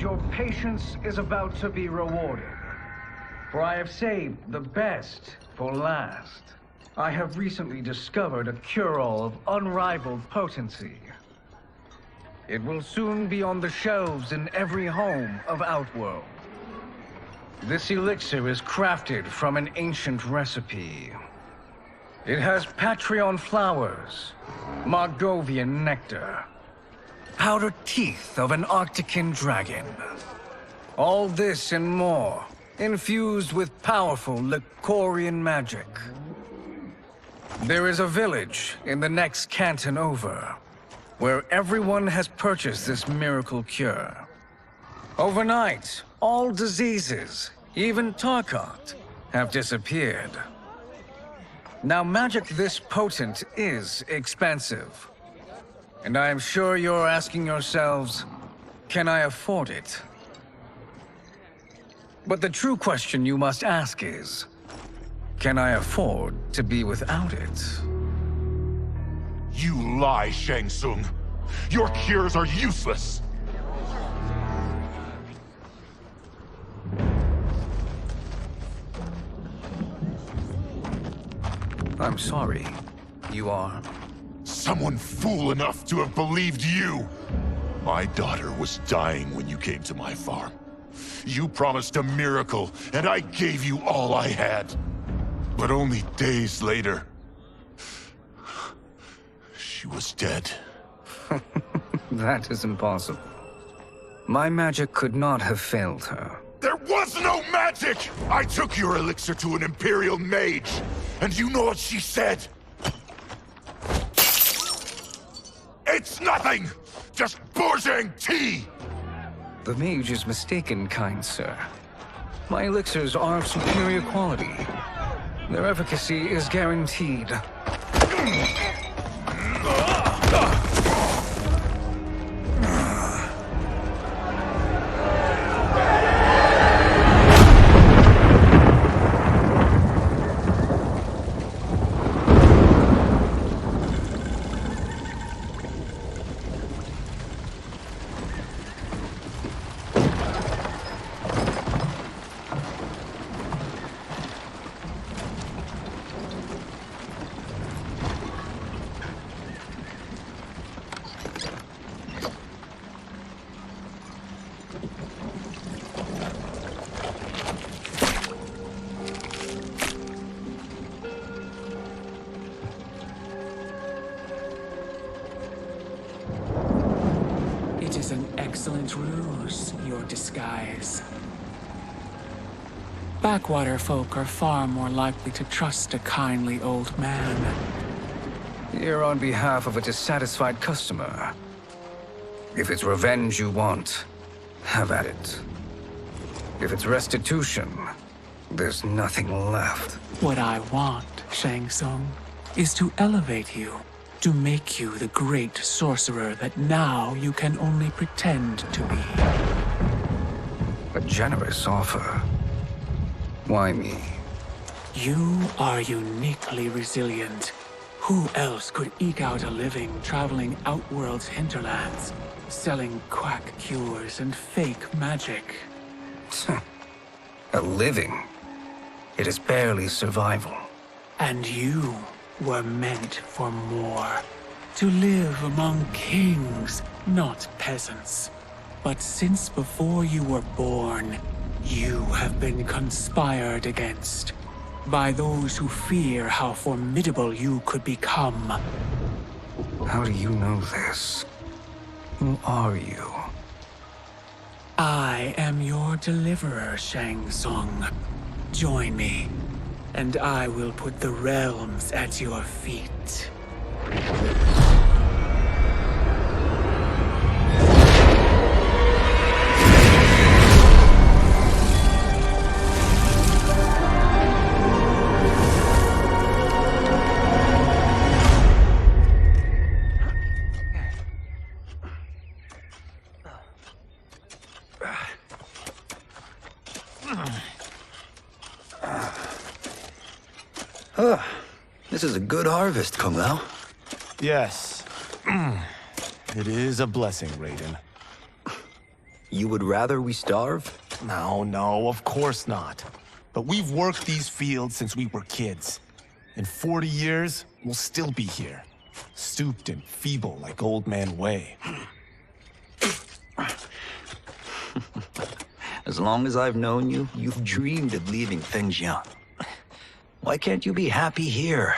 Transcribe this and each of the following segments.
your patience is about to be rewarded. For I have saved the best for last. I have recently discovered a cure-all of unrivaled potency. It will soon be on the shelves in every home of Outworld. This elixir is crafted from an ancient recipe. It has Patreon flowers, Margovian nectar, outer teeth of an Arctican dragon. All this and more, infused with powerful Lycorian magic. There is a village in the next canton over, where everyone has purchased this miracle cure. Overnight, all diseases, even Tarkat, have disappeared. Now, magic this potent is expensive. And I am sure you're asking yourselves, can I afford it? But the true question you must ask is, can I afford to be without it? You lie, Shang Tsung. Your cures are useless. I'm sorry. You are? Someone fool enough to have believed you. My daughter was dying when you came to my farm. You promised a miracle, and I gave you all I had. But only days later, she was dead. That is impossible. My magic could not have failed her. There was no magic! I took your elixir to an Imperial mage, and you know what she said? It's nothing! Just Bourgeois tea! The mage is mistaken, kind sir. My elixirs are of superior quality. Their efficacy is guaranteed. Excellent ruse, your disguise. Backwater folk are far more likely to trust a kindly old man. Here on behalf of a dissatisfied customer. If it's revenge you want, have at it. If it's restitution, there's nothing left. What I want, Shang Tsung, is to elevate you. To make you the great sorcerer that now you can only pretend to be. A generous offer. Why me? You are uniquely resilient. Who else could eke out a living traveling Outworld's hinterlands, selling quack cures and fake magic? A living? It is barely survival. And you were meant for more. To live among kings, not peasants. But since before you were born, you have been conspired against by those who fear how formidable you could become. How do you know this? Who are you? I am your deliverer, Shang Tsung. Join me, and I will put the realms at your feet. This is a good harvest, Kung Lao. Yes. It is a blessing, Raiden. You would rather we starve? No, of course not. But we've worked these fields since we were kids. In 40 years, we'll still be here. Stooped and feeble like Old Man Way. As long as I've known you, you've dreamed of leaving things young. Why can't you be happy here?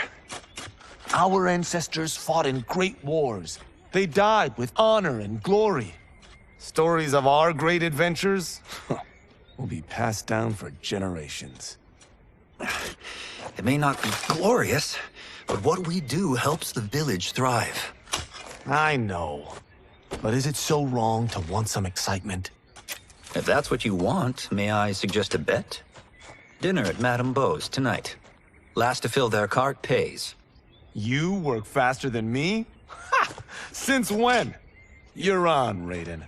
Our ancestors fought in great wars. They died with honor and glory. Stories of our great adventures will be passed down for generations. It may not be glorious, but what we do helps the village thrive. I know. But is it so wrong to want some excitement? If that's what you want, may I suggest a bet? Dinner at Madame Beau's tonight. Last to fill their cart pays. You work faster than me? Ha! Since when? You're on, Raiden.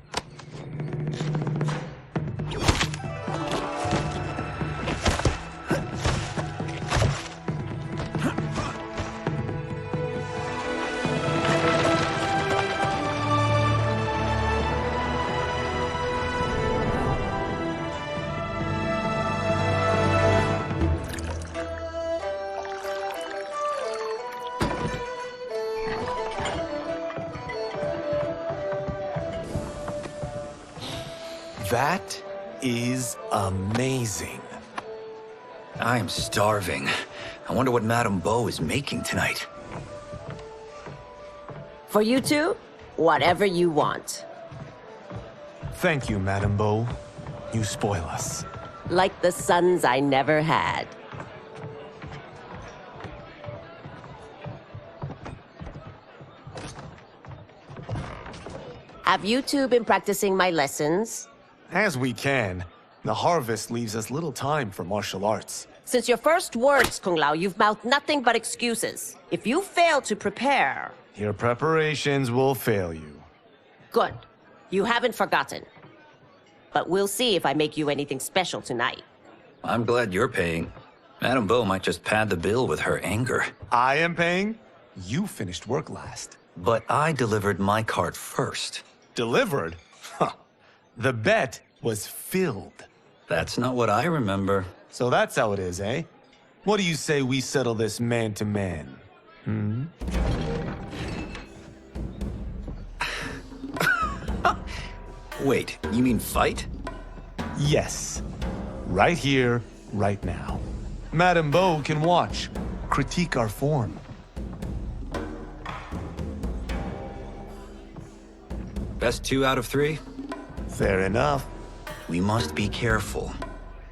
That is amazing. I am starving. I wonder what Madame Beau is making tonight. For you two, whatever you want. Thank you, Madame Beau. You spoil us. Like the sons I never had. Have you two been practicing my lessons? As we can. The harvest leaves us little time for martial arts. Since your first words, Kung Lao, you've mouthed nothing but excuses. If you fail to prepare... Your preparations will fail you. Good. You haven't forgotten. But we'll see if I make you anything special tonight. I'm glad you're paying. Madame Beau might just pad the bill with her anger. I am paying? You finished work last. But I delivered my cart first. Delivered? Huh. The bet was filled. That's not what I remember. So that's how it is, eh? What do you say we settle this man to man? Wait, you mean fight? Yes. Right here, right now. Madame Beau can watch, critique our form. Best 2 out of 3? Fair enough. We must be careful.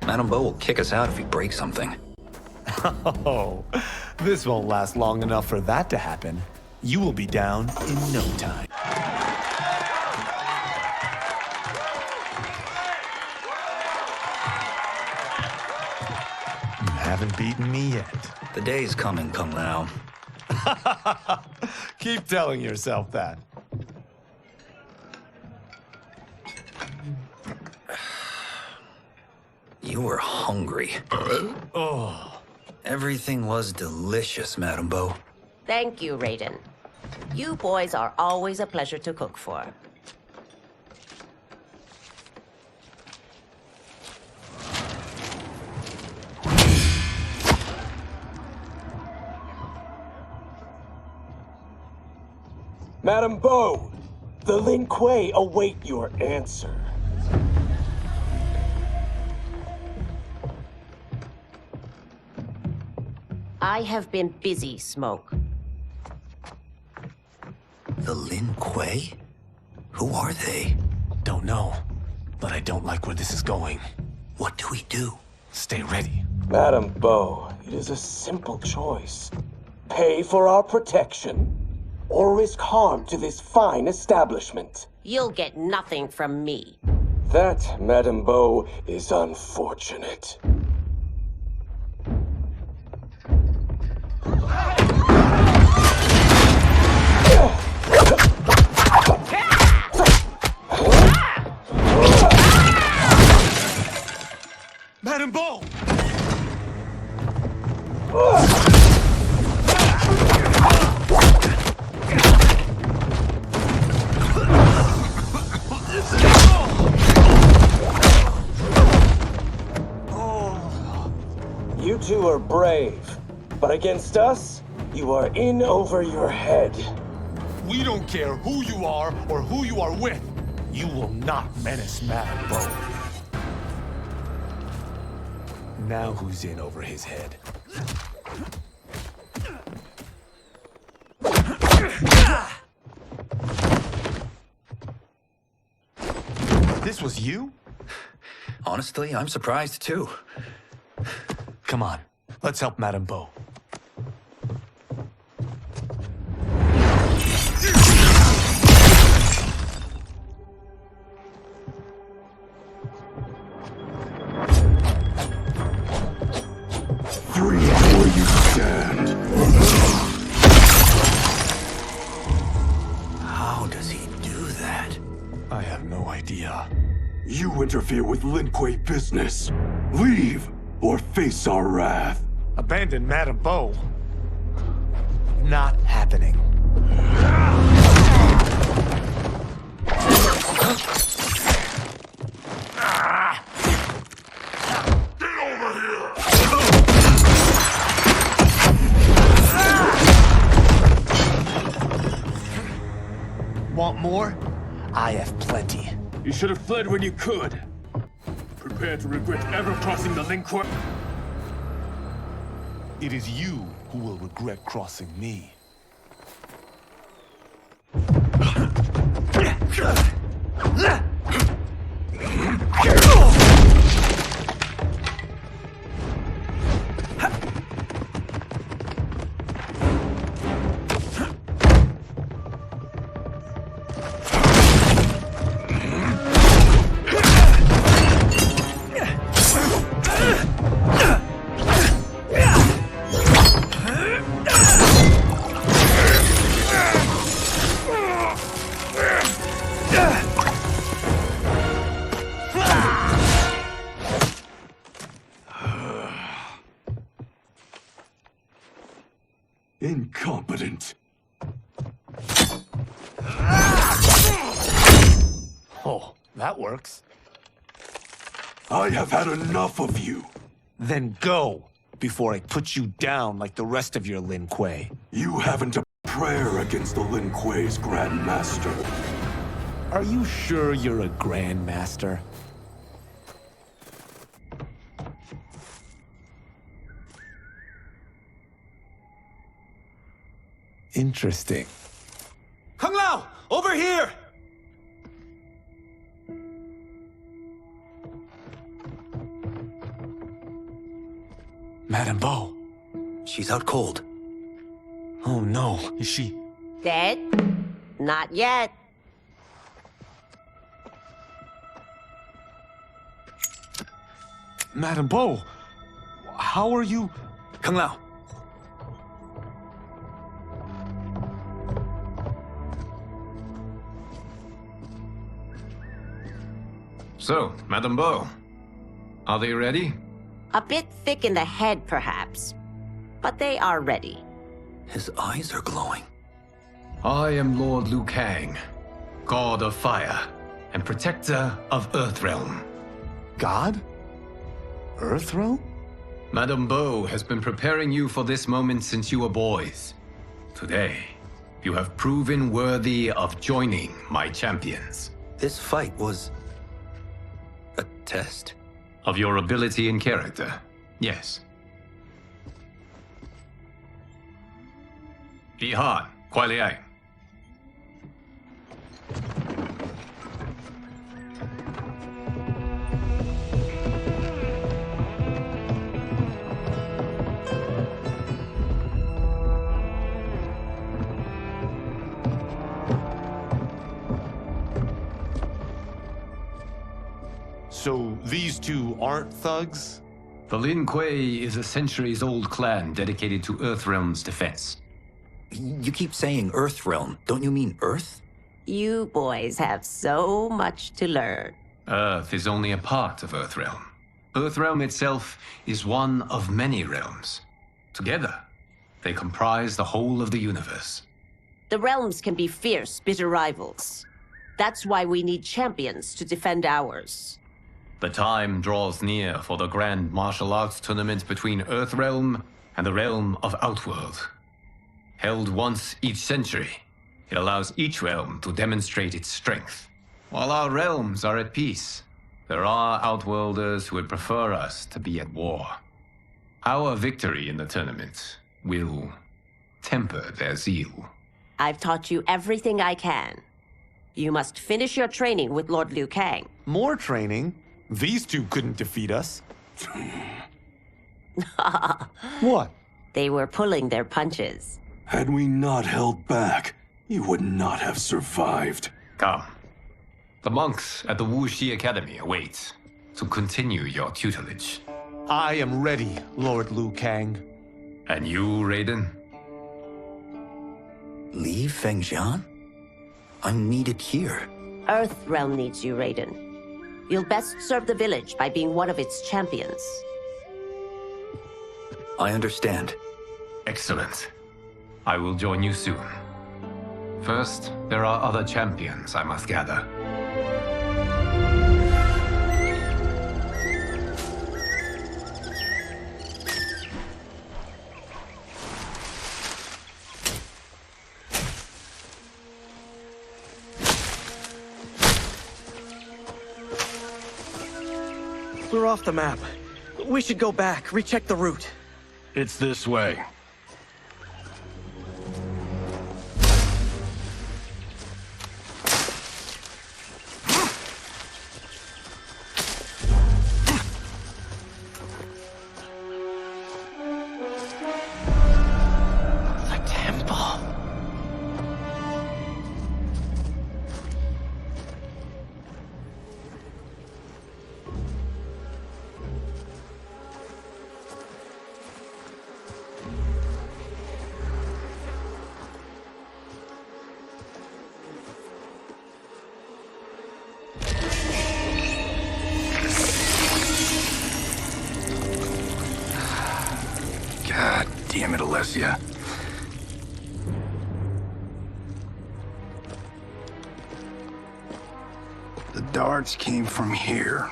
Madame Beau will kick us out if we break something. Oh, this won't last long enough for that to happen. You will be down in no time. You haven't beaten me yet. The day's coming, Kung Lao. Keep telling yourself that. You were hungry. Oh. Everything was delicious, Madame Beau. Thank you, Raiden. You boys are always a pleasure to cook for. Madame Beau, the Lin Kuei await your answer. I have been busy, Smoke. The Lin Kuei? Who are they? Don't know, but I don't like where this is going. What do we do? Stay ready. Madame Beau, it is a simple choice. Pay for our protection, or risk harm to this fine establishment. You'll get nothing from me. That, Madame Beau, is unfortunate. Madame Beau! You two are brave, but against us, you are in over your head. We don't care who you are or who you are with. You will not menace Madame Bo. Now who's in over his head? This was you? Honestly, I'm surprised too. Come on, let's help Madame Bo. Freeze where you stand. How does he do that? I have no idea. You interfere with Lin Kuei business. Leave, or face our wrath. Abandon Madame Bo? Not happening. Want more? I have plenty. You should have fled when you could. Prepare to regret ever crossing the Lin Kuei. It is you who will regret crossing me. Incompetent. Oh, that works. I have had enough of you. Then go, before I put you down like the rest of your Lin Kuei. You haven't a prayer against the Lin Kuei's Grand Master. Are you sure you're a Grand Master? Interesting. Kung Lao! Over here! Madame Bo. She's out cold. Oh no, is she? Dead? Not yet. Madame Bo, how are you? Kung Lao. So, Madame Bo, are they ready? A bit thick in the head, perhaps. But they are ready. His eyes are glowing. I am Lord Liu Kang, God of Fire and Protector of Earthrealm. God? Earthrealm? Madame Bo has been preparing you for this moment since you were boys. Today, you have proven worthy of joining my champions. This fight was a test? Of your ability and character, yes. Ihan, Kuai Liang. So these two aren't thugs? The Lin Kuei is a centuries-old clan dedicated to Earthrealm's defense. You keep saying Earthrealm. Don't you mean Earth? You boys have so much to learn. Earth is only a part of Earthrealm. Earthrealm itself is one of many realms. Together, they comprise the whole of the universe. The realms can be fierce, bitter rivals. That's why we need champions to defend ours. The time draws near for the grand martial arts tournament between Earthrealm and the realm of Outworld. Held once each century, it allows each realm to demonstrate its strength. While our realms are at peace, there are Outworlders who would prefer us to be at war. Our victory in the tournament will temper their zeal. I've taught you everything I can. You must finish your training with Lord Liu Kang. More training? These two couldn't defeat us. What? They were pulling their punches. Had we not held back, you would not have survived. Come. The monks at the Wuxi Academy await to continue your tutelage. I am ready, Lord Liu Kang. And you, Raiden? Leave Fengjian? I'm needed here. Earthrealm needs you, Raiden. You'll best serve the village by being one of its champions. I understand. Excellent. I will join you soon. First, there are other champions I must gather. We're off the map. We should go back, recheck the route. It's this way. The temple. God damn it, Alessia. The darts came from here.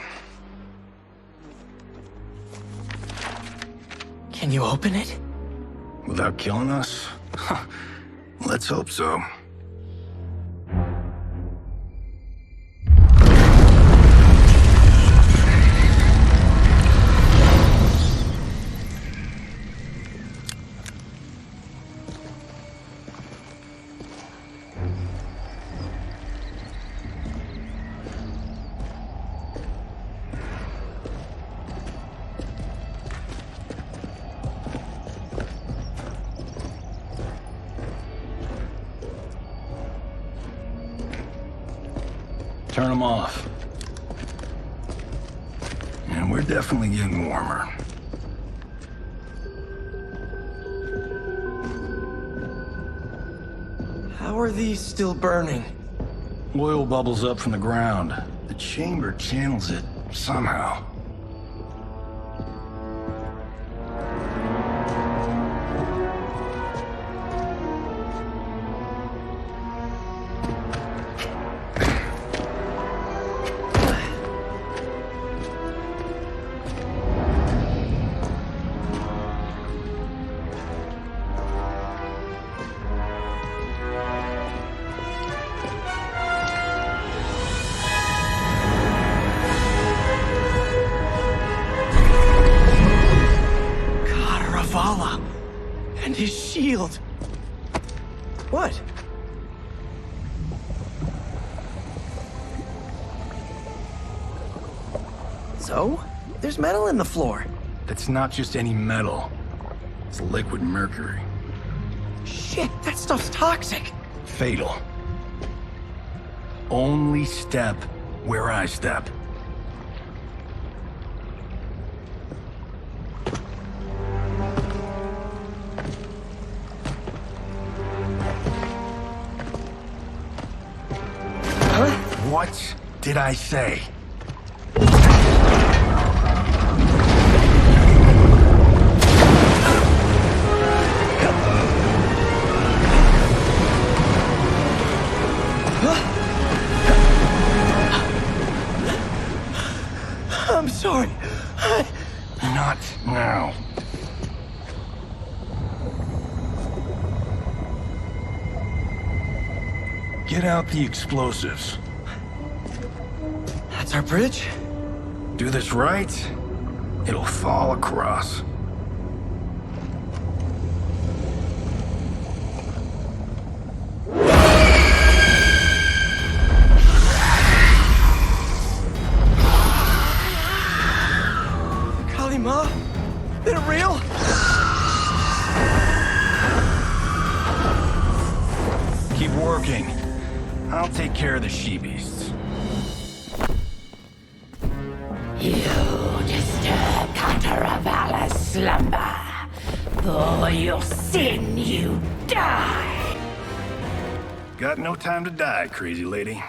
Can you open it? Without killing us? Huh. Let's hope so. Turn them off. And we're definitely getting warmer. How are these still burning? Oil bubbles up from the ground. The chamber channels it somehow. And his shield. What? So? There's metal in the floor. That's not just any metal. It's liquid mercury. Shit, that stuff's toxic. Fatal. Only step where I step. What did I say? Get out the explosives. That's our bridge? Do this right, it'll fall across. Kalima? Is it real? Keep working. I'll take care of the she-beasts. You disturb Contaravala's slumber. For your sin, you die. Got no time to die, crazy lady.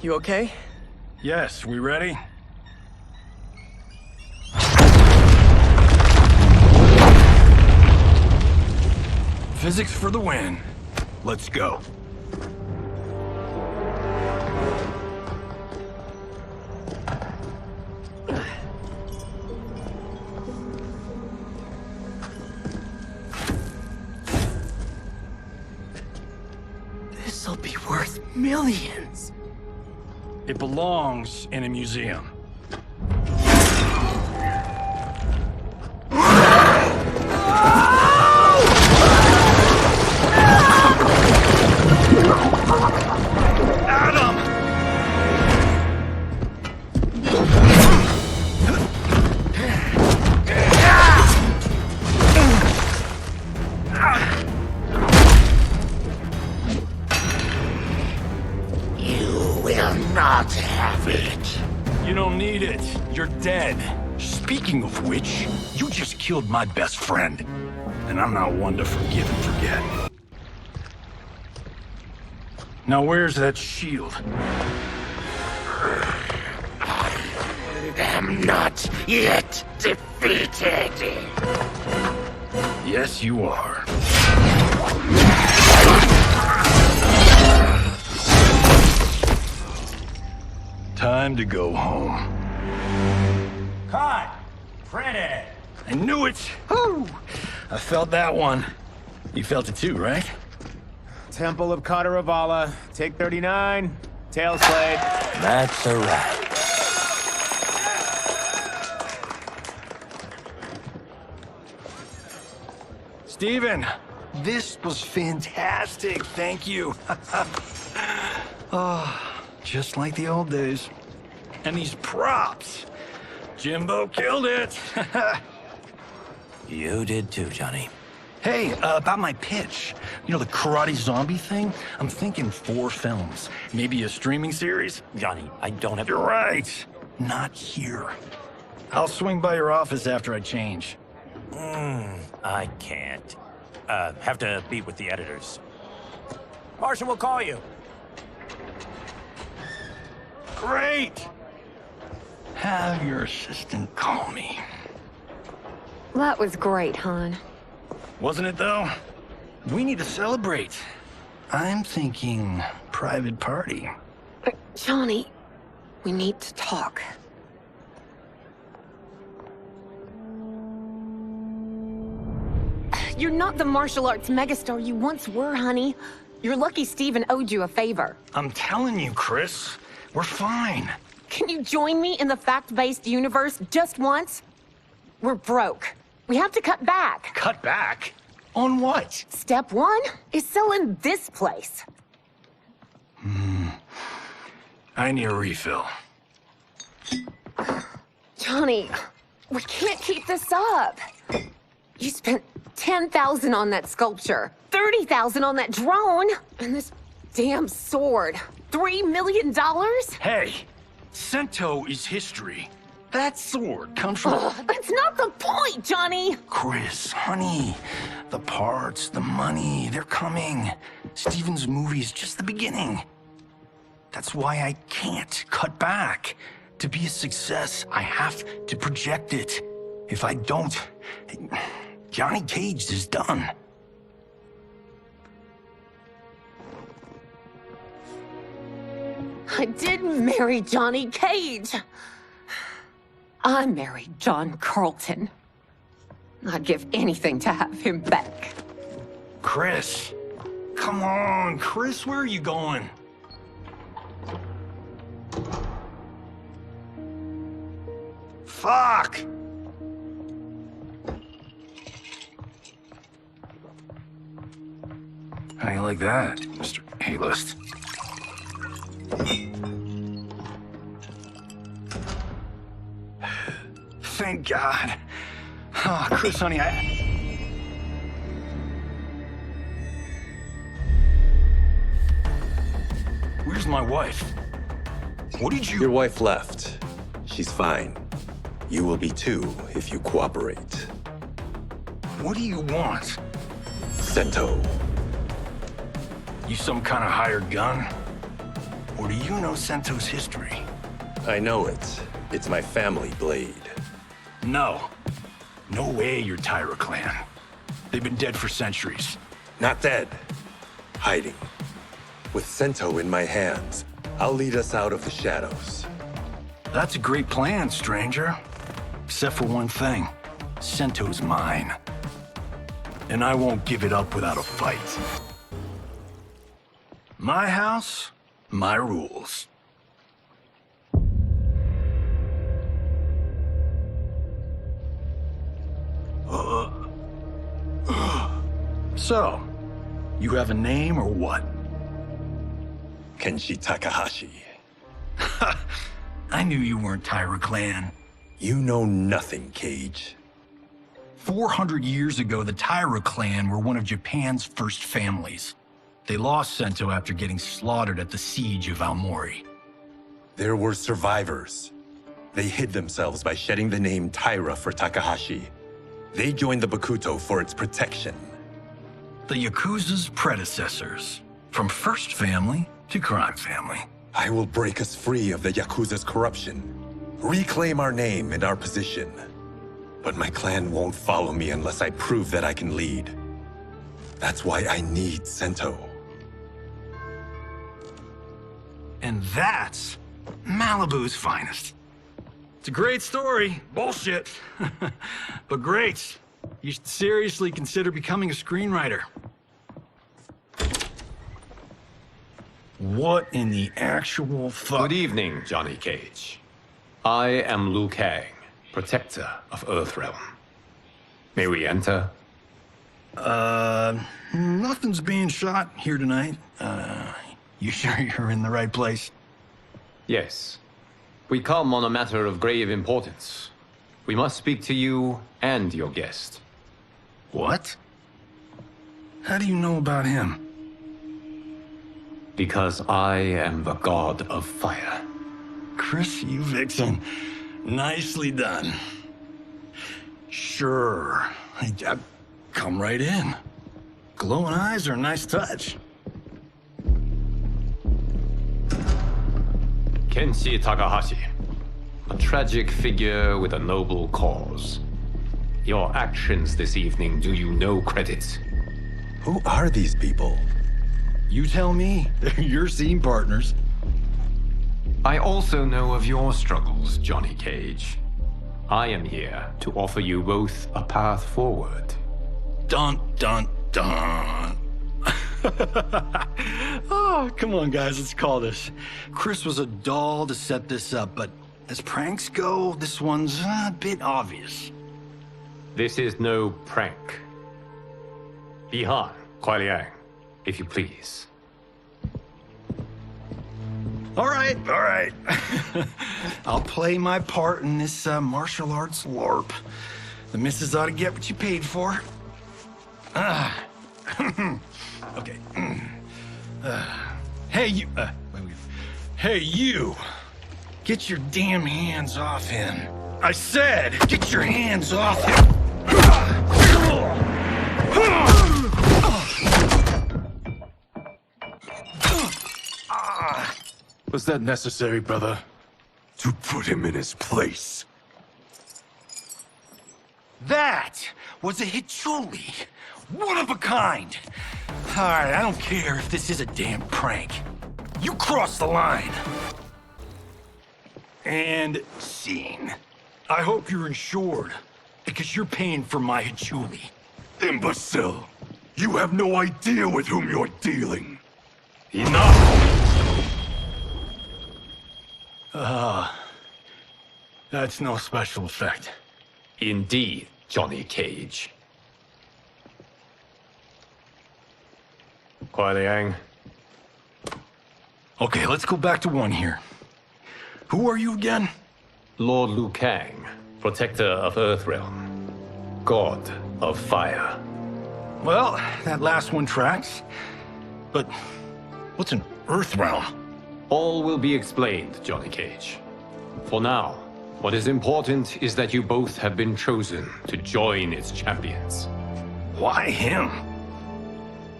You okay? Yes, we ready? Physics for the win. Let's go. This'll be worth millions. It belongs in a museum. Not have it. You don't need it. You're dead. Speaking of which, you just killed my best friend. And I'm not one to forgive and forget. Now where's that shield? I am not yet defeated. Yes, you are. Time to go home. Cut! Printed! I knew it! Woo! I felt that one. You felt it too, right? Temple of Kataravala, take 39, tail slate. That's a wrap. Steven, this was fantastic. Thank you. Oh, just like the old days. And these props. Jimbo killed it. You did too, Johnny. Hey, about my pitch. You know, the karate zombie thing? I'm thinking 4 films. Maybe a streaming series? Johnny, I don't have... You're right. Not here. I'll swing by your office after I change. I can't. Have to meet with the editors. Martian will call you. Great! Have your assistant call me. That was great, hon. Wasn't it, though? We need to celebrate. I'm thinking private party. Johnny, we need to talk. You're not the martial arts megastar you once were, honey. You're lucky Steven owed you a favor. I'm telling you, Chris. We're fine. Can you join me in the fact-based universe just once? We're broke. We have to cut back. Cut back? On what? Step 1 is selling this place. I need a refill. Johnny, we can't keep this up. You spent $10,000 on that sculpture, $30,000 on that drone, and this damn sword. $3 million? Hey, Sento is history. That sword comes from... That's not the point, Johnny! Chris, honey, the parts, the money, they're coming. Steven's movie is just the beginning. That's why I can't cut back. To be a success, I have to project it. If I don't, Johnny Cage is done. I didn't marry Johnny Cage. I married John Carlton. I'd give anything to have him back. Chris. Come on, Chris, where are you going? Fuck! How you like that, Mr. A-list? Thank God. Oh, Chris, honey, Where's my wife? What did you... Your wife left. She's fine. You will be too, if you cooperate. What do you want? Sento. You some kind of hired gun? Or do you know Sento's history? I know it. It's my family blade. No. No way you're Tyra clan. They've been dead for centuries. Not dead. Hiding. With Sento in my hands, I'll lead us out of the shadows. That's a great plan, stranger. Except for one thing. Sento's mine. And I won't give it up without a fight. My house, my rules. So, you have a name or what? Kenshi Takahashi. I knew you weren't Tyra clan. You know nothing, Cage. 400 years ago, the Tyra clan were one of Japan's first families. They lost Sento after getting slaughtered at the siege of Aomori. There were survivors. They hid themselves by shedding the name Tyra for Takahashi. They joined the Bakuto for its protection. The Yakuza's predecessors. From first family to crime family. I will break us free of the Yakuza's corruption. Reclaim our name and our position. But my clan won't follow me unless I prove that I can lead. That's why I need Sento. And that's Malibu's finest. It's a great story. Bullshit. But great. You should seriously consider becoming a screenwriter. What in the actual fuck? Good evening, Johnny Cage. I am Liu Kang, protector of Earthrealm. May we enter? Nothing's being shot here tonight. You sure you're in the right place? Yes. We come on a matter of grave importance. We must speak to you and your guest. What? How do you know about him? Because I am the god of fire. Chris, you vixen. Nicely done. Sure. Come right in. Glowing eyes are a nice touch. Kenshi Takahashi. A tragic figure with a noble cause. Your actions this evening do you no credit. Who are these people? You tell me. They're your scene partners. I also know of your struggles, Johnny Cage. I am here to offer you both a path forward. Dun, dun, dun. Oh, come on, guys, let's call this. Chris was a doll to set this up, but as pranks go, this one's a bit obvious. This is no prank. Bihan, Kuai Liang, if you please. All right. I'll play my part in this martial arts LARP. The missus ought to get what you paid for. Okay. Hey, you... Hey, you! Get your damn hands off him. I said, get your hands off him! Was that necessary, brother? To put him in his place. That was a Hichuli. One of a kind. All right, I don't care if this is a damn prank. You crossed the line. And scene. I hope you're insured, because you're paying for my Hichuli. Imbecile. You have no idea with whom you're dealing. Enough! That's no special effect. Indeed, Johnny Cage. Kuai Liang. Okay, let's go back to one here. Who are you again? Lord Liu Kang, protector of Earthrealm, god of fire. Well, that last one tracks. But what's an Earthrealm? All will be explained, Johnny Cage. For now, what is important is that you both have been chosen to join its champions. Why him?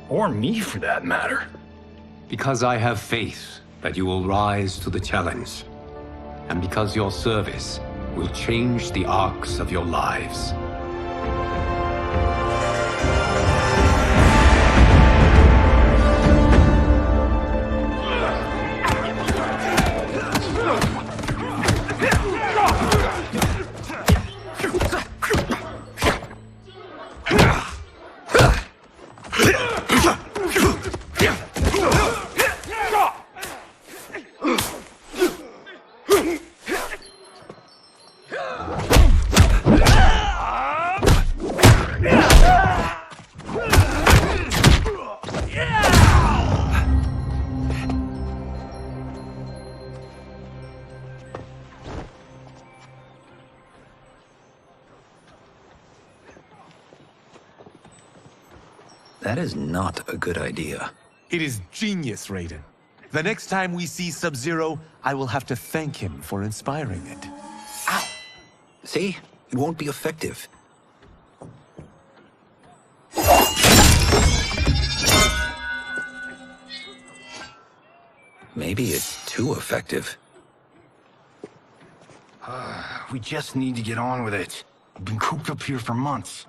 Or me, for that matter. Because I have faith that you will rise to the challenge. And because your service will change the arcs of your lives. That is not a good idea. It is genius, Raiden. The next time we see Sub-Zero, I will have to thank him for inspiring it. Ow! See? It won't be effective. Maybe it's too effective. We just need to get on with it. I've been cooped up here for months.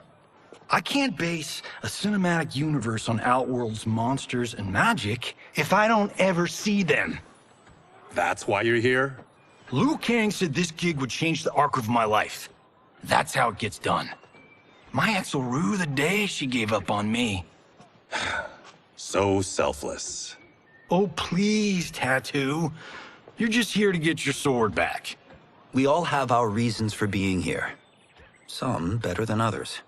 I can't base a cinematic universe on Outworld's monsters and magic if I don't ever see them. That's why you're here? Liu Kang said this gig would change the arc of my life. That's how it gets done. My ex will rue the day she gave up on me. So selfless. Oh, please, Tattoo. You're just here to get your sword back. We all have our reasons for being here. Some better than others.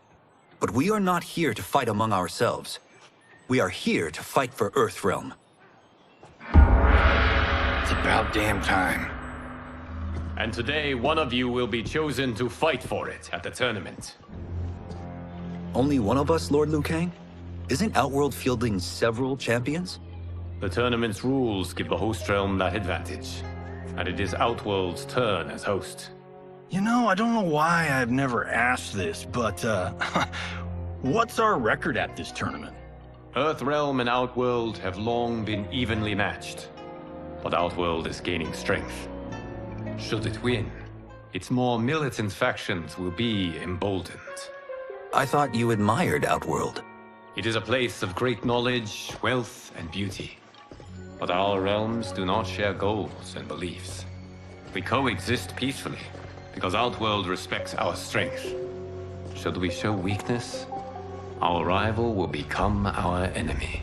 But we are not here to fight among ourselves. We are here to fight for Earthrealm. It's about damn time. And today, one of you will be chosen to fight for it at the tournament. Only one of us, Lord Liu Kang? Isn't Outworld fielding several champions? The tournament's rules give the host realm that advantage. And it is Outworld's turn as host. You know, I don't know why I've never asked this, but, what's our record at this tournament? Earthrealm and Outworld have long been evenly matched. But Outworld is gaining strength. Should it win, its more militant factions will be emboldened. I thought you admired Outworld. It is a place of great knowledge, wealth, and beauty. But our realms do not share goals and beliefs. We coexist peacefully, because Outworld respects our strength. Should we show weakness, our rival will become our enemy.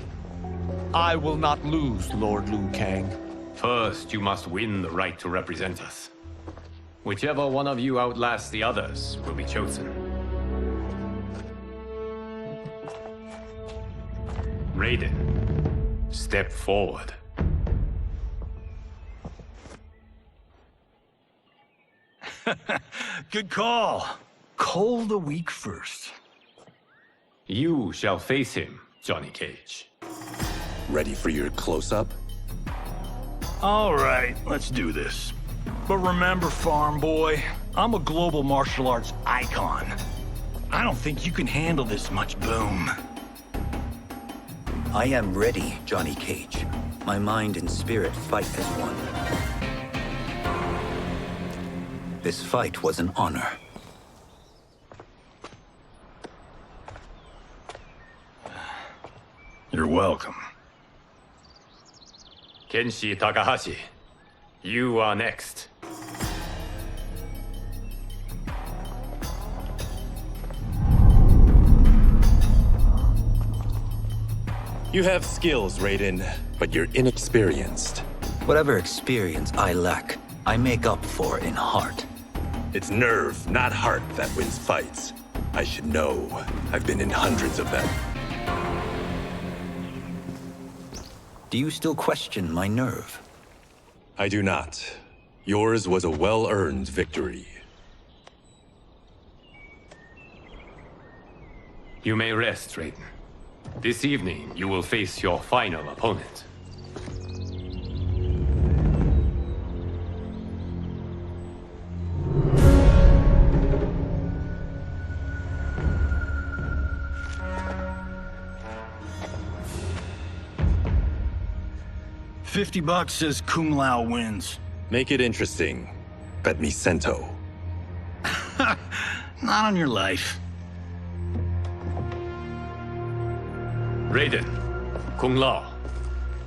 I will not lose, Lord Liu Kang. First, you must win the right to represent us. Whichever one of you outlasts the others will be chosen. Raiden, step forward. Good call. Cole the weak first. You shall face him, Johnny Cage. Ready for your close-up? All right, let's do this. But remember, farm boy, I'm a global martial arts icon. I don't think you can handle this much boom. I am ready, Johnny Cage. My mind and spirit fight as one. This fight was an honor. You're welcome. Kenshi Takahashi, you are next. You have skills, Raiden, but you're inexperienced. Whatever experience I lack, I make up for in heart. It's nerve, not heart, that wins fights. I should know. I've been in hundreds of them. Do you still question my nerve? I do not. Yours was a well-earned victory. You may rest, Raiden. This evening, you will face your final opponent. $50 says Kung Lao wins. Make it interesting. Bet me cento. Not on your life. Raiden, Kung Lao.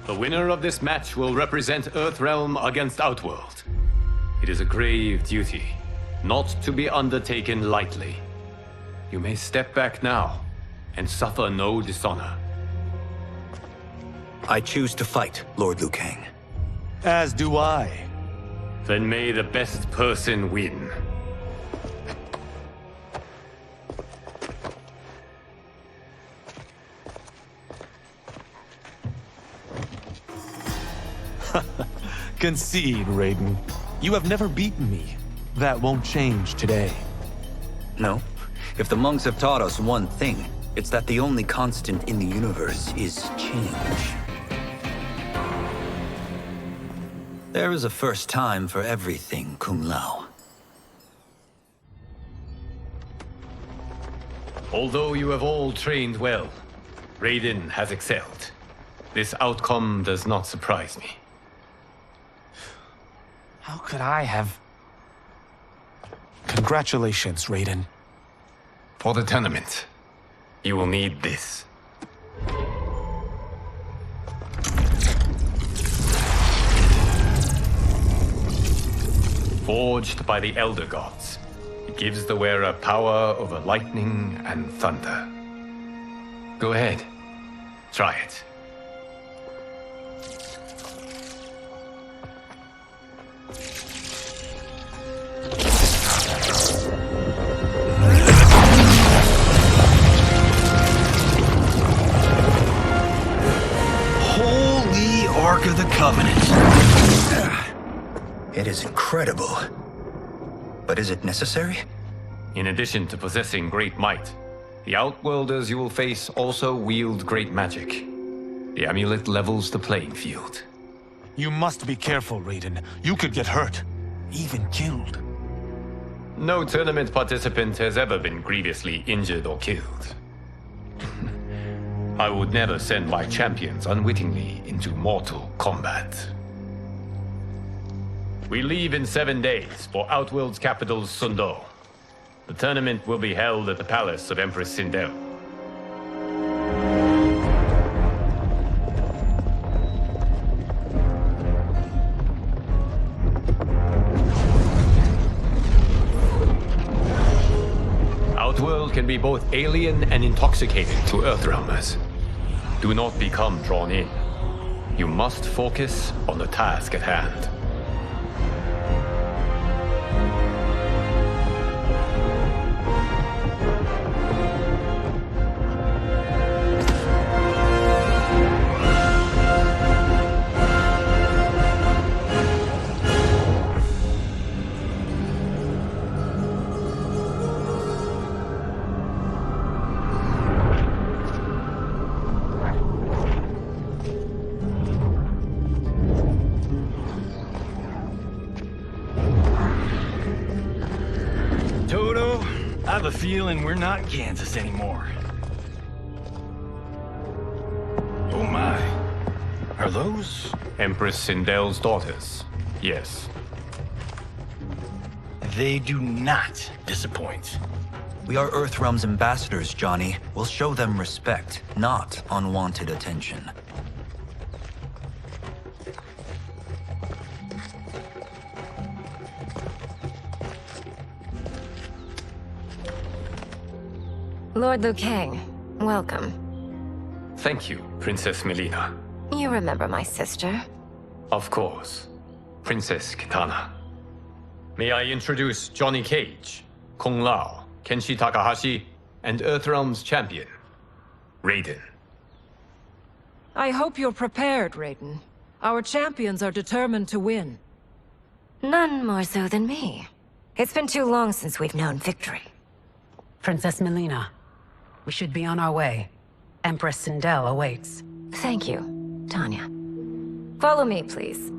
The winner of this match will represent Earthrealm against Outworld. It is a grave duty, not to be undertaken lightly. You may step back now, and suffer no dishonor. I choose to fight, Lord Liu Kang. As do I. Then may the best person win. Concede, Raiden. You have never beaten me. That won't change today. No. If the monks have taught us one thing, it's that the only constant in the universe is change. There is a first time for everything, Kung Lao. Although you have all trained well, Raiden has excelled. This outcome does not surprise me. How could I have... Congratulations, Raiden. For the tournament, you will need this. Forged by the Elder Gods, it gives the wearer power over lightning and thunder. Go ahead, try it. Holy Ark of the Covenant. It is incredible. But is it necessary? In addition to possessing great might, the Outworlders you will face also wield great magic. The amulet levels the playing field. You must be careful, Raiden. You could get hurt. Even killed. No tournament participant has ever been grievously injured or killed. I would never send my champions unwittingly into mortal combat. We leave in 7 days for Outworld's capital, Sundo. The tournament will be held at the palace of Empress Sindel. Outworld can be both alien and intoxicating to Earthrealmers. Do not become drawn in. You must focus on the task at hand. I have a feeling we're not Kansas anymore. Oh my. Are those? Empress Sindel's daughters, yes. They do not disappoint. We are Earthrealm's ambassadors, Johnny. We'll show them respect, not unwanted attention. Lord Liu Kang, welcome. Thank you, Princess Melina. You remember my sister? Of course. Princess Kitana. May I introduce Johnny Cage, Kung Lao, Kenshi Takahashi, and Earthrealm's champion, Raiden. I hope you're prepared, Raiden. Our champions are determined to win. None more so than me. It's been too long since we've known victory. Princess Melina, we should be on our way. Empress Sindel awaits. Thank you, Tanya. Follow me, please.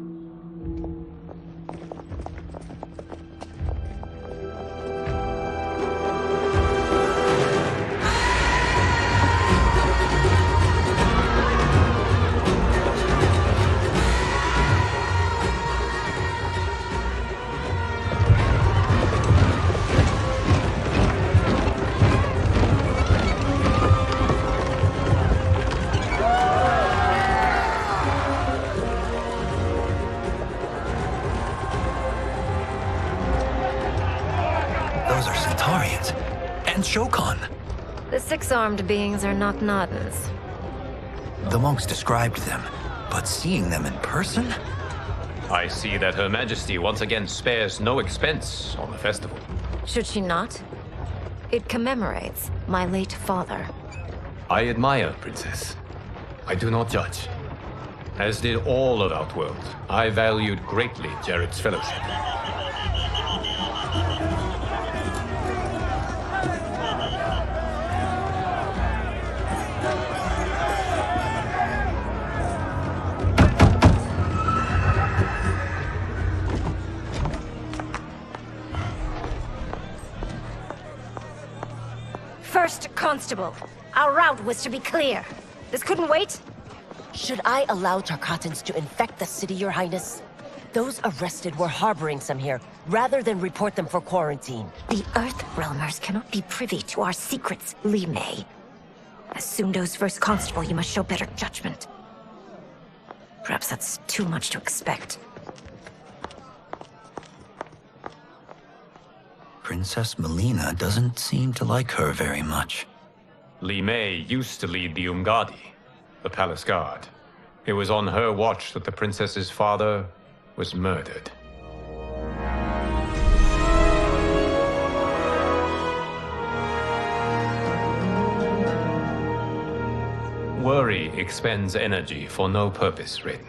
Shokan. The six-armed beings are not Nodens. The monks described them, but seeing them in person? I see that Her Majesty once again spares no expense on the festival. Should she not? It commemorates my late father. I admire, Princess. I do not judge. As did all of Outworld, I valued greatly Jared's fellowship. First Constable, our route was to be clear. This couldn't wait? Should I allow Tarkatans to infect the city, Your Highness? Those arrested were harboring some here, rather than report them for quarantine. The Earthrealmers cannot be privy to our secrets, Li Mei. As Sundo's first constable, you must show better judgment. Perhaps that's too much to expect. Princess Melina doesn't seem to like her very much. Li Mei used to lead the Umgadi, the palace guard. It was on her watch that the princess's father was murdered. Worry expends energy for no purpose, Raiden.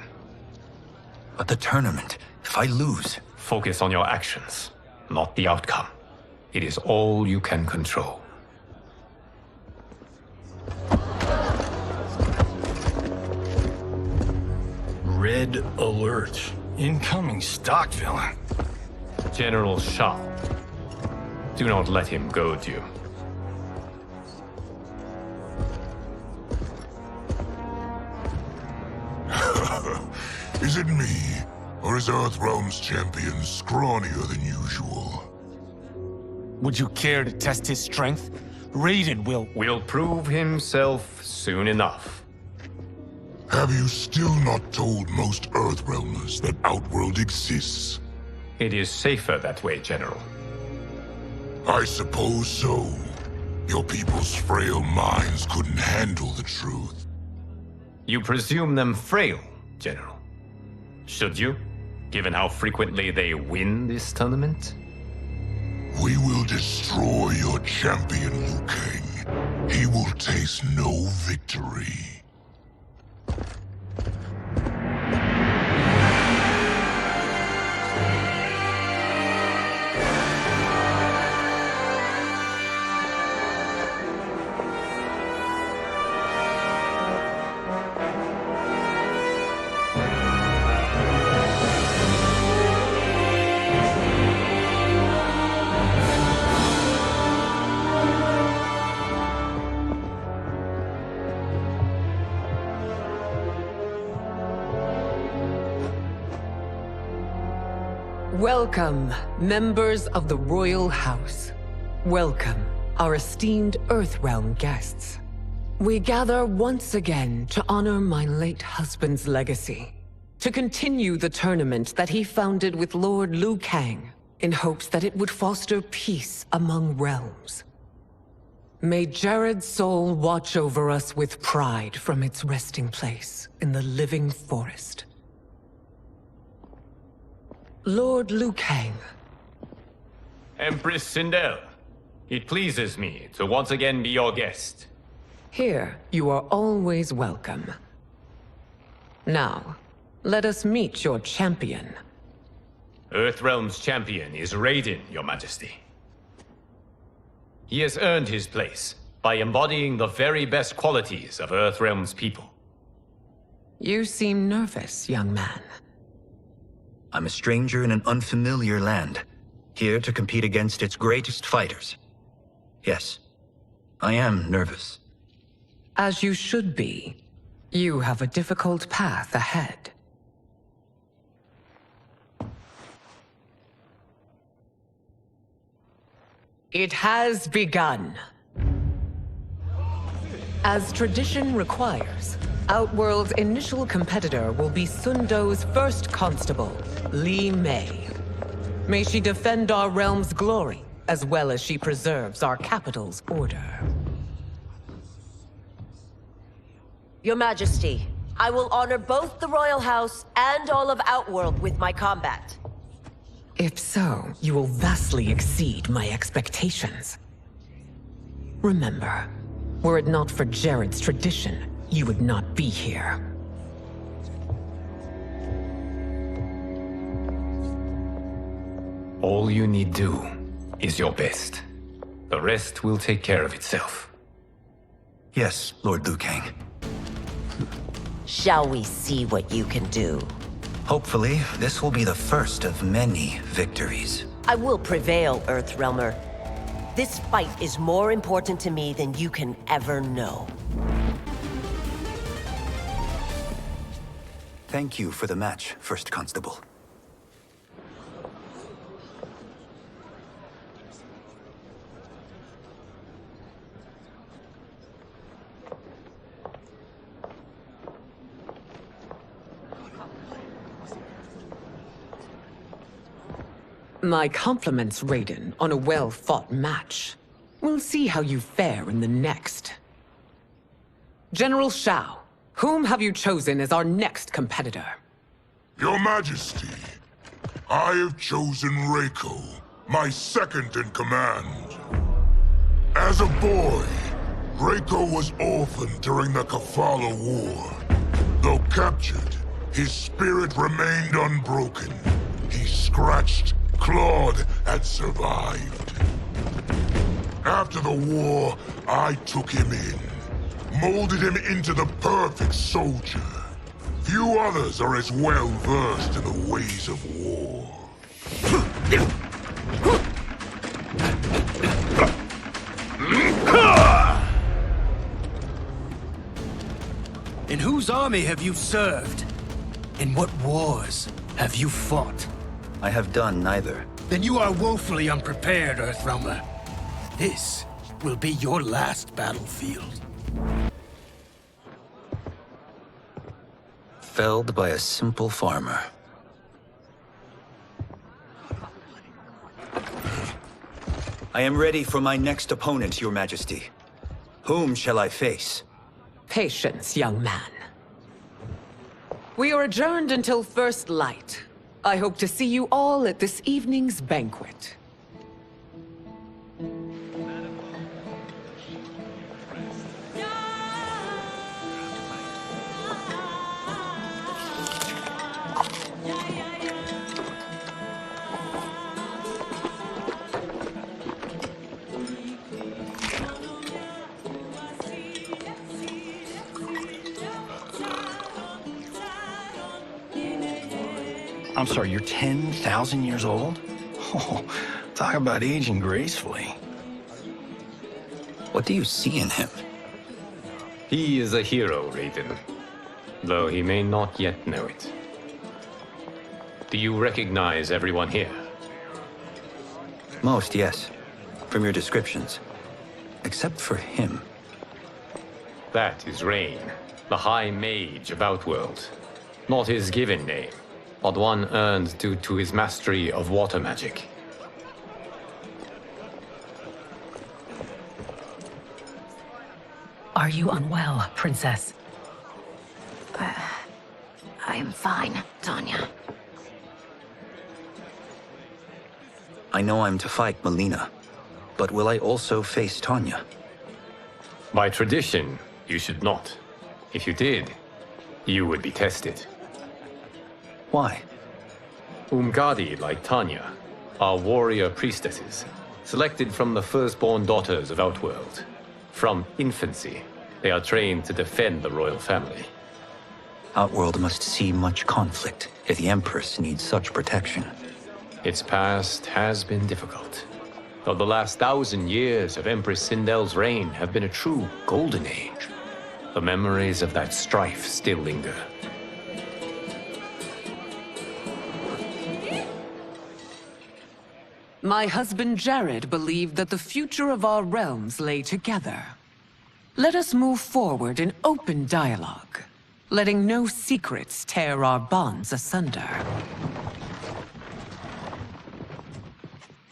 But the tournament, if I lose... Focus on your actions, not the outcome. It is all you can control. Red alert. Incoming stock villain. General Shao. Do not let him goad you. Is it me? Or is Earthrealm's champion scrawnier than usual? Would you care to test his strength? Raiden will prove himself soon enough. Have you still not told most Earthrealmers that Outworld exists? It is safer that way, General. I suppose so. Your people's frail minds couldn't handle the truth. You presume them frail, General. Should you, given how frequently they win this tournament? We will destroy your champion, Liu Kang. He will taste no victory. Welcome, members of the Royal House. Welcome, our esteemed Earthrealm guests. We gather once again to honor my late husband's legacy, to continue the tournament that he founded with Lord Liu Kang, in hopes that it would foster peace among realms. May Jared's soul watch over us with pride from its resting place in the living forest. Lord Liu Kang. Empress Sindel, it pleases me to once again be your guest. Here, you are always welcome. Now, let us meet your champion. Earthrealm's champion is Raiden, Your Majesty. He has earned his place by embodying the very best qualities of Earthrealm's people. You seem nervous, young man. I'm a stranger in an unfamiliar land, here to compete against its greatest fighters. Yes, I am nervous. As you should be. You have a difficult path ahead. It has begun. As tradition requires, Outworld's initial competitor will be Sundo's first constable, Li Mei. May she defend our realm's glory, as well as she preserves our capital's order. Your Majesty, I will honor both the Royal House and all of Outworld with my combat. If so, you will vastly exceed my expectations. Remember, were it not for Jared's tradition, you would not be here. All you need do is your best. The rest will take care of itself. Yes, Lord Liu Kang. Shall we see what you can do? Hopefully, this will be the first of many victories. I will prevail, Earthrealmer. This fight is more important to me than you can ever know. Thank you for the match, First Constable. My compliments, Raiden, on a well-fought match. We'll see how you fare in the next. General Shao, whom have you chosen as our next competitor? Your Majesty, I have chosen Reiko, my second in command. As a boy, Reiko was orphaned during the Kafala War. Though captured, his spirit remained unbroken. He scratched, clawed, and survived. After the war, I took him in, molded him into the perfect soldier. Few others are as well versed in the ways of war. In whose army have you served? In what wars have you fought? I have done neither. Then you are woefully unprepared, Earthrealmer. This will be your last battlefield. Felled by a simple farmer. I am ready for my next opponent, Your Majesty. Whom shall I face? Patience, young man. We are adjourned until first light. I hope to see you all at this evening's banquet. I'm sorry, you're 10,000 years old? Oh, talk about aging gracefully. What do you see in him? He is a hero, Raiden, though he may not yet know it. Do you recognize everyone here? Most, yes. From your descriptions. Except for him. That is Rain, the High Mage of Outworld. Not his given name, but one earned due to his mastery of water magic. Are you unwell, Princess? I'm fine, Tanya. I know I'm to fight Melina, but will I also face Tanya? By tradition, you should not. If you did, you would be tested. Why? Umgadi, like Tanya, are warrior priestesses, selected from the firstborn daughters of Outworld. From infancy, they are trained to defend the royal family. Outworld must see much conflict if the Empress needs such protection. Its past has been difficult, though the last 1,000 years of Empress Sindel's reign have been a true golden age. The memories of that strife still linger. My husband Jared believed that the future of our realms lay together. Let us move forward in open dialogue, letting no secrets tear our bonds asunder.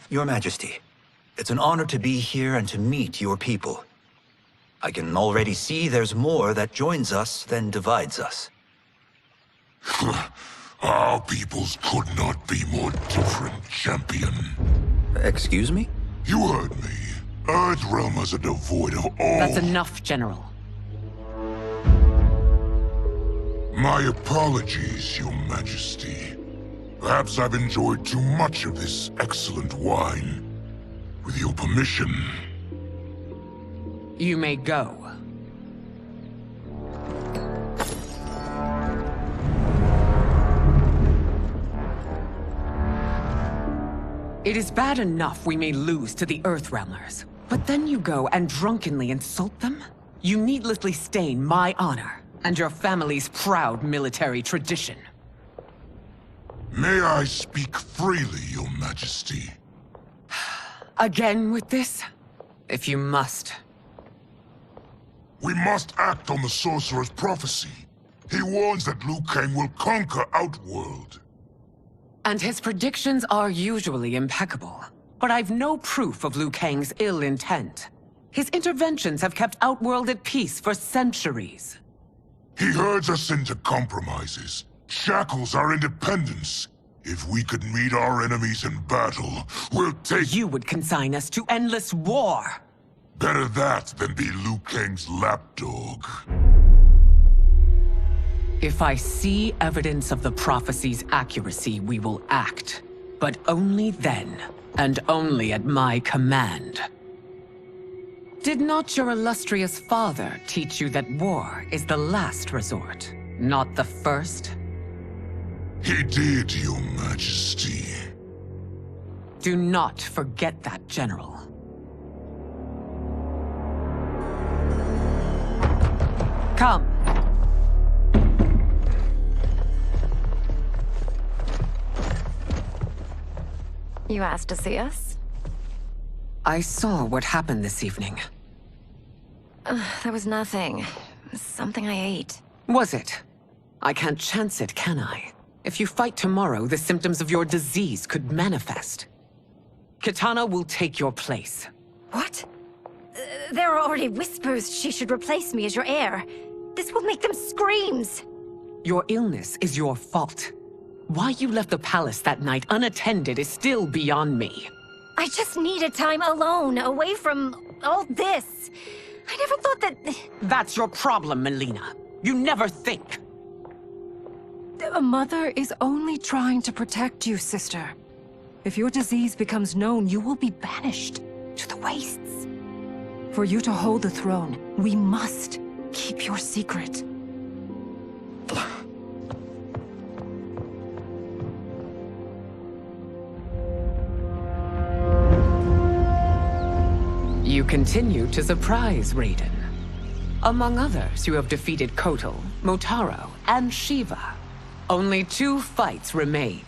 Your Majesty, it's an honor to be here and to meet your people. I can already see there's more that joins us than divides us. Our peoples could not be more different, champion. Excuse me? You heard me. Earthrealmers are devoid of all... That's enough, General. My apologies, Your Majesty. Perhaps I've enjoyed too much of this excellent wine. With your permission... You may go. It is bad enough we may lose to the Earthrealmers, but then you go and drunkenly insult them? You needlessly stain my honor and your family's proud military tradition. May I speak freely, Your Majesty? Again with this? If you must. We must act on the Sorcerer's prophecy. He warns that Liu Kang will conquer Outworld. And his predictions are usually impeccable. But I've no proof of Liu Kang's ill intent. His interventions have kept Outworld at peace for centuries. He herds us into compromises, shackles our independence. If we could meet our enemies in battle, we'll take... You would consign us to endless war! Better that than be Liu Kang's lapdog. If I see evidence of the prophecy's accuracy, we will act. But only then, and only at my command. Did not your illustrious father teach you that war is the last resort, not the first? He did, Your Majesty. Do not forget that, General. Come. You asked to see us? I saw what happened this evening. There was nothing. Something I ate. Was it? I can't chance it, can I? If you fight tomorrow, the symptoms of your disease could manifest. Kitana will take your place. What? There are already whispers she should replace me as your heir. This will make them screams! Your illness is your fault. Why you left the palace that night unattended is still beyond me. I just needed time alone, away from all this. I never thought that... That's your problem, Melina. You never think. A mother is only trying to protect you, sister. If your disease becomes known, you will be banished to the wastes. For you to hold the throne, we must keep your secret. You continue to surprise Raiden. Among others, you have defeated Kotal, Motaro, and Shiva. Only 2 fights remain.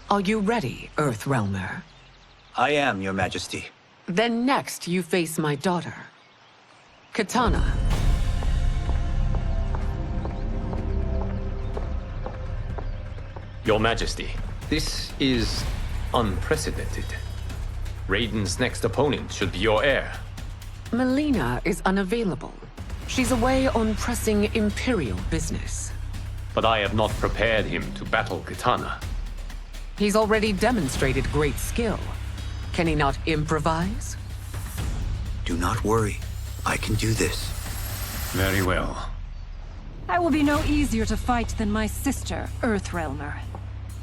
Are you ready, Earthrealmer? I am, Your Majesty. Then next, you face my daughter, Kitana. Your Majesty, this is unprecedented. Raiden's next opponent should be your heir. Melina is unavailable. She's away on pressing Imperial business. But I have not prepared him to battle Kitana. He's already demonstrated great skill. Can he not improvise? Do not worry. I can do this. Very well. I will be no easier to fight than my sister, Earthrealmer.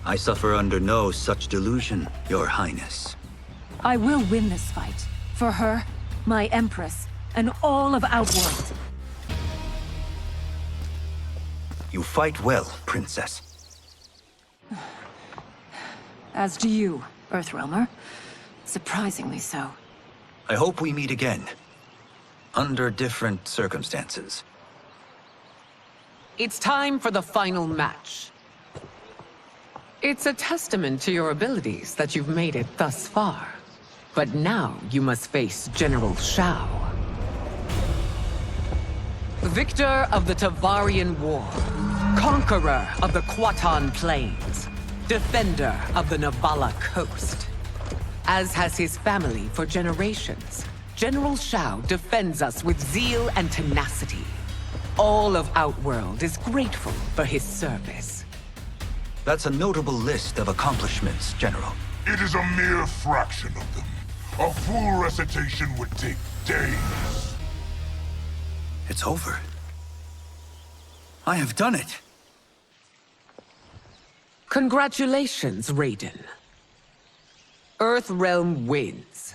I suffer under no such delusion, Your Highness. I will win this fight. For her, my Empress, and all of Outworld. You fight well, Princess. As do you, Earthrealmer. Surprisingly so. I hope we meet again. Under different circumstances. It's time for the final match. It's a testament to your abilities that you've made it thus far. But now you must face General Shao. Victor of the Tavarian War. Conqueror of the Kwatan Plains. Defender of the Navala Coast. As has his family for generations, General Shao defends us with zeal and tenacity. All of Outworld is grateful for his service. That's a notable list of accomplishments, General. It is a mere fraction of them. A full recitation would take days. It's over. I have done it. Congratulations, Raiden. Earthrealm wins.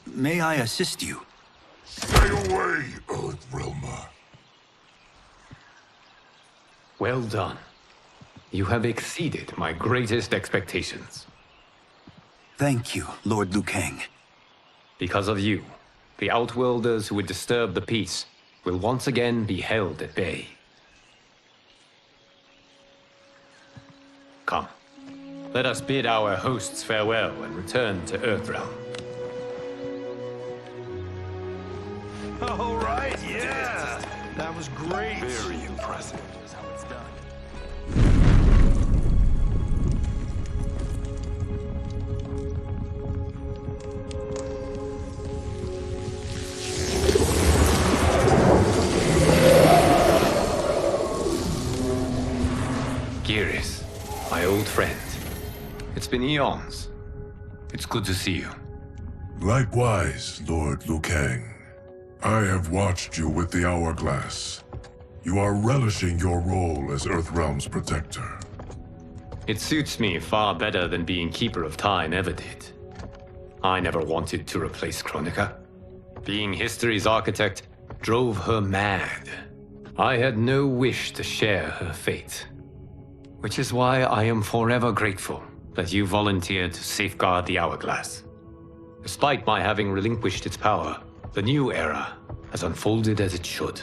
May I assist you? Stay away, Earthrealmer. Well done. You have exceeded my greatest expectations. Thank you, Lord Liu Kang. Because of you, the Outworlders who would disturb the peace will once again be held at bay. Come, let us bid our hosts farewell and return to Earthrealm. All right, yeah! That was great! Very impressive. Here's how it's done. Geras, my old friend. It's been eons. It's good to see you. Likewise, Lord Liu Kang. I have watched you with the Hourglass. You are relishing your role as Earthrealm's protector. It suits me far better than being Keeper of Time ever did. I never wanted to replace Kronika. Being history's architect drove her mad. I had no wish to share her fate. Which is why I am forever grateful that you volunteered to safeguard the Hourglass. Despite my having relinquished its power, the new era has unfolded as it should.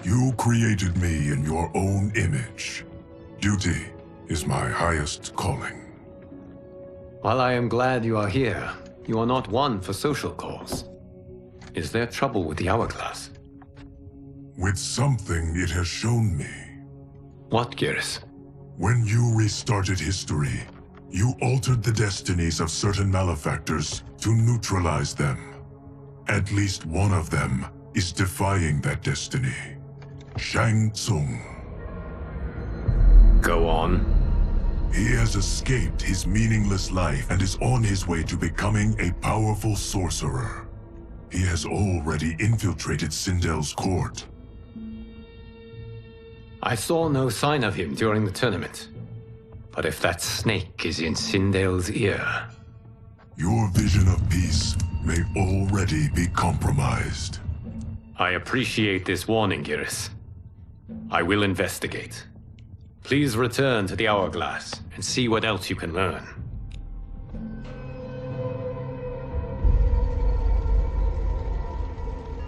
You created me in your own image. Duty is my highest calling. While I am glad you are here, you are not one for social calls. Is there trouble with the Hourglass? With something it has shown me. What, Geras? When you restarted history, you altered the destinies of certain malefactors to neutralize them. At least one of them is defying that destiny. Shang Tsung. Go on. He has escaped his meaningless life and is on his way to becoming a powerful sorcerer. He has already infiltrated Sindel's court. I saw no sign of him during the tournament. But if that snake is in Sindel's ear... Your vision of peace may already be compromised. I appreciate this warning, Geras. I will investigate. Please return to the Hourglass and see what else you can learn.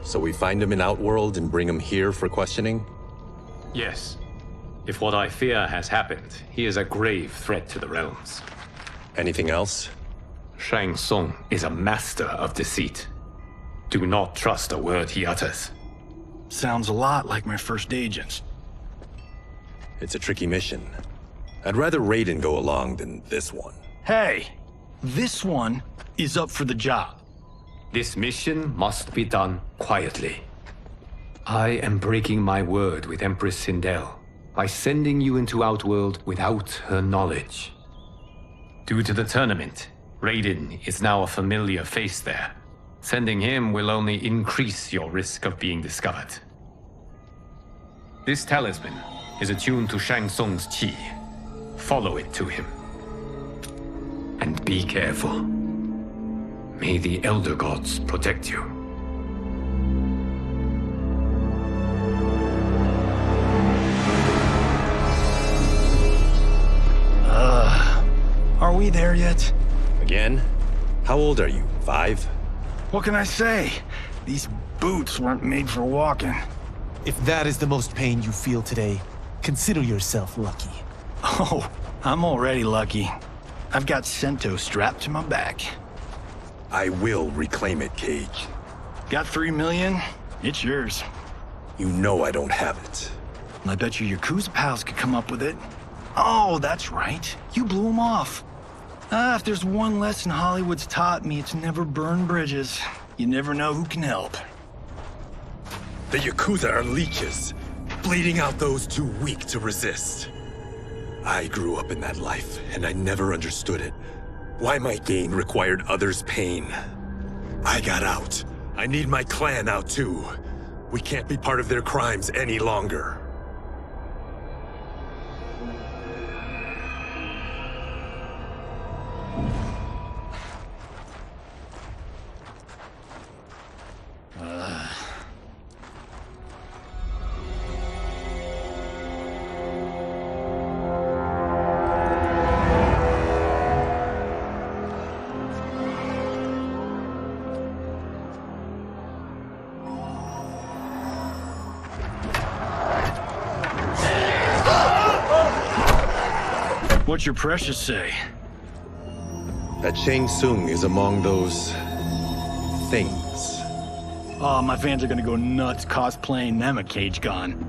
So we find him in Outworld and bring him here for questioning? Yes. If what I fear has happened, he is a grave threat to the realms. Anything else? Shang Tsung is a master of deceit. Do not trust a word he utters. Sounds a lot like my first agents. It's a tricky mission. I'd rather Raiden go along than this one. Hey, this one is up for the job. This mission must be done quietly. I am breaking my word with Empress Sindel by sending you into Outworld without her knowledge. Due to the tournament, Raiden is now a familiar face there. Sending him will only increase your risk of being discovered. This talisman is attuned to Shang Tsung's chi. Follow it to him. And be careful. May the Elder Gods protect you. Are we there yet? Again? How old are you? 5? What can I say? These boots weren't made for walking. If that is the most pain you feel today, consider yourself lucky. Oh, I'm already lucky. I've got Sento strapped to my back. I will reclaim it, Cage. Got 3 million? It's yours. You know I don't have it. I bet your Yakuza pals could come up with it. Oh, that's right. You blew them off. If there's one lesson Hollywood's taught me, it's never burn bridges. You never know who can help. The Yakuza are leeches, bleeding out those too weak to resist. I grew up in that life, and I never understood it. Why my gain required others' pain. I got out. I need my clan out too. We can't be part of their crimes any longer. What's your precious say? That Shang Tsung is among those... things. Oh, my fans are gonna go nuts cosplaying them a Cage Gun.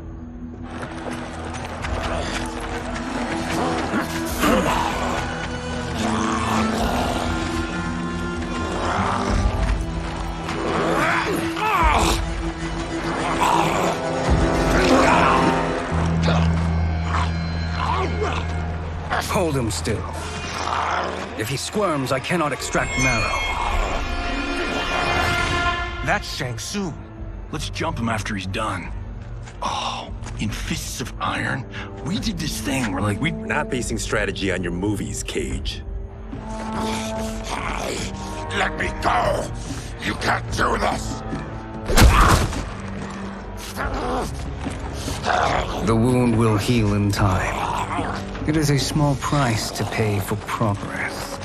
Hold him still. If he squirms, I cannot extract marrow. That's Shang Tsung. Let's jump him after he's done. Oh, in Fists of Iron, we did this thing where we're not basing strategy on your movies, Cage. Let me go! You can't do this! The wound will heal in time. It is a small price to pay for progress.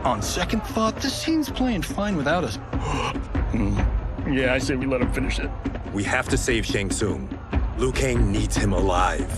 On second thought, this scene's playing fine without us. Yeah, I say we let him finish it. We have to save Shang Tsung. Liu Kang needs him alive.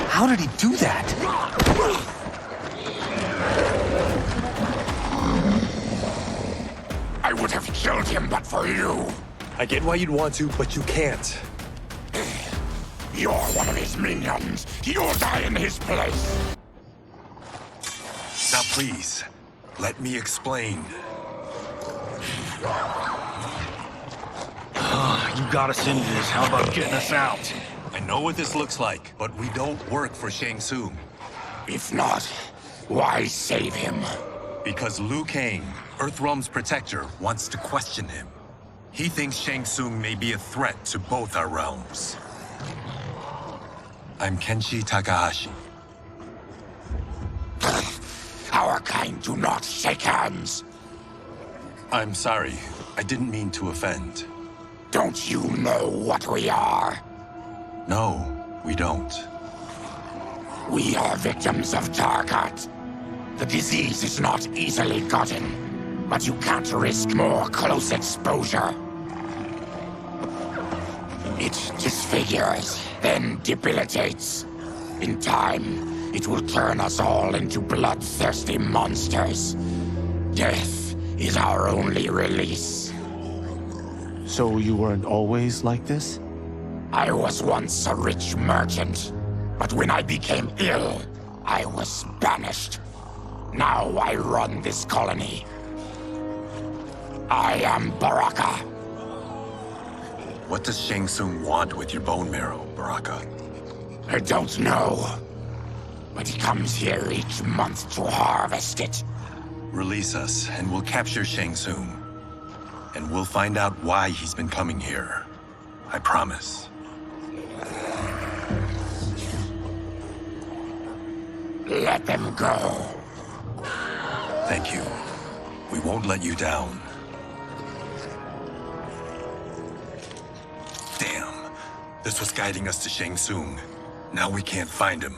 How did he do that? I would have killed him but for you. I get why you'd want to, but you can't. You're one of his minions. You'll die in his place. Now please, let me explain. You got us into this. How about getting us out? I know what this looks like, but we don't work for Shang Tsung. If not, why save him? Because Liu Kang, Earthrealm's protector, wants to question him. He thinks Shang Tsung may be a threat to both our realms. I'm Kenshi Takahashi. Our kind do not shake hands. I'm sorry. I didn't mean to offend. Don't you know what we are? No, we don't. We are victims of Tarkat. The disease is not easily gotten, but you can't risk more close exposure. It disfigures, then debilitates. In time, it will turn us all into bloodthirsty monsters. Death is our only release. So you weren't always like this? I was once a rich merchant, but when I became ill, I was banished. Now I run this colony. I am Baraka. What does Shang Tsung want with your bone marrow, Baraka? I don't know, but he comes here each month to harvest it. Release us, and we'll capture Shang Tsung. And we'll find out why he's been coming here. I promise. Let them go. Thank you. We won't let you down. Damn. This was guiding us to Shang Tsung. Now we can't find him.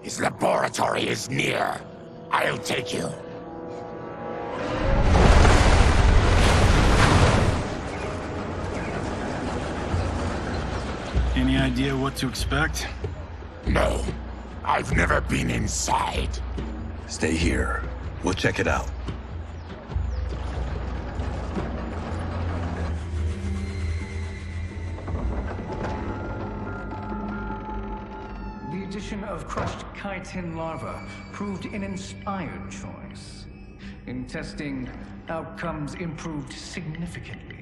His laboratory is near. I'll take you. Any idea what to expect? No. I've never been inside. Stay here. We'll check it out. The addition of crushed chitin larva proved an inspired choice. In testing, outcomes improved significantly.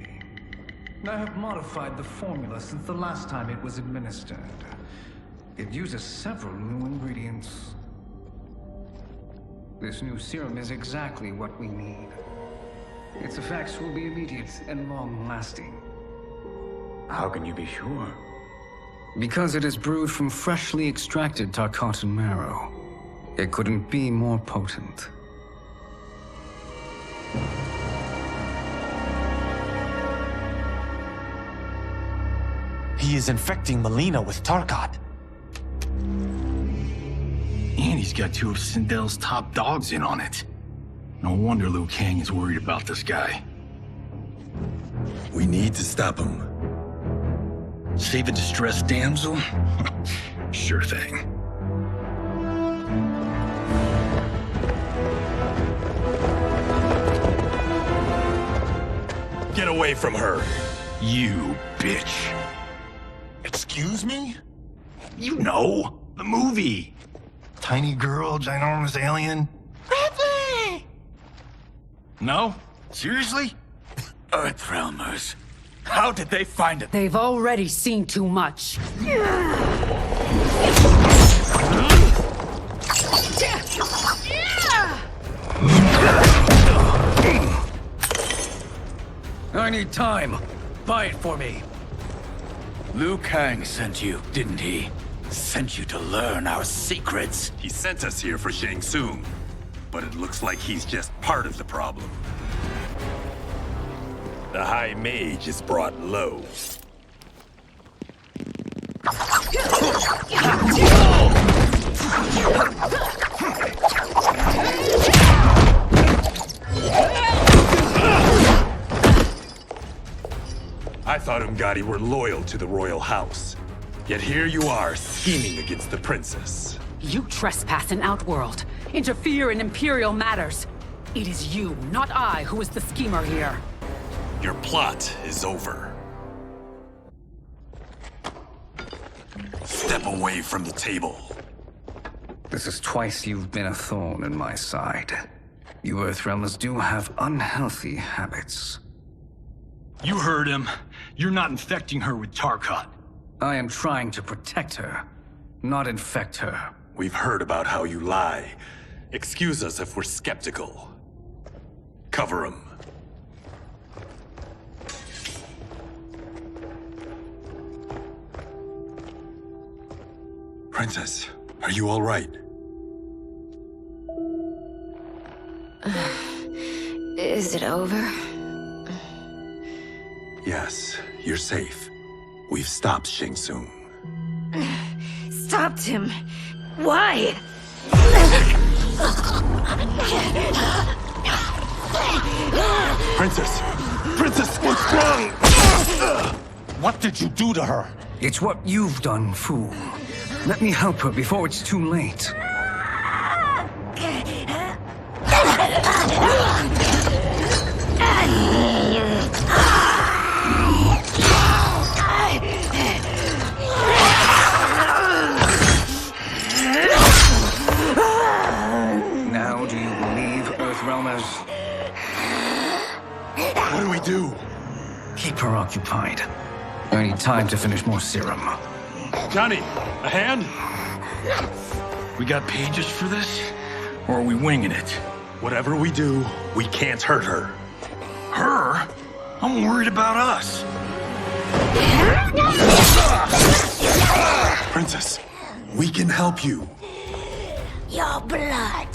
I have modified the formula since the last time it was administered. It uses several new ingredients. This new serum is exactly what we need. Its effects will be immediate and long-lasting. How can you be sure? Because it is brewed from freshly extracted Tarkatan marrow. It couldn't be more potent. He is infecting Melina with Tarkat. And he's got two of Sindel's top dogs in on it. No wonder Liu Kang is worried about this guy. We need to stop him. Save a distressed damsel? Sure thing. Get away from her! You bitch. Excuse me? You know, the movie. Tiny girl, ginormous alien. Pepe! No? Seriously? Earthrealmers. How did they find it? They've already seen too much. I need time. Buy it for me. Liu Kang sent you, didn't he? Sent you to learn our secrets. He sent us here for Shang Tsung, but it looks like he's just part of the problem. The High Mage is brought low. I thought Umgadi were loyal to the royal house. Yet here you are, scheming against the princess. You trespass in Outworld, interfere in Imperial matters. It is you, not I, who is the schemer here. Your plot is over. Step away from the table. This is twice you've been a thorn in my side. You Earthrealmers do have unhealthy habits. You heard him. You're not infecting her with Tarkat. I am trying to protect her, not infect her. We've heard about how you lie. Excuse us if we're skeptical. Cover him. Princess, are you all right? Is it over? Yes, you're safe. We've stopped Shang Tsung. Stopped him? Why? Princess! Princess, what's wrong? What did you do to her? It's what you've done, fool. Let me help her before it's too late. Now do you believe, Earthrealmers? What do we do? Keep her occupied. I need time to finish more serum. Johnny, a hand? We got pages for this? Or are we winging it? Whatever we do, we can't hurt her. Her? I'm worried about us. Princess, we can help you. Your blood.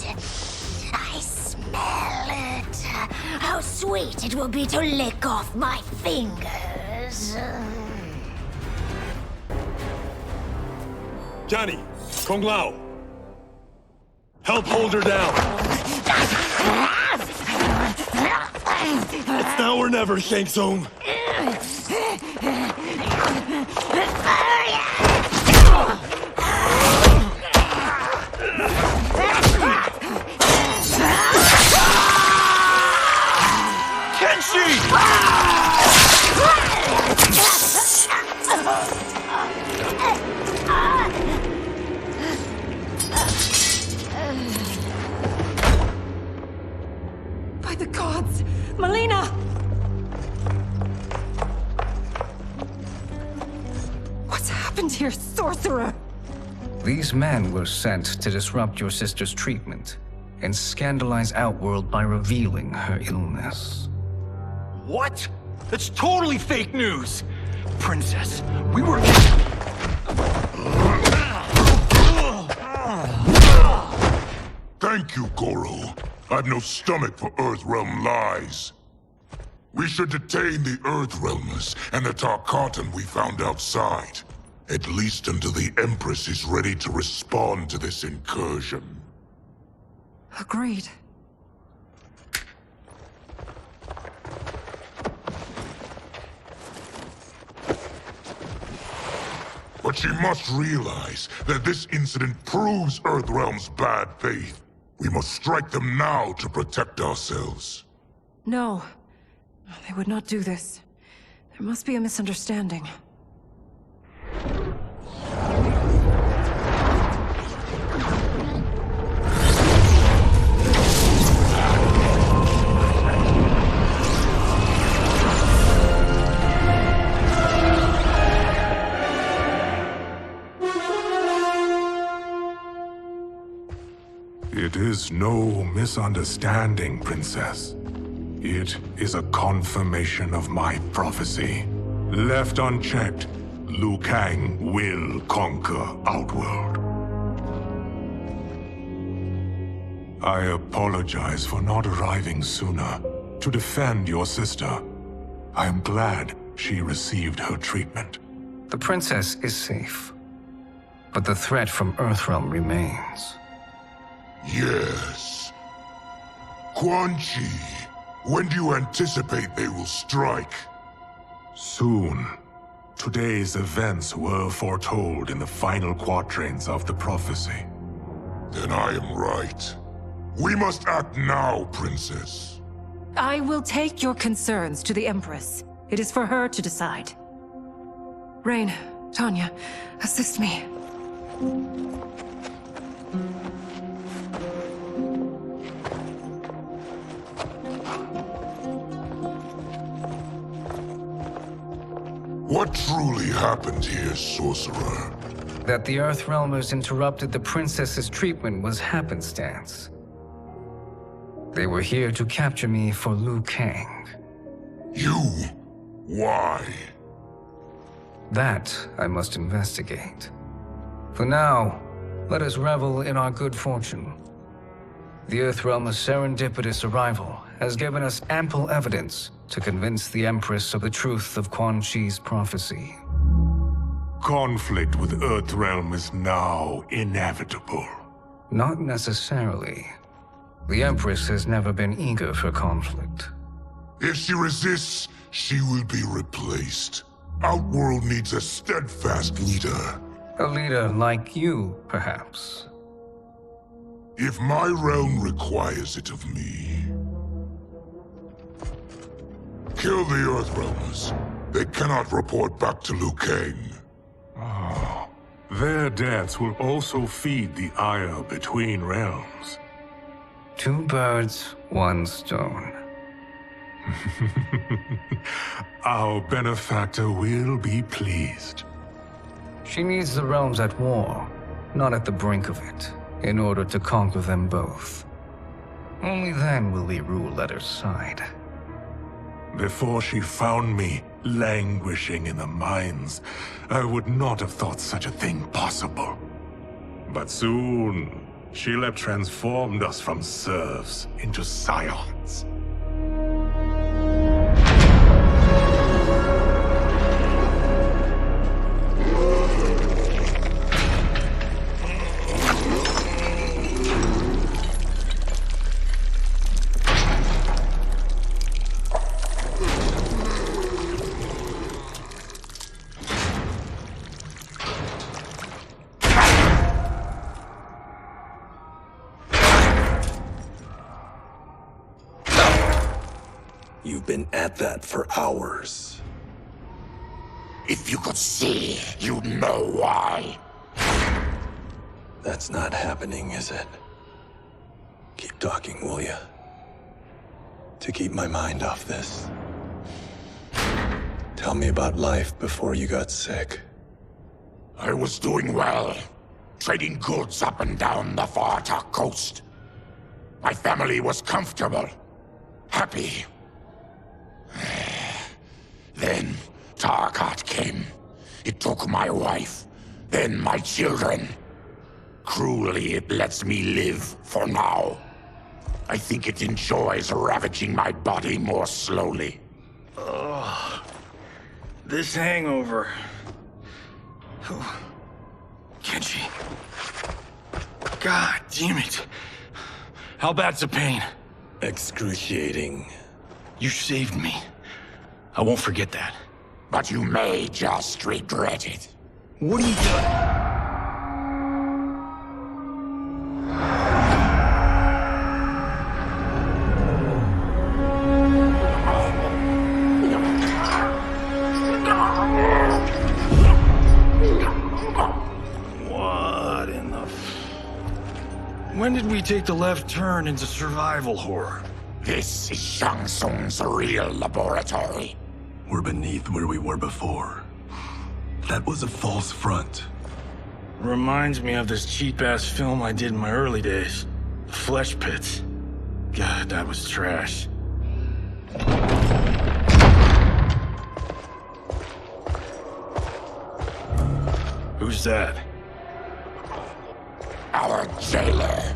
I smell it. How sweet it will be to lick off my fingers. Johnny, Kung Lao. Help hold her down. It's now or never, Shang Tsung. By the gods! Melina! What's happened here, sorcerer? These men were sent to disrupt your sister's treatment and scandalize Outworld by revealing her illness. What? That's totally fake news! Princess, we were... Thank you, Goro. I've no stomach for Earthrealm lies. We should detain the Earthrealmers and the Tarkatan we found outside. At least until the Empress is ready to respond to this incursion. Agreed. But she must realize that this incident proves Earthrealm's bad faith. We must strike them now to protect ourselves. No. They would not do this. There must be a misunderstanding. It is no misunderstanding, Princess. It is a confirmation of my prophecy. Left unchecked, Liu Kang will conquer Outworld. I apologize for not arriving sooner to defend your sister. I am glad she received her treatment. The princess is safe, but the threat from Earthrealm remains. Yes. Quan Chi, when do you anticipate they will strike? Soon. Today's events were foretold in the final quatrains of the prophecy. Then I am right. We must act now, Princess. I will take your concerns to the Empress. It is for her to decide. Rain, Tanya, assist me. What truly happened here, Sorcerer? That the Earthrealmers interrupted the princess's treatment was happenstance. They were here to capture me for Liu Kang. You? Why? That I must investigate. For now, let us revel in our good fortune. The Earthrealm's serendipitous arrival has given us ample evidence to convince the Empress of the truth of Quan Chi's prophecy. Conflict with Earthrealm is now inevitable. Not necessarily. The Empress has never been eager for conflict. If she resists, she will be replaced. Outworld needs a steadfast leader. A leader like you, perhaps. If my realm requires it of me. Kill the Earthrealmers. They cannot report back to Liu Kang. Their deaths will also feed the ire between realms. 2 birds, 1 stone. Our benefactor will be pleased. She needs the realms at war, not at the brink of it, in order to conquer them both. Only then will we rule at her side. Before she found me languishing in the mines, I would not have thought such a thing possible. But soon, Sheila transformed us from serfs into scions. You've been at that for hours. If you could see, you'd know why. That's not happening, is it? Keep talking, will ya? To keep my mind off this. Tell me about life before you got sick. I was doing well, trading goods up and down the Varta coast. My family was comfortable, happy. Then Tarkat came. It took my wife, then my children. Cruelly, it lets me live for now. I think it enjoys ravaging my body more slowly. Ugh. This hangover. Kenji. God damn it. How bad's the pain? Excruciating. You saved me. I won't forget that. But you may just regret it. What are you doing? What in the... When did we take the left turn into survival horror? This is Shang Tsung's real laboratory. We're beneath where we were before. That was a false front. Reminds me of this cheap-ass film I did in my early days. The Flesh Pits. God, that was trash. Who's that? Our jailer.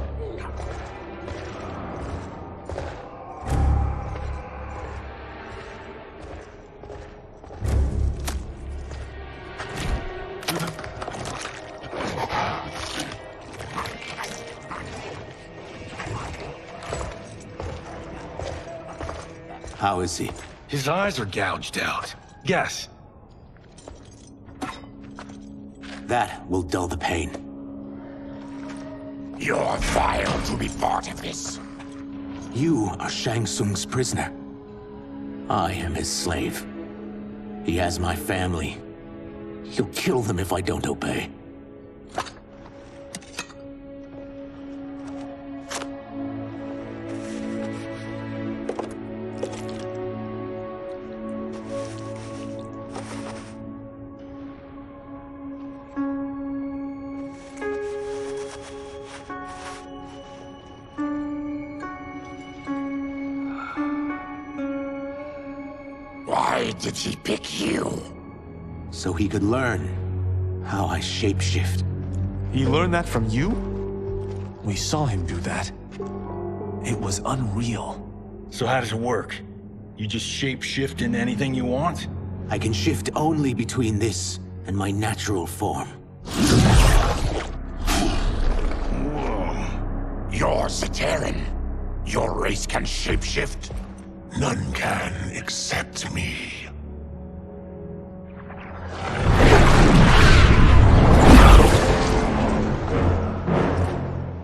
How is he? His eyes are gouged out. Guess. That will dull the pain. You're vile to be part of this. You are Shang Tsung's prisoner. I am his slave. He has my family. He'll kill them if I don't obey. Why did he pick you? So he could learn how I shapeshift. He learned that from you? We saw him do that. It was unreal. So how does it work? You just shape-shift into anything you want? I can shift only between this and my natural form. You're Zaterran. Your race can shapeshift. None can except me.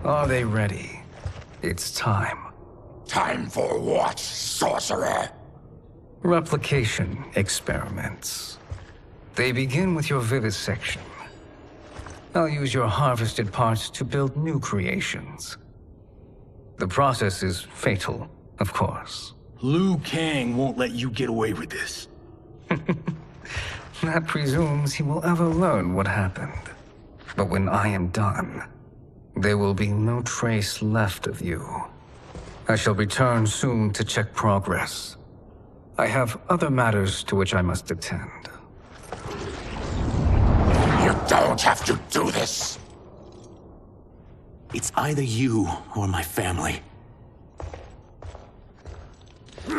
Are they ready? It's time. Time for what, sorcerer? Replication experiments. They begin with your vivisection. I'll use your harvested parts to build new creations. The process is fatal, of course. Liu Kang won't let you get away with this. That presumes he will ever learn what happened. But when I am done, there will be no trace left of you. I shall return soon to check progress. I have other matters to which I must attend. You don't have to do this. It's either you or my family. Put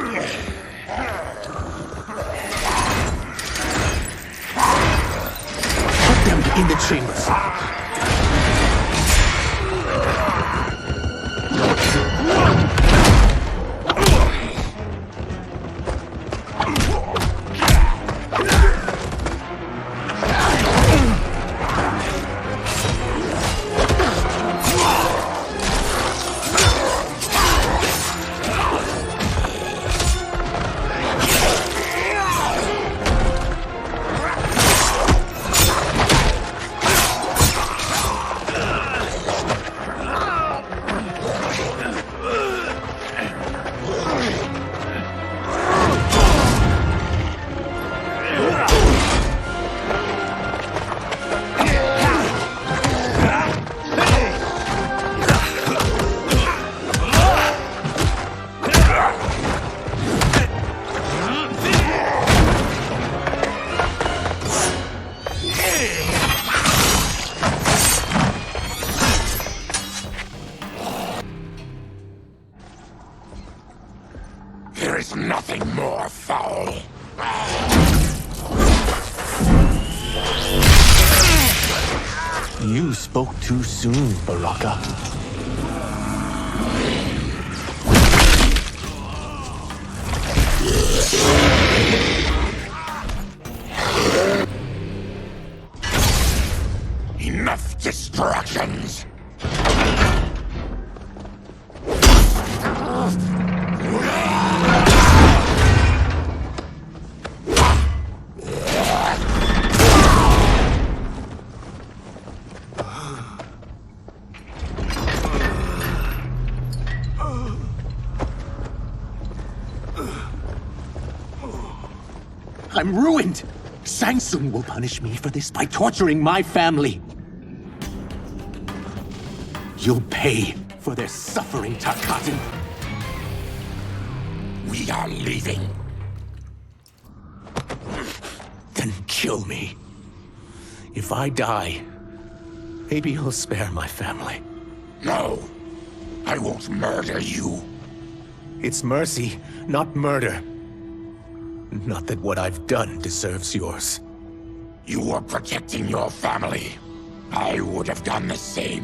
them in the chambers. There is nothing more foul. You spoke too soon, Baraka. Enough distractions. I'm ruined! Shang Tsung will punish me for this by torturing my family. You'll pay for their suffering, Tarkatan. We are leaving. Then kill me. If I die, maybe you'll spare my family. No, I won't murder you. It's mercy, not murder. Not that what I've done deserves yours. You were protecting your family. I would have done the same.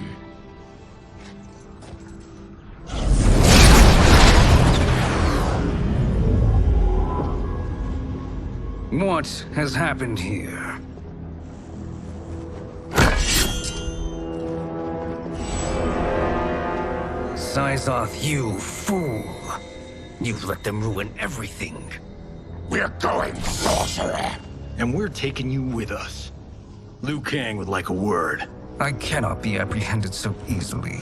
What has happened here? Syzoth, you fool! You've let them ruin everything. We're going, sorcerer. And we're taking you with us. Liu Kang would like a word. I cannot be apprehended so easily.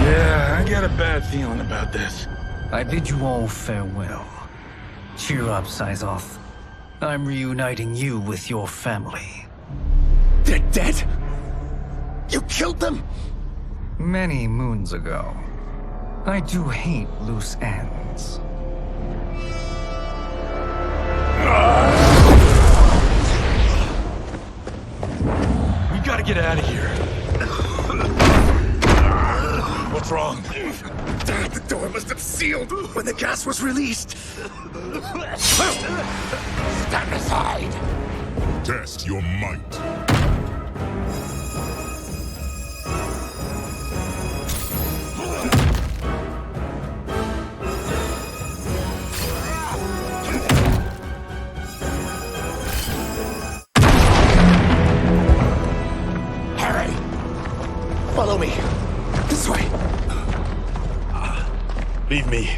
Yeah, I got a bad feeling about this. I bid you all farewell. Cheer up, Syzoth. I'm reuniting you with your family. They're dead? You killed them? Many moons ago. I do hate loose ends. the gas was released. Stand aside. Test your might. Harry! Follow me. This way. Leave me.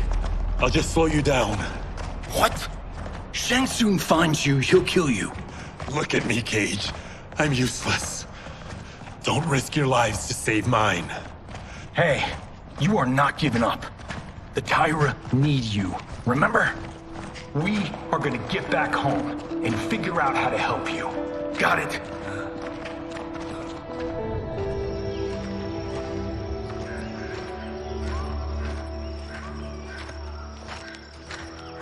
I'll just slow you down. What? Shang Tsung finds you, he'll kill you. Look at me, Cage. I'm useless. Don't risk your lives to save mine. Hey, you are not giving up. The Tyra need you, remember? We are gonna get back home and figure out how to help you. Got it?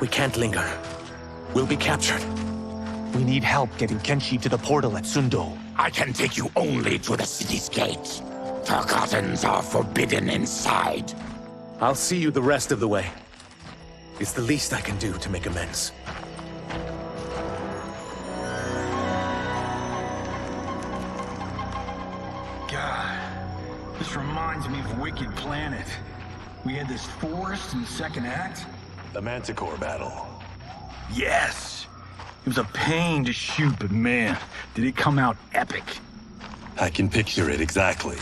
We can't linger. We'll be captured. We need help getting Kenshi to the portal at Sundo. I can take you only to the city's gate. Tarkatans are forbidden inside. I'll see you the rest of the way. It's the least I can do to make amends. God, this reminds me of Wicked Planet. We had this forest in the second act. The Manticore battle. Yes! It was a pain to shoot, but man, did it come out epic. I can picture it exactly.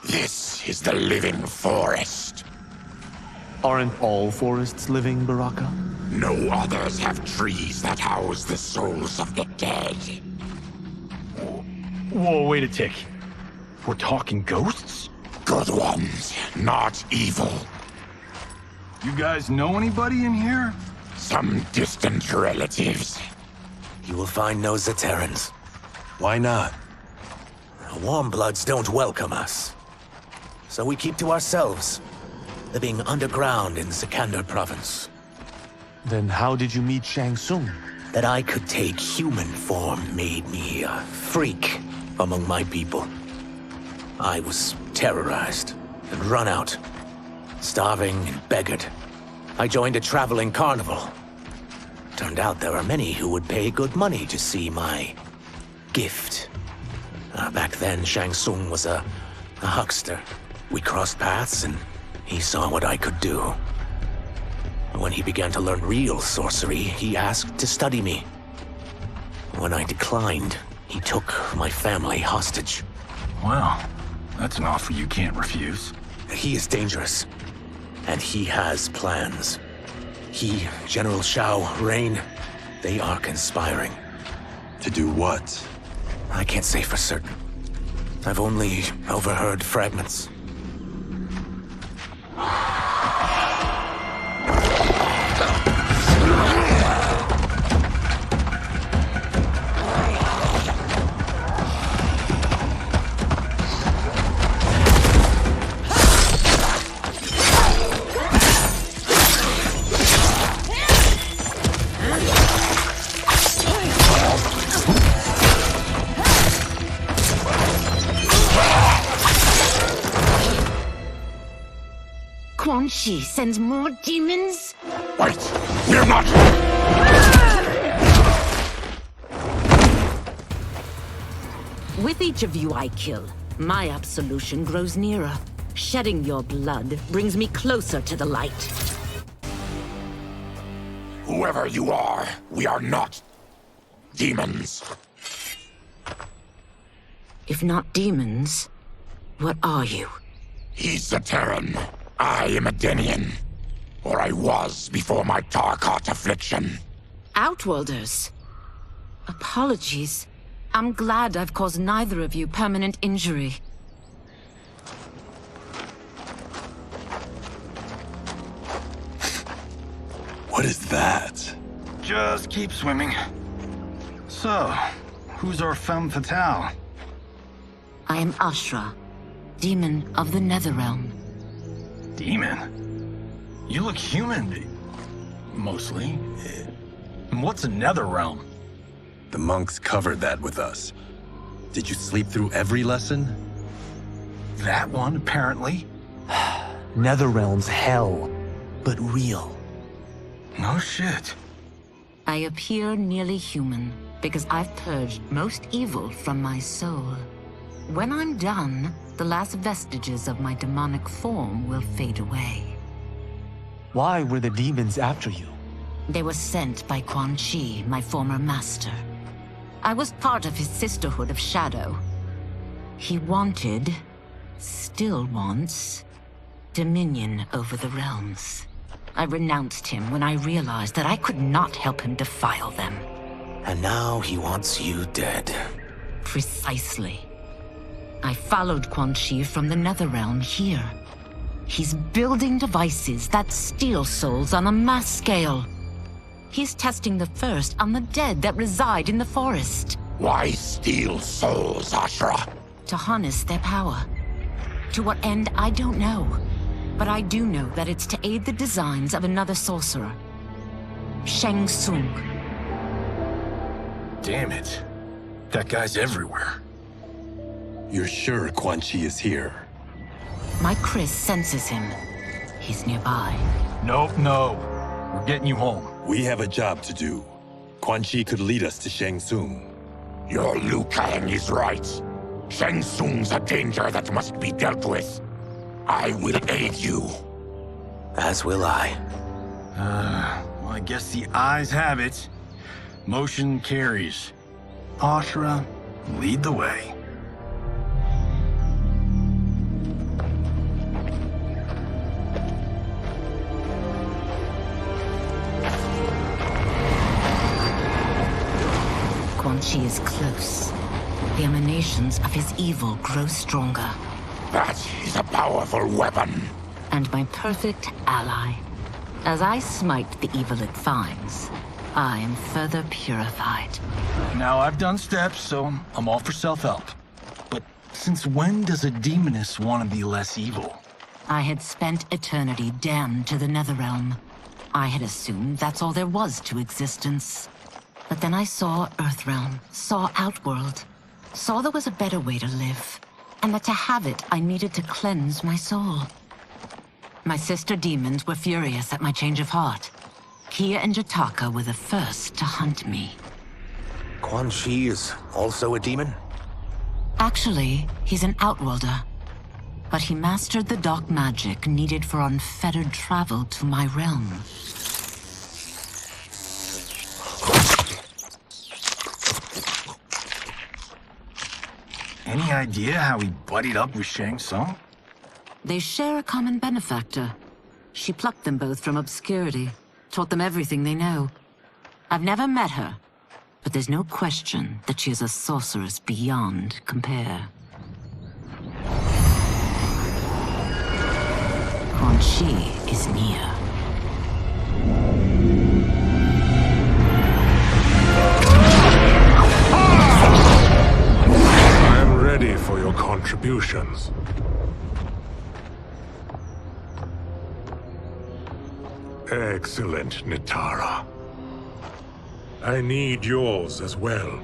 This is the living forest. Aren't all forests living, Baraka? No others have trees that house the souls of the dead. Whoa, wait a tick. We're talking ghosts? Good ones, not evil. You guys know anybody in here? Some distant relatives. You will find no Zaterrans. Why not? The Warmbloods don't welcome us. So we keep to ourselves, living underground in Sikander province. Then how did you meet Shang Tsung? That I could take human form made me a freak among my people. I was terrorized and run out, starving and beggared. I joined a traveling carnival. Turned out there are many who would pay good money to see my gift. Back then, Shang Tsung was a huckster. We crossed paths and he saw what I could do. When he began to learn real sorcery, he asked to study me. When I declined, he took my family hostage. Well, that's an offer you can't refuse. He is dangerous. And he has plans. He, General Shao, Rain, they are conspiring. To do what? I can't say for certain. I've only overheard fragments. Quan Chi sends more demons? Wait! We're not... With each of you I kill, my absolution grows nearer. Shedding your blood brings me closer to the light. Whoever you are, we are not demons. If not demons, what are you? He's a Terran. I am a Denian. Or I was before my Tarkat affliction. Outworlders. Apologies. I'm glad I've caused neither of you permanent injury. What is that? Just keep swimming. So, who's our femme fatale? I am Ashra, demon of the Netherrealm. Demon? You look human, mostly. And what's a Netherrealm? The monks covered that with us. Did you sleep through every lesson? That one, apparently. Netherrealm's hell. but real. No shit. I appear nearly human because I've purged most evil from my soul. When I'm done, the last vestiges of my demonic form will fade away. Why were the demons after you? They were sent by Quan Chi, my former master. I was part of his Sisterhood of Shadow. He wanted, still wants, dominion over the realms. I renounced him when I realized that I could not help him defile them. And now he wants you dead. Precisely. I followed Quan Chi from the Netherrealm here. He's building devices that steal souls on a mass scale. He's testing the first on the dead that reside in the forest. Why steal souls, Ashra? To harness their power. To what end, I don't know. But I do know that it's to aid the designs of another sorcerer. Shang Tsung. Damn it. That guy's everywhere. You're sure Quan Chi is here? My Chris senses him. He's nearby. Nope, no. We're getting you home. We have a job to do. Quan Chi could lead us to Shang Tsung. Your Liu Kang is right. Shang Tsung's a danger that must be dealt with. I will aid you. As will I. Well, I guess the eyes have it. Motion carries. Ashra, lead the way. Quan Chi is close. The emanations of his evil grow stronger. That is a powerful weapon. And my perfect ally. As I smite the evil it finds, I am further purified. Now, I've done steps, so I'm all for self-help. But since when does a demoness want to be less evil? I had spent eternity damned to the Netherrealm. I had assumed that's all there was to existence. But then I saw Earthrealm, saw Outworld, saw there was a better way to live, and that to have it, I needed to cleanse my soul. My sister demons were furious at my change of heart. Kia and Jataka were the first to hunt me. Quan Chi is also a demon? Actually, he's an Outworlder. But he mastered the dark magic needed for unfettered travel to my realm. Any idea how he buddied up with Shang Tsung? They share a common benefactor. She plucked them both from obscurity, taught them everything they know. I've never met her, but there's no question that she is a sorceress beyond compare. Quan Chi is near. I'm ready for your contributions. Excellent, Nitara. I need yours as well.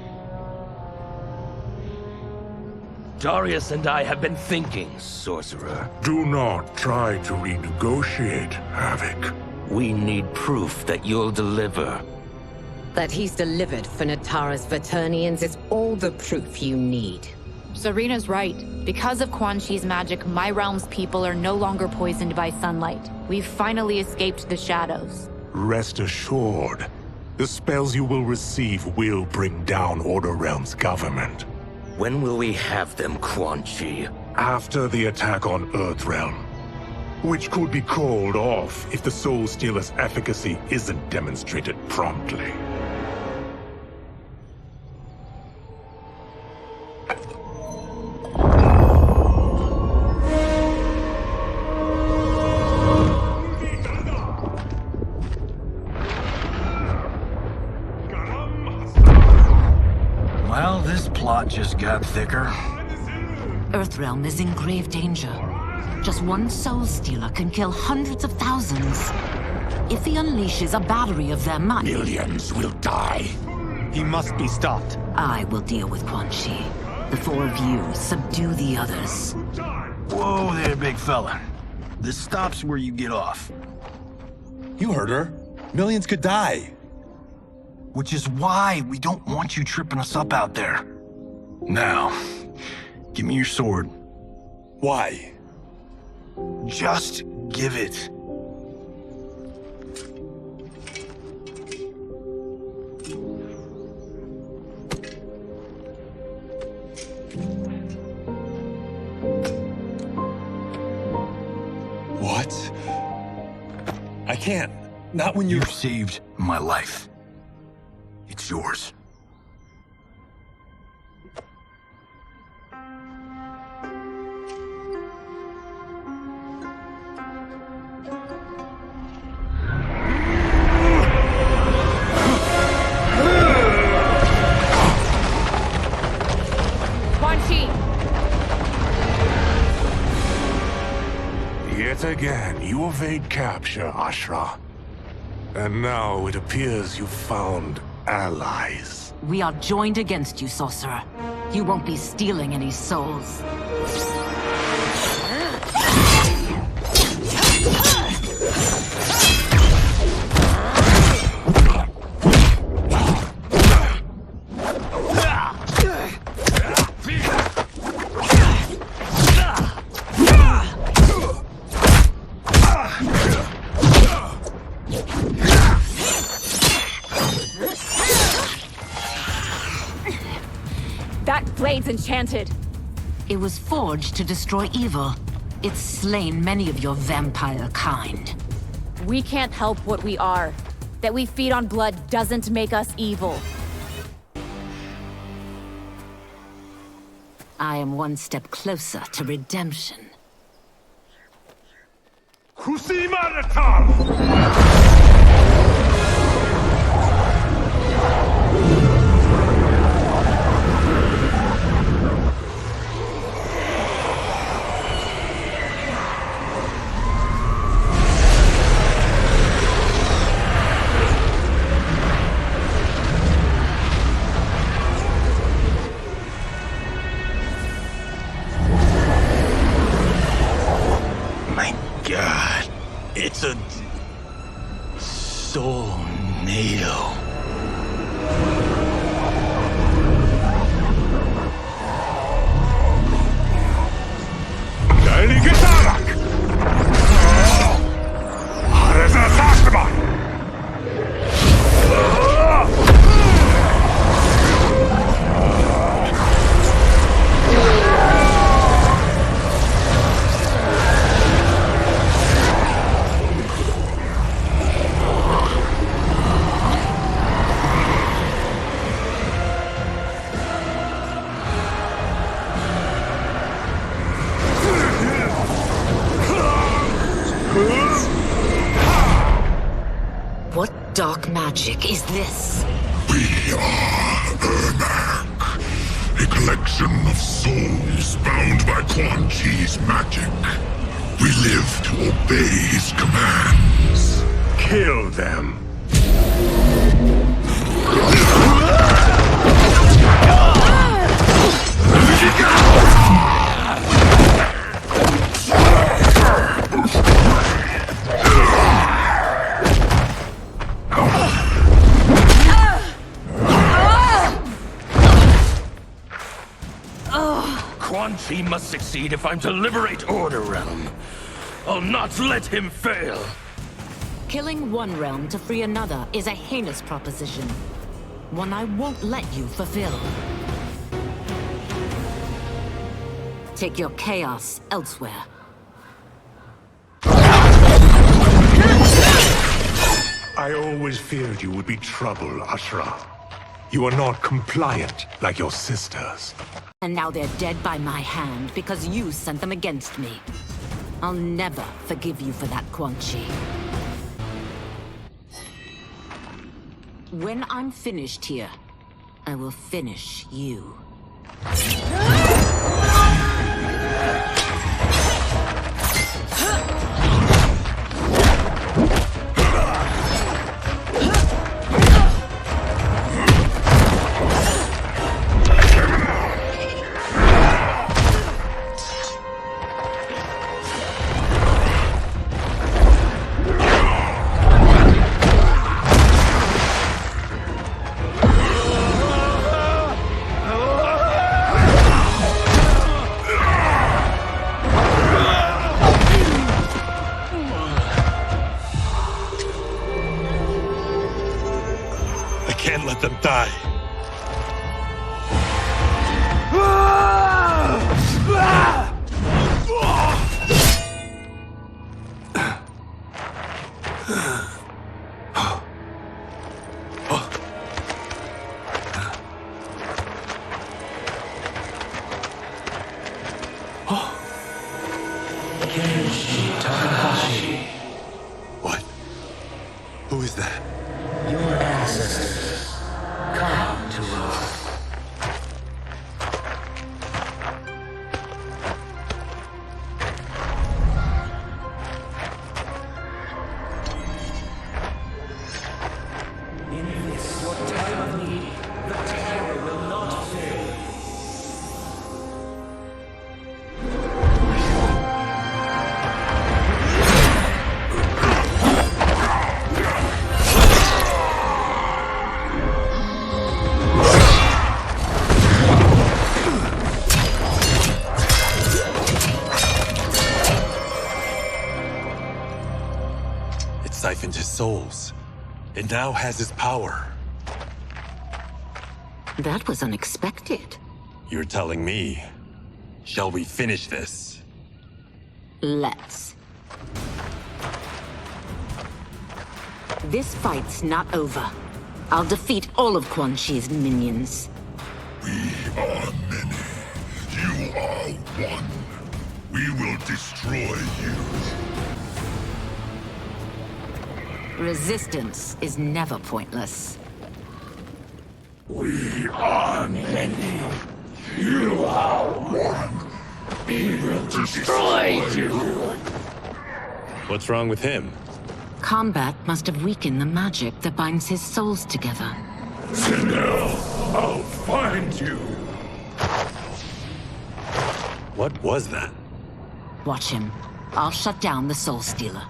Darius and I have been thinking, Sorcerer. Do not try to renegotiate, Havoc. We need proof that you'll deliver. That he's delivered for Natara's Vaternians is all the proof you need. Serena's right. Because of Quan Chi's magic, my realm's people are no longer poisoned by sunlight. We've finally escaped the shadows. Rest assured, the spells you will receive will bring down Order Realm's government. When will we have them, Quan Chi? After the attack on Earthrealm, which could be called off if the Soul Stealer's efficacy isn't demonstrated promptly. Well, this plot just got thicker. Earthrealm is in grave danger. Just one Soul Stealer can kill hundreds of thousands. If he unleashes a battery of them, millions will die. He must be stopped. I will deal with Quan Chi. The four of you subdue the others. Whoa there, big fella. This stops where you get off. You heard her. Millions could die. Which is why we don't want you tripping us up out there. Now, give me your sword. Why? Just give it. What? I can't. Not when you saved my life. It's yours. Yet again, you evade capture, Ashra. And now it appears you've found allies. We are joined against you, sorcerer. You won't be stealing any souls. Blade's enchanted. It was forged to destroy evil. It's slain many of your vampire kind. We can't help what we are. That we feed on blood doesn't make us evil. I am one step closer to redemption. God, it's a soul-nado. What dark magic is this? We are Ermac, a collection of souls bound by Quan Chi's magic. We live to obey his commands. Kill them. Quan Chi must succeed if I'm to liberate Order Realm. I'll not let him fail. Killing one realm to free another is a heinous proposition. One I won't let you fulfill. Take your chaos elsewhere. I always feared you would be trouble, Ashra. You are not compliant like your sisters. And now they're dead by my hand because you sent them against me. I'll never forgive you for that, Quan Chi. When I'm finished here, I will finish you. can't let them die. What? Who is that? Your ancestors. Come to Earth. In this, your time of need, the terror will not fail. It siphoned his souls. It now has his power. That was unexpected. You're telling me. Shall we finish this? Let's. This fight's not over. I'll defeat all of Quan Chi's minions. We are many. You are one. We will destroy you. Resistance is never pointless. We are many. You are one. We will destroy you. What's wrong with him? Combat must have weakened the magic that binds his souls together. Sindel, I'll find you. What was that? Watch him. I'll shut down the Soul Stealer.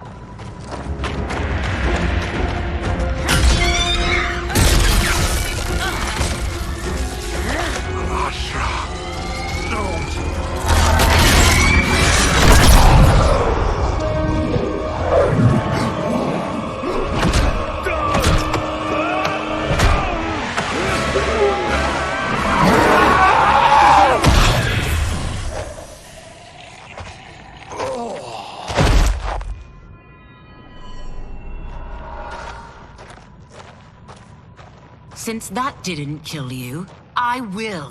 Since that didn't kill you, I will.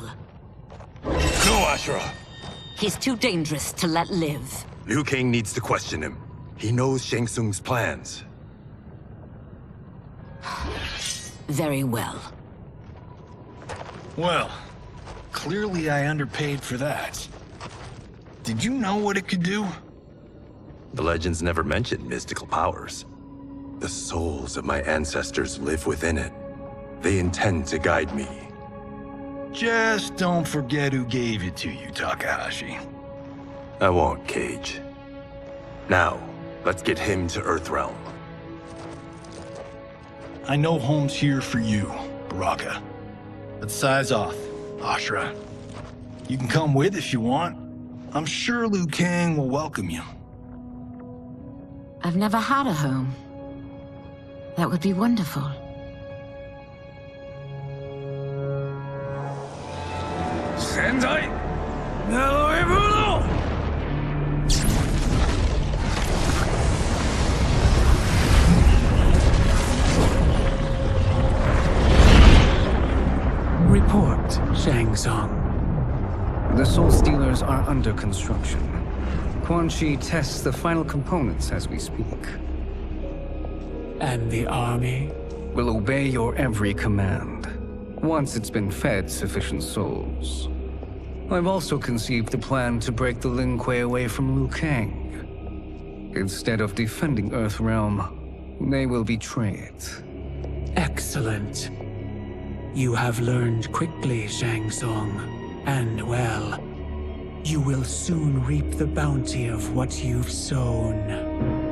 No, Ashura! He's too dangerous to let live. Liu Kang needs to question him. He knows Shang Tsung's plans. Very well. Well, clearly I underpaid for that. Did you know what it could do? The legends never mentioned mystical powers. The souls of my ancestors live within it. They intend to guide me. Just don't forget who gave it to you, Takahashi. I won't, Cage. Now, let's get him to Earthrealm. I know home's here for you, Baraka. But size off, Ashura. You can come with if you want. I'm sure Liu Kang will welcome you. I've never had a home. That would be wonderful. Sendai! Naloibuno! Report, Shang Tsung. The Soul Stealers are under construction. Quan Chi tests the final components as we speak. And the army? Will obey your every command, once it's been fed sufficient souls. I've also conceived a plan to break the Lin Kuei away from Liu Kang. Instead of defending Earthrealm, they will betray it. Excellent. You have learned quickly, Shang Tsung, and well. You will soon reap the bounty of what you've sown.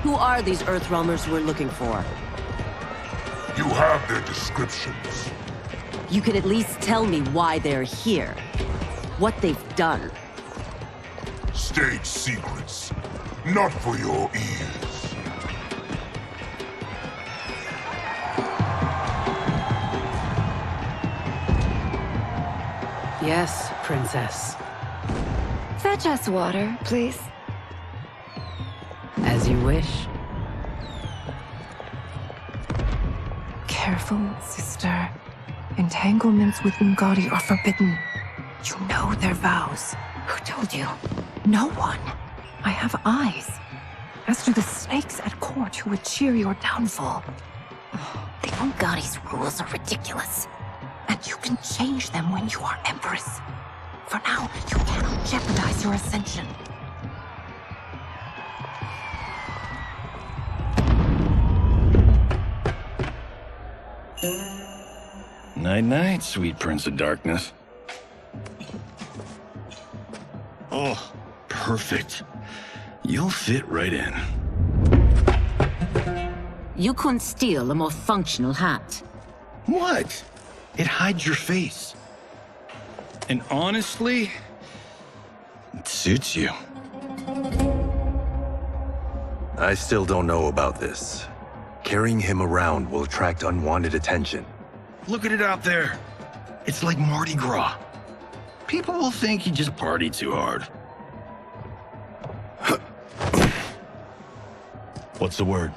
Who are these Earthrealmers we're looking for? You have their descriptions. You can at least tell me why they're here. What they've done. State secrets. Not for your ears. Yes, Princess. Fetch us water, please. As you wish. Careful, sister. Entanglements with Ungadi are forbidden. You know their vows. Who told you? No one. I have eyes. As do the snakes at court who would cheer your downfall. The Ungadi's rules are ridiculous. And you can change them when you are Empress. For now, you cannot jeopardize your ascension. Night-night, sweet Prince of Darkness. Oh, perfect. You'll fit right in. You couldn't steal a more functional hat. What? It hides your face. And honestly, it suits you. I still don't know about this. Carrying him around will attract unwanted attention. Look at it out there. It's like Mardi Gras. People will think you just partied too hard. What's the word?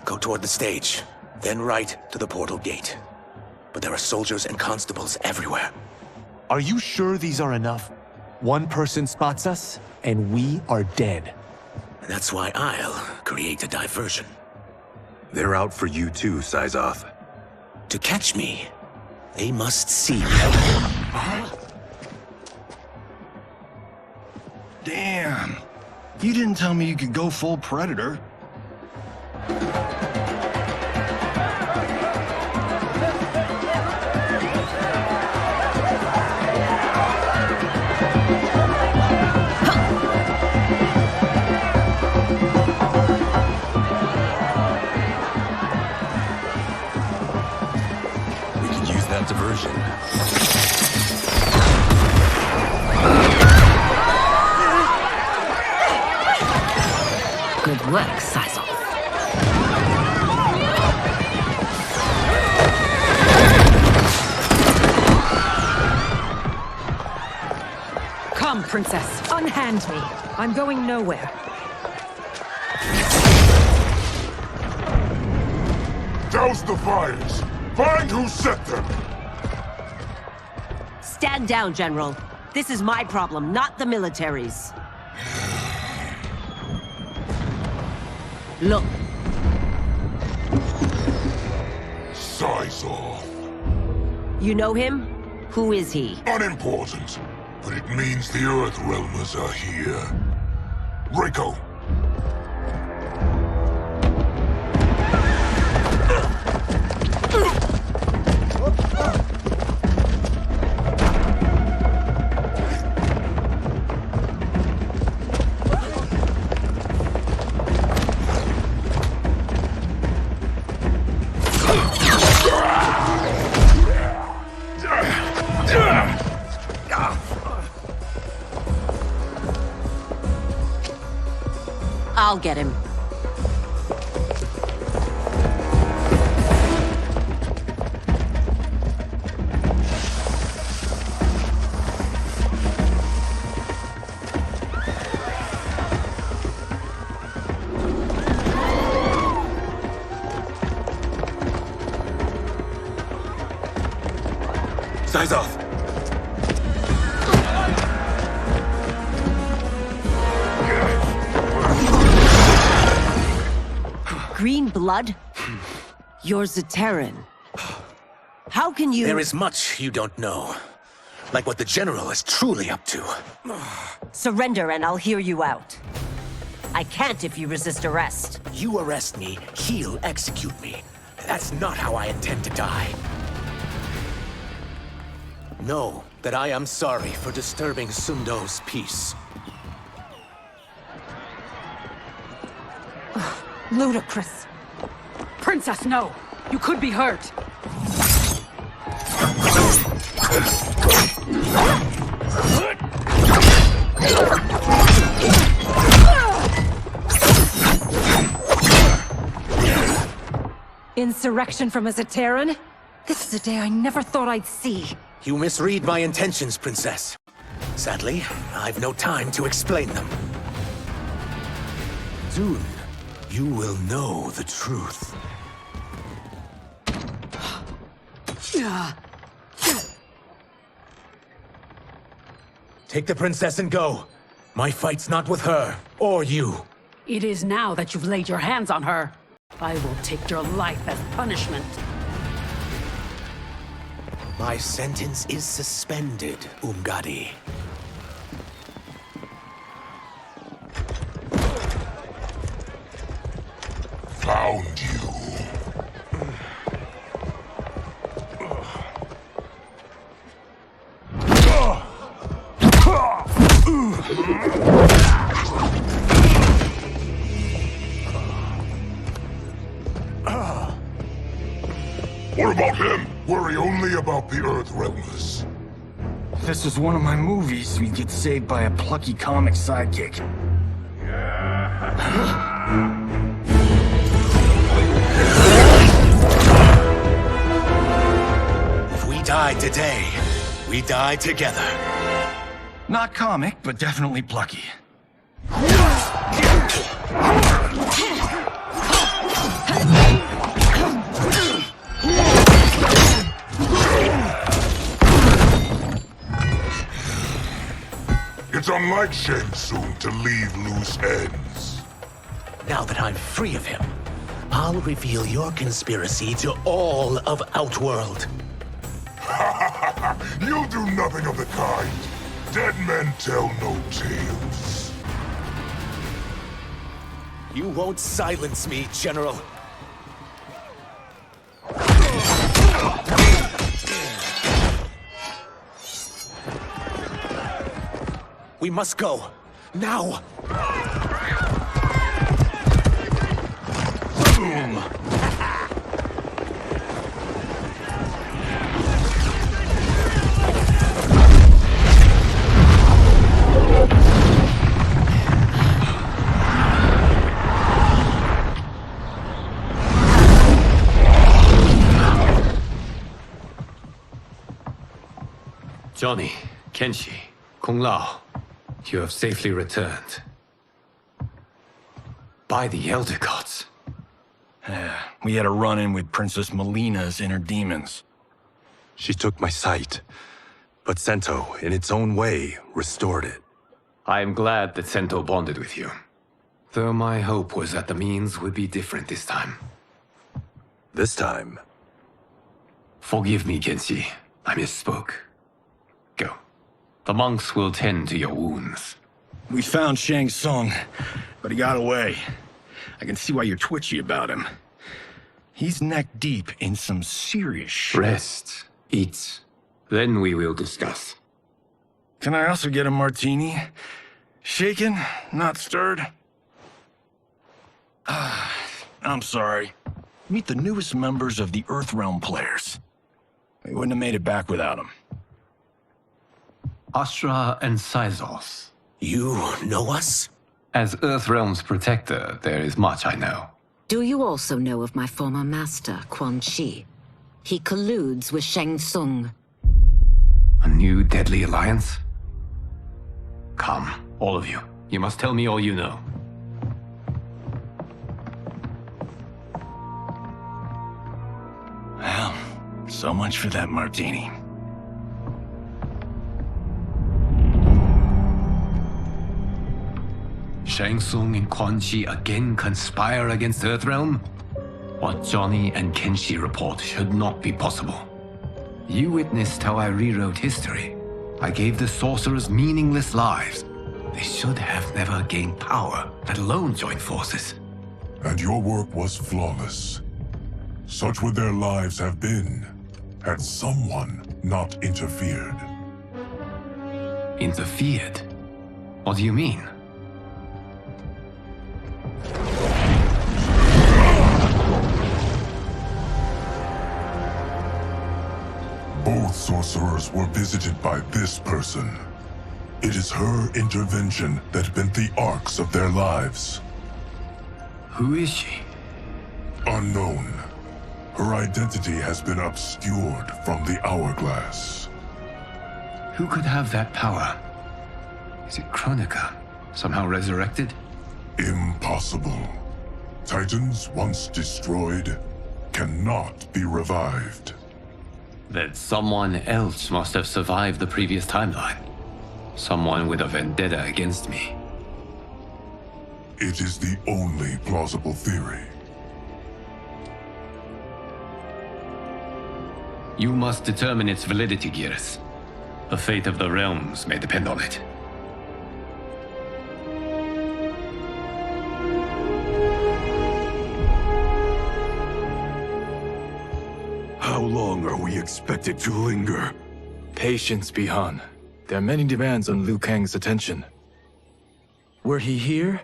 Go toward the stage, then right to the portal gate. But there are soldiers and constables everywhere. Are you sure these are enough? One person spots us, and we are dead. That's why I'll create a diversion. They're out for you too, Syzoth. To catch me, they must see me. Damn. You didn't tell me you could go full Predator. We could use that diversion. Good work, Syzoth. Come, Princess. Unhand me. I'm going nowhere. Douse the fires! Find who set them! Stand down, General. This is my problem, not the military's. Look. Syzoth. You know him? Who is he? Unimportant, but it means the Earthrealmers are here. Reiko. I'll get him. Syzoth! Green blood? You're Zaterran. How can you— There is much you don't know. Like what the General is truly up to. Surrender and I'll hear you out. I can't if you resist arrest. You arrest me, he'll execute me. That's not how I intend to die. Know that I am sorry for disturbing Sundo's peace. Ludicrous. Princess, no! You could be hurt! Insurrection from a Zaterran? This is a day I never thought I'd see. You misread my intentions, Princess. Sadly, I've no time to explain them. Soon, you will know the truth. Take the princess and go. My fight's not with her, or you. It is now that you've laid your hands on her. I will take your life as punishment. My sentence is suspended, Umgadi. Found you. What about him? Worry only about the Earthrealmers. If this was one of my movies, we'd get saved by a plucky comic sidekick. If we die today, we die together. Not comic, but definitely plucky. It's unlike Shang Tsung to leave loose ends. Now that I'm free of him, I'll reveal your conspiracy to all of Outworld. You'll do nothing of the kind. Dead men tell no tales. You won't silence me, General. We must go. Now! Boom! Johnny, Kenshi, Kung Lao, you have safely returned. By the Elder Gods. We had a run-in with Princess Melina's inner demons. She took my sight, but Sento, in its own way, restored it. I am glad that Sento bonded with you. Though my hope was that the means would be different this time. This time? Forgive me, Kenshi. I misspoke. Go. The monks will tend to your wounds. We found Shang Tsung, but he got away. I can see why you're twitchy about him. He's neck-deep in some serious shit. Rest. Eat. Then we will discuss. Can I also get a martini? Shaken, not stirred? I'm sorry. Meet the newest members of the Earthrealm players. We wouldn't have made it back without them. Astra and Syzos. You know us? As Earthrealm's protector, there is much I know. Do you also know of my former master, Quan Chi? He colludes with Shang Tsung. A new deadly alliance? Come, all of you. You must tell me all you know. Well, so much for that martini. Shang Tsung and Quan Chi again conspire against Earthrealm? What Johnny and Kenshi report should not be possible. You witnessed how I rewrote history. I gave the sorcerers meaningless lives. They should have never gained power, let alone joined forces. And your work was flawless. Such would their lives have been, had someone not interfered. Interfered? What do you mean? Both sorcerers were visited by this person. It is her intervention that bent the arcs of their lives. Who is she? Unknown. Her identity has been obscured from the hourglass. Who could have that power? Is it Kronika? Somehow resurrected? Impossible. Titans once destroyed cannot be revived. Then someone else must have survived the previous timeline. Someone with a vendetta against me. It is the only plausible theory. You must determine its validity, Geras. The fate of the realms may depend on it. How long are we expected to linger? Patience, Bihan. There are many demands on Liu Kang's attention. Were he here,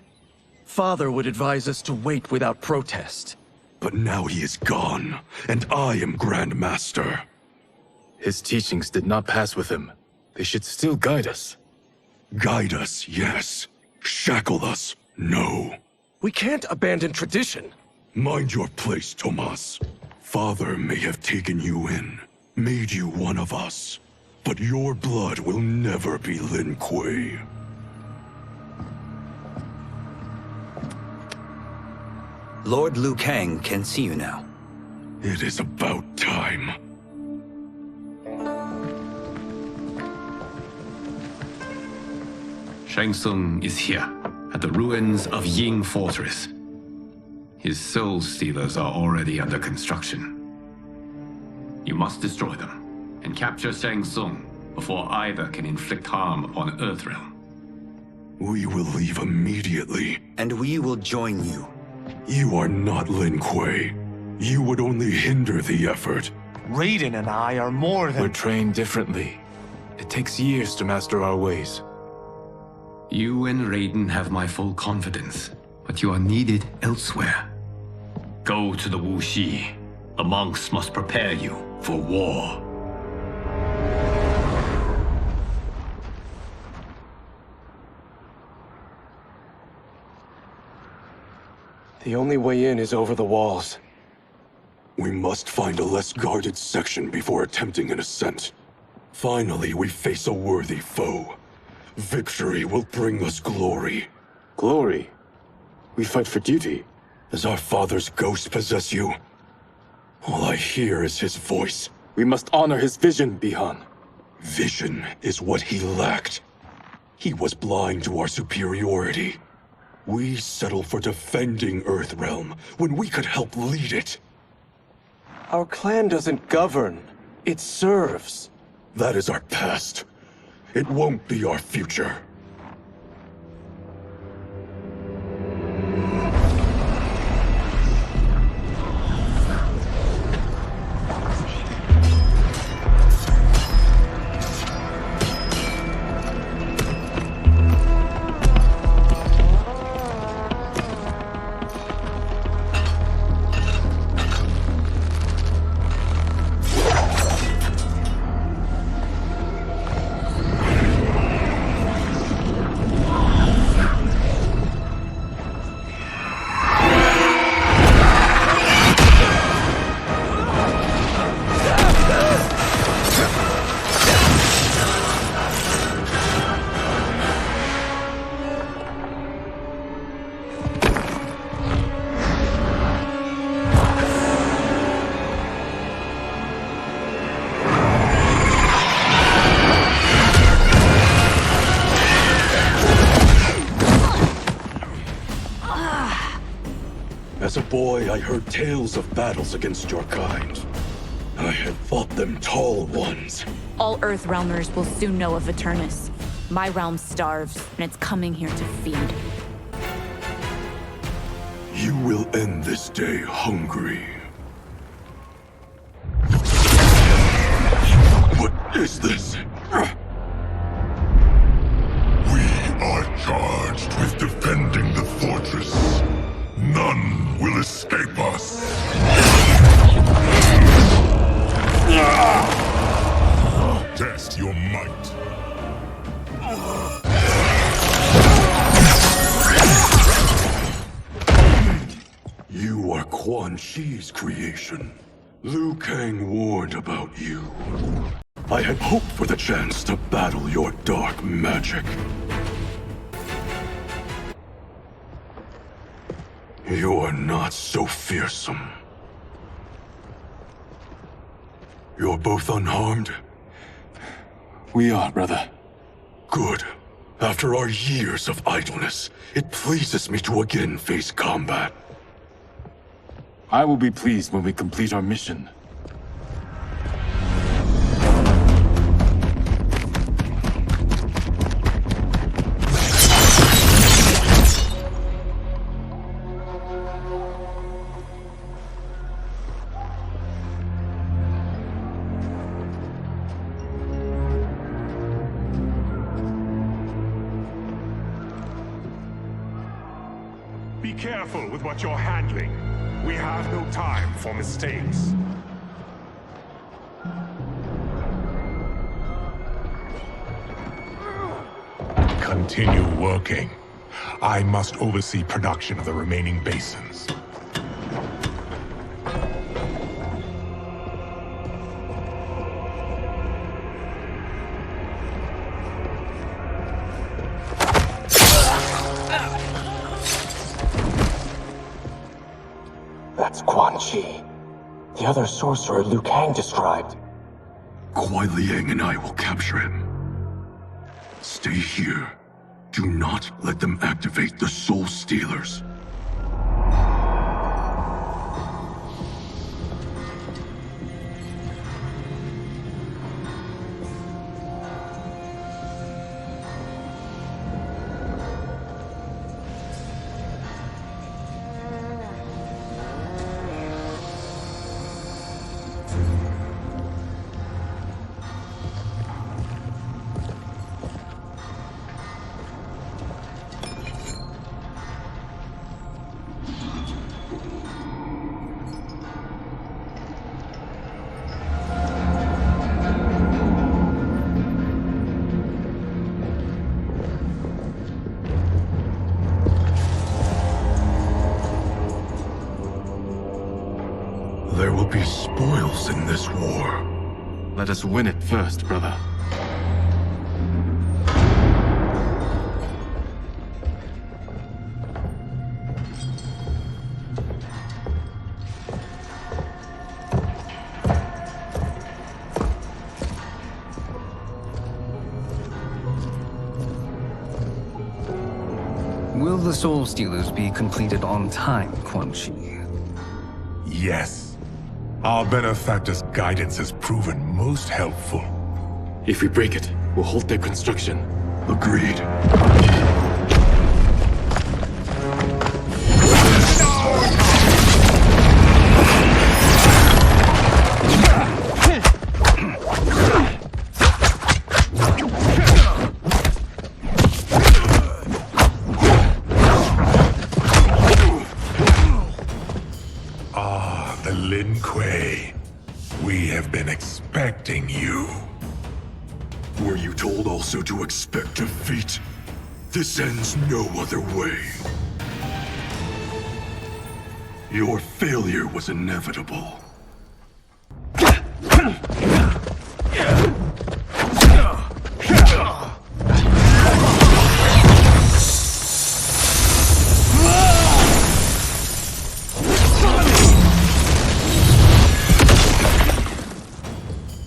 Father would advise us to wait without protest. But now he is gone, and I am Grand Master. His teachings did not pass with him. They should still guide us. Guide us, yes. Shackle us, no. We can't abandon tradition. Mind your place, Tomas. Father may have taken you in, made you one of us. But your blood will never be Lin Kuei. Lord Liu Kang can see you now. It is about time. Shang Tsung is here, at the ruins of Ying Fortress. His Soul Stealers are already under construction. You must destroy them, and capture Shang Tsung before either can inflict harm upon Earthrealm. We will leave immediately. And we will join you. You are not Lin Kuei. You would only hinder the effort. Raiden and I are more than... We're trained differently. It takes years to master our ways. You and Raiden have my full confidence, but you are needed elsewhere. Go to the Wuxi. The monks must prepare you for war. The only way in is over the walls. We must find a less guarded section before attempting an ascent. Finally, we face a worthy foe. Victory will bring us glory. Glory? We fight for duty. Does our father's ghost possess you? All I hear is his voice. We must honor his vision, Bihan. Vision is what he lacked. He was blind to our superiority. We settle for defending Earthrealm when we could help lead it. Our clan doesn't govern. It serves. That is our past. It won't be our future. As a boy, I heard tales of battles against your kind. I had fought them tall ones. All Earthrealmers will soon know of Eternus. My realm starves, and it's coming here to feed. You will end this day hungry. What is this? We are charged with defending the fortress. None will escape us. Test your might. You are Quan Chi's creation. Liu Kang warned about you. I had hoped for the chance to battle your dark magic. You are not so fearsome. You're both unharmed? We are, brother. Good. After our years of idleness, it pleases me to again face combat. I will be pleased when we complete our mission. Be careful with what you're handling. We have no time for mistakes. Continue working. I must oversee production of the remaining basins. That's Quan Chi. The other sorcerer Liu Kang described. Kuai Liang and I will capture him. Stay here. Do not let them activate the Soul Stealers. There will be spoils in this war. Let us win it first, brother. Will the Soul Stealers be completed on time, Quan Chi? Yes. Our benefactor's guidance has proven most helpful. If we break it, we'll halt their construction. Agreed. Lin Kuei, we have been expecting you. Were you told also to expect defeat? This ends no other way. Your failure was inevitable.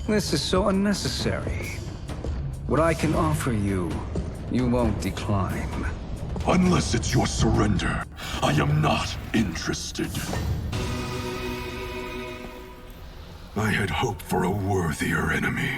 This is so unnecessary. What I can offer you, you won't decline. Unless it's your surrender, I am not interested. I had hoped for a worthier enemy.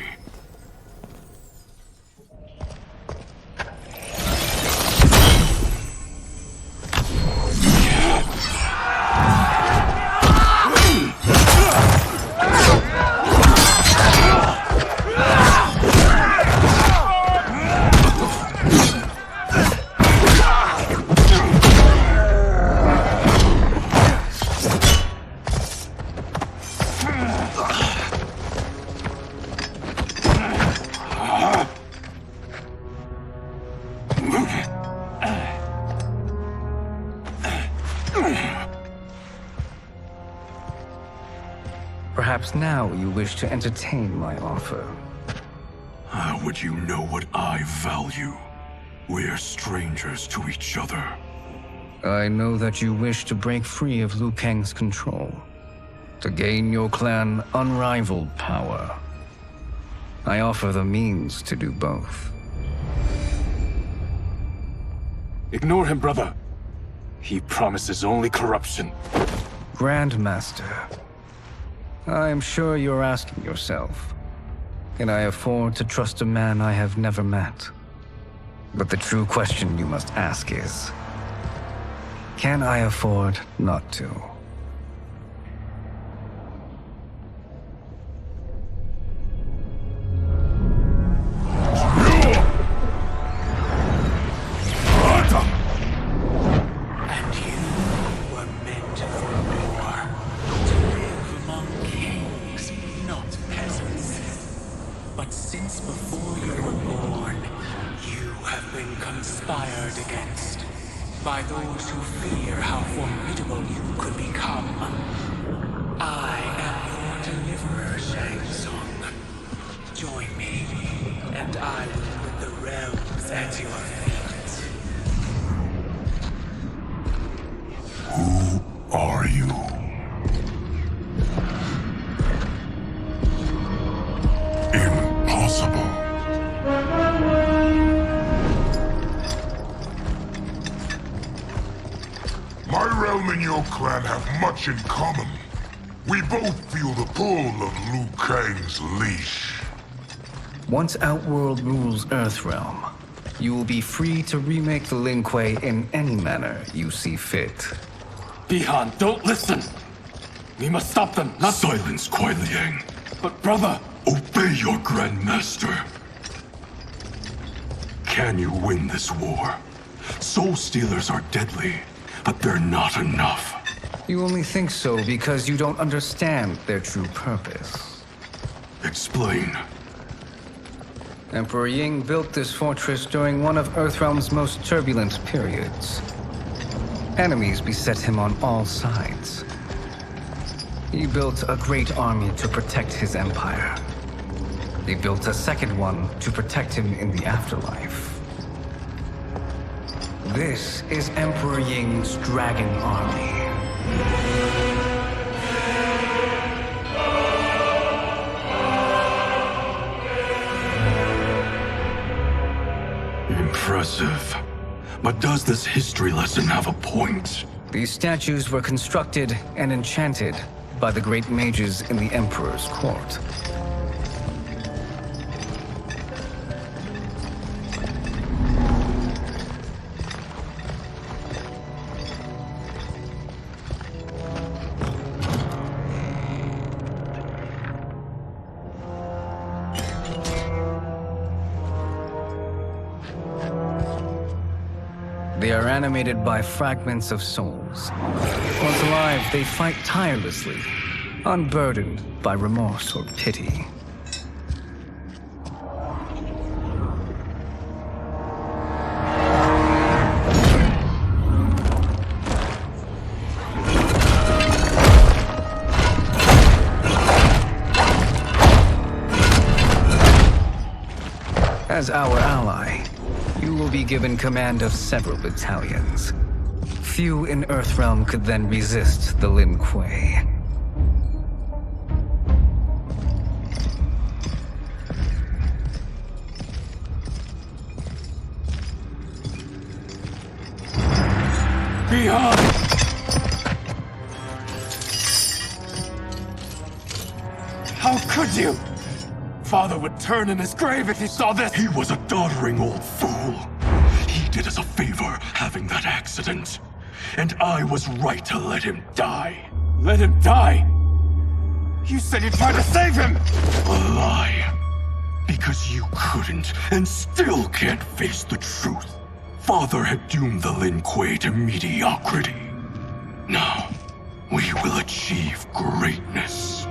Perhaps now you wish to entertain my offer. How would you know what I value? We're strangers to each other. I know that you wish to break free of Liu Kang's control, to gain your clan unrivaled power. I offer the means to do both. Ignore him, brother. He promises only corruption. Grandmaster, I am sure you're asking yourself, can I afford to trust a man I have never met? But the true question you must ask is, can I afford not to? And you were meant for more. To live among kings, not peasants. But since before you were born, you have been conspired against by those who fear how formidable you could become. I am your deliverer, Shang Tsung. Join me, and I will put the realms at your feet. Who are you? Impossible. My realm and your clan have much in common. We both feel the pull of Liu Kang's leash. Once Outworld rules Earthrealm, you will be free to remake the Lin Kuei in any manner you see fit. Bihan, don't listen! We must stop them, not— Silence, Kuai Liang. But brother— Obey your Grandmaster. Can you win this war? Soul Stealers are deadly, but they're not enough. You only think so because you don't understand their true purpose. Explain. Emperor Ying built this fortress during one of Earthrealm's most turbulent periods. Enemies beset him on all sides. He built a great army to protect his empire. He built a second one to protect him in the afterlife. This is Emperor Ying's Dragon Army. Impressive. But does this history lesson have a point? These statues were constructed and enchanted by the great mages in the Emperor's court. They are animated by fragments of souls. Once alive, they fight tirelessly, unburdened by remorse or pity. As our ally, you will be given command of several battalions. Few in Earthrealm could then resist the Lin Kuei. Beyond! How could you? Father would turn in his grave if he saw this! He was a doddering old fool. He did us a favor having that accident. And I was right to let him die. Let him die? You said you tried to save him! A lie. Because you couldn't and still can't face the truth. Father had doomed the Lin Kuei to mediocrity. Now, we will achieve greatness.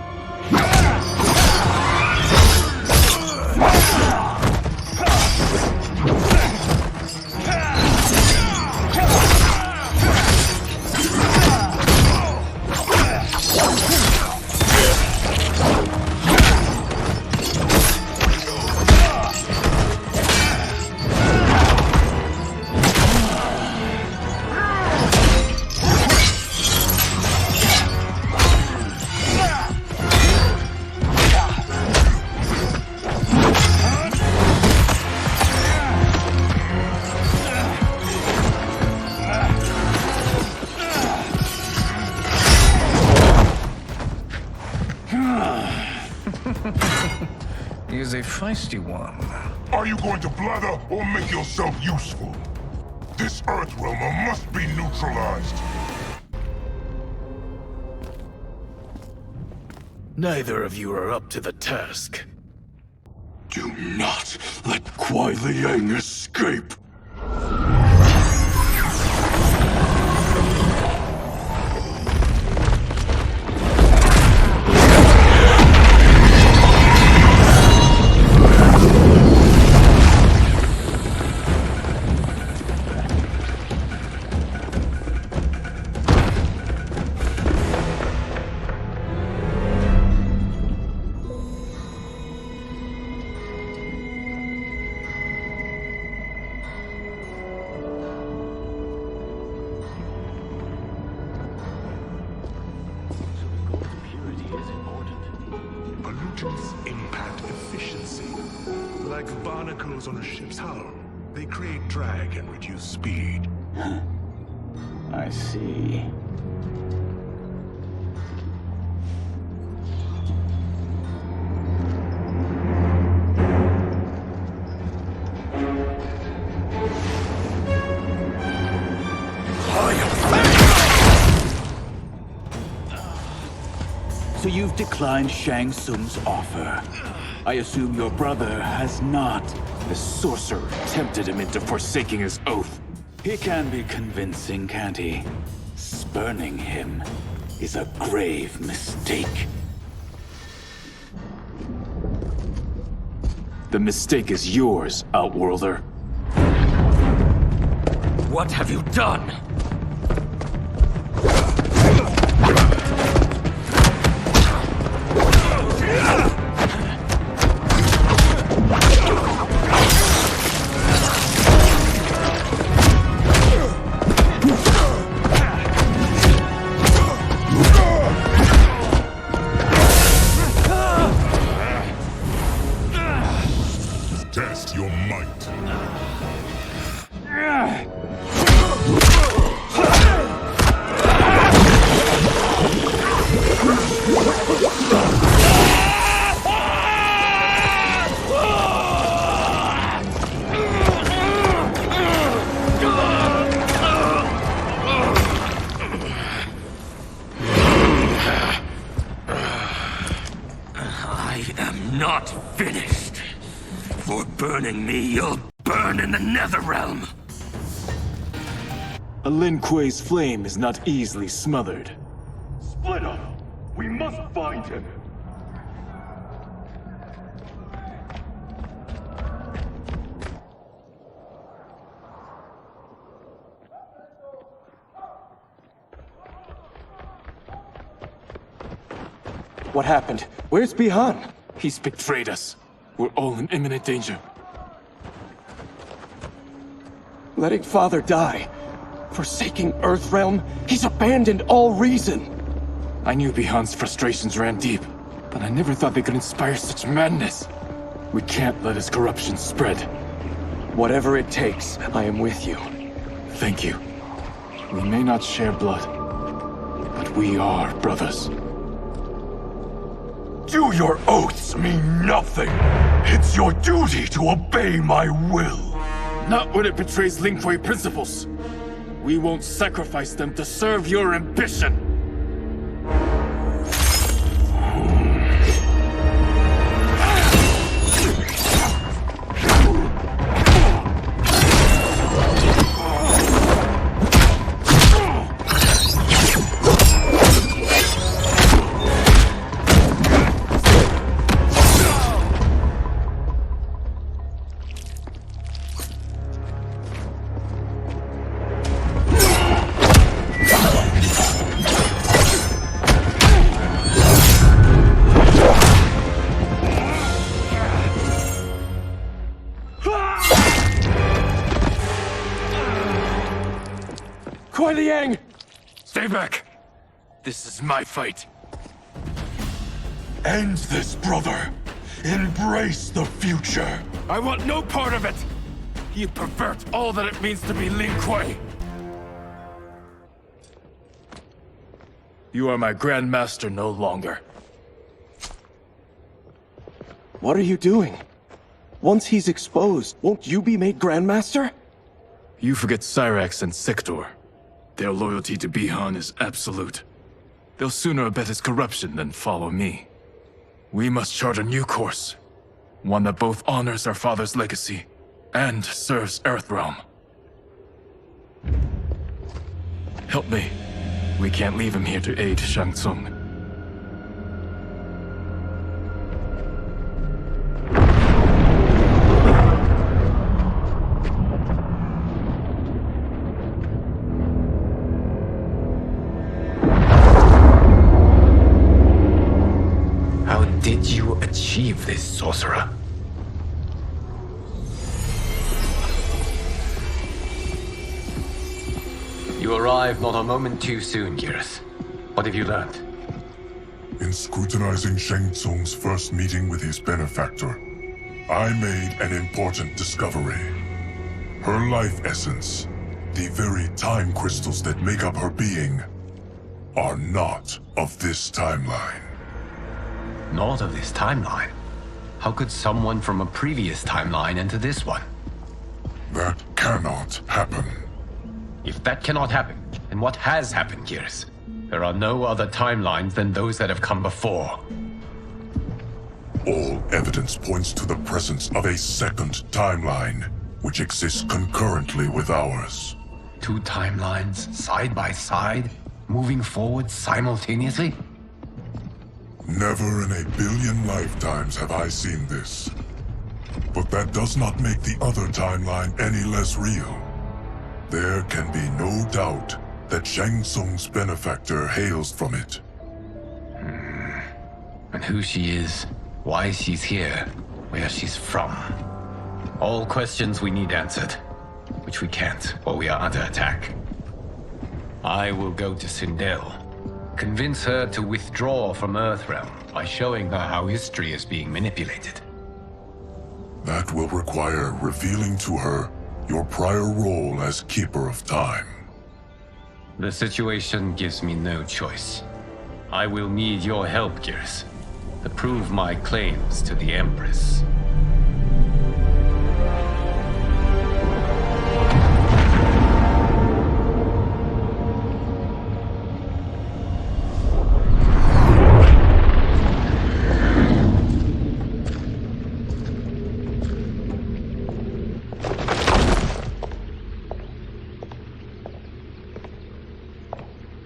is a feisty one. Are you going to blather or make yourself useful? This Earthrealmer must be neutralized. Neither of you are up to the task. Do not let Kuai Liang escape! Pollutants impact efficiency. Like barnacles on a ship's hull. They create drag and reduce speed. I see. So you've declined Shang Tsung's offer. I assume your brother has not. The sorcerer tempted him into forsaking his oath. He can be convincing, can't he? Spurning him is a grave mistake. The mistake is yours, Outworlder. What have you done? Test your might. I am not finished. For burning me, you'll burn in the Netherrealm. A Lin Kuei's flame is not easily smothered. Split up! We must find him! What happened? Where's Bihan? He's betrayed us. We're all in imminent danger. Letting father die. Forsaking Earthrealm. He's abandoned all reason. I knew Bihan's frustrations ran deep, but I never thought they could inspire such madness. We can't let his corruption spread. Whatever it takes, I am with you. Thank you. We may not share blood, but we are brothers. Do your oaths mean nothing? It's your duty to obey my will. Not when it betrays Lin Kuei principles. We won't sacrifice them to serve your ambition. Kuai Liang! Stay back! This is my fight. End this, brother. Embrace the future. I want no part of it! You pervert all that it means to be Lin Kuei! You are my Grand Master no longer. What are you doing? Once he's exposed, won't you be made Grandmaster? You forget Cyrax and Sector. Their loyalty to Bihan is absolute. They'll sooner abet his corruption than follow me. We must chart a new course. One that both honors our father's legacy and serves Earthrealm. Help me. We can't leave him here to aid Shang Tsung. How did you achieve this, sorcerer? You arrived not a moment too soon, Geras. What have you learned? In scrutinizing Shang Tsung's first meeting with his benefactor, I made an important discovery. Her life essence, the very time crystals that make up her being, are not of this timeline. Not of this timeline? How could someone from a previous timeline enter this one? That cannot happen. If that cannot happen, then what has happened, Geras? There are no other timelines than those that have come before. All evidence points to the presence of a second timeline, which exists concurrently with ours. Two timelines, side by side, moving forward simultaneously? Never in a billion lifetimes have I seen this. But that does not make the other timeline any less real. There can be no doubt that Shang Tsung's benefactor hails from it. And who she is, why she's here, where she's from. All questions we need answered, which we can't while we are under attack. I will go to Sindel. Convince her to withdraw from Earthrealm by showing her how history is being manipulated. That will require revealing to her your prior role as Keeper of Time. The situation gives me no choice. I will need your help, Geras, to prove my claims to the Empress.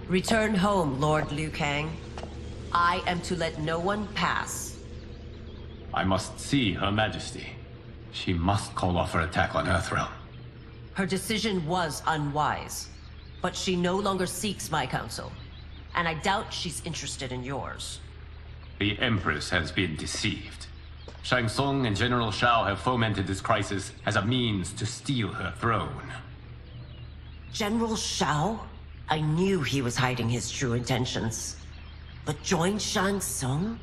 Return home, Lord Liu Kang. I am to let no one pass. I must see Her Majesty. She must call off her attack on Earthrealm. Her decision was unwise, but she no longer seeks my counsel, and I doubt she's interested in yours. The Empress has been deceived. Shang Tsung and General Shao have fomented this crisis as a means to steal her throne. General Shao? I knew he was hiding his true intentions. But join Shang Tsung?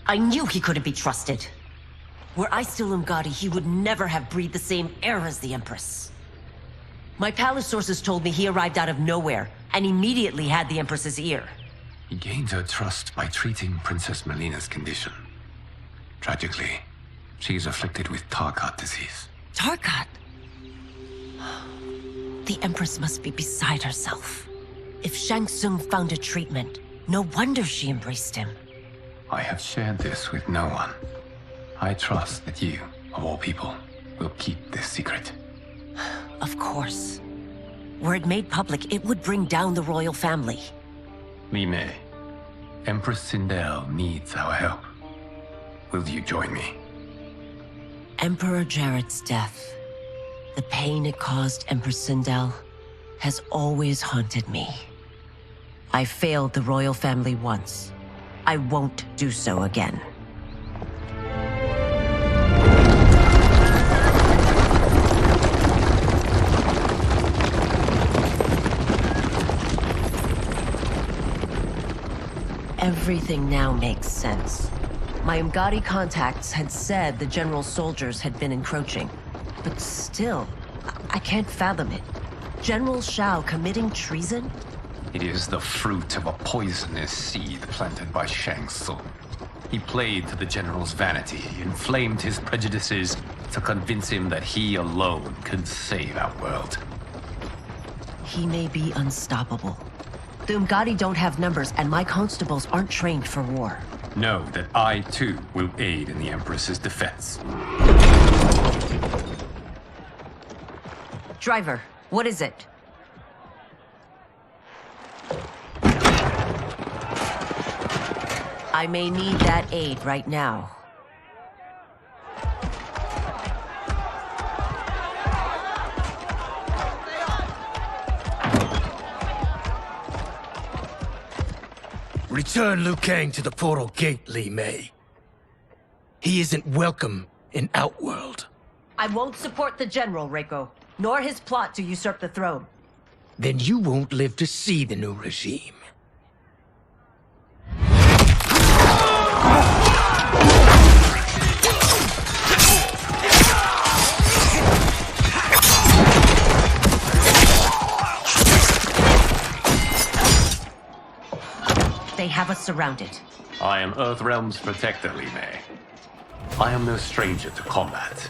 I knew he couldn't be trusted. Were I still Umgadi, he would never have breathed the same air as the Empress. My palace sources told me he arrived out of nowhere, and immediately had the Empress's ear. He gained her trust by treating Princess Melina's condition. Tragically, she is afflicted with Tarkat disease. Tarkat? The Empress must be beside herself. If Shang Tsung found a treatment, no wonder she embraced him. I have shared this with no one. I trust that you, of all people, will keep this secret. Of course. Were it made public, it would bring down the royal family. Li Mei, Empress Sindel needs our help. Will you join me? Emperor Jarrett's death, the pain it caused Empress Sindel, has always haunted me. I failed the royal family once. I won't do so again. Everything now makes sense. My Umgadi contacts had said the general's soldiers had been encroaching. But still, I can't fathom it. General Shao committing treason? It is the fruit of a poisonous seed planted by Shang Tsung. He played to the general's vanity, inflamed his prejudices to convince him that he alone could save our world. He may be unstoppable. The Umgadi don't have numbers, and my constables aren't trained for war. Know that I, too, will aid in the Empress's defense. Driver, what is it? I may need that aid right now. Return Liu Kang to the portal gate, Li Mei. He isn't welcome in Outworld. I won't support the General, Reiko, nor his plot to usurp the throne. Then you won't live to see the new regime. They have us surrounded. I am Earthrealm's protector, Li Mei. I am no stranger to combat.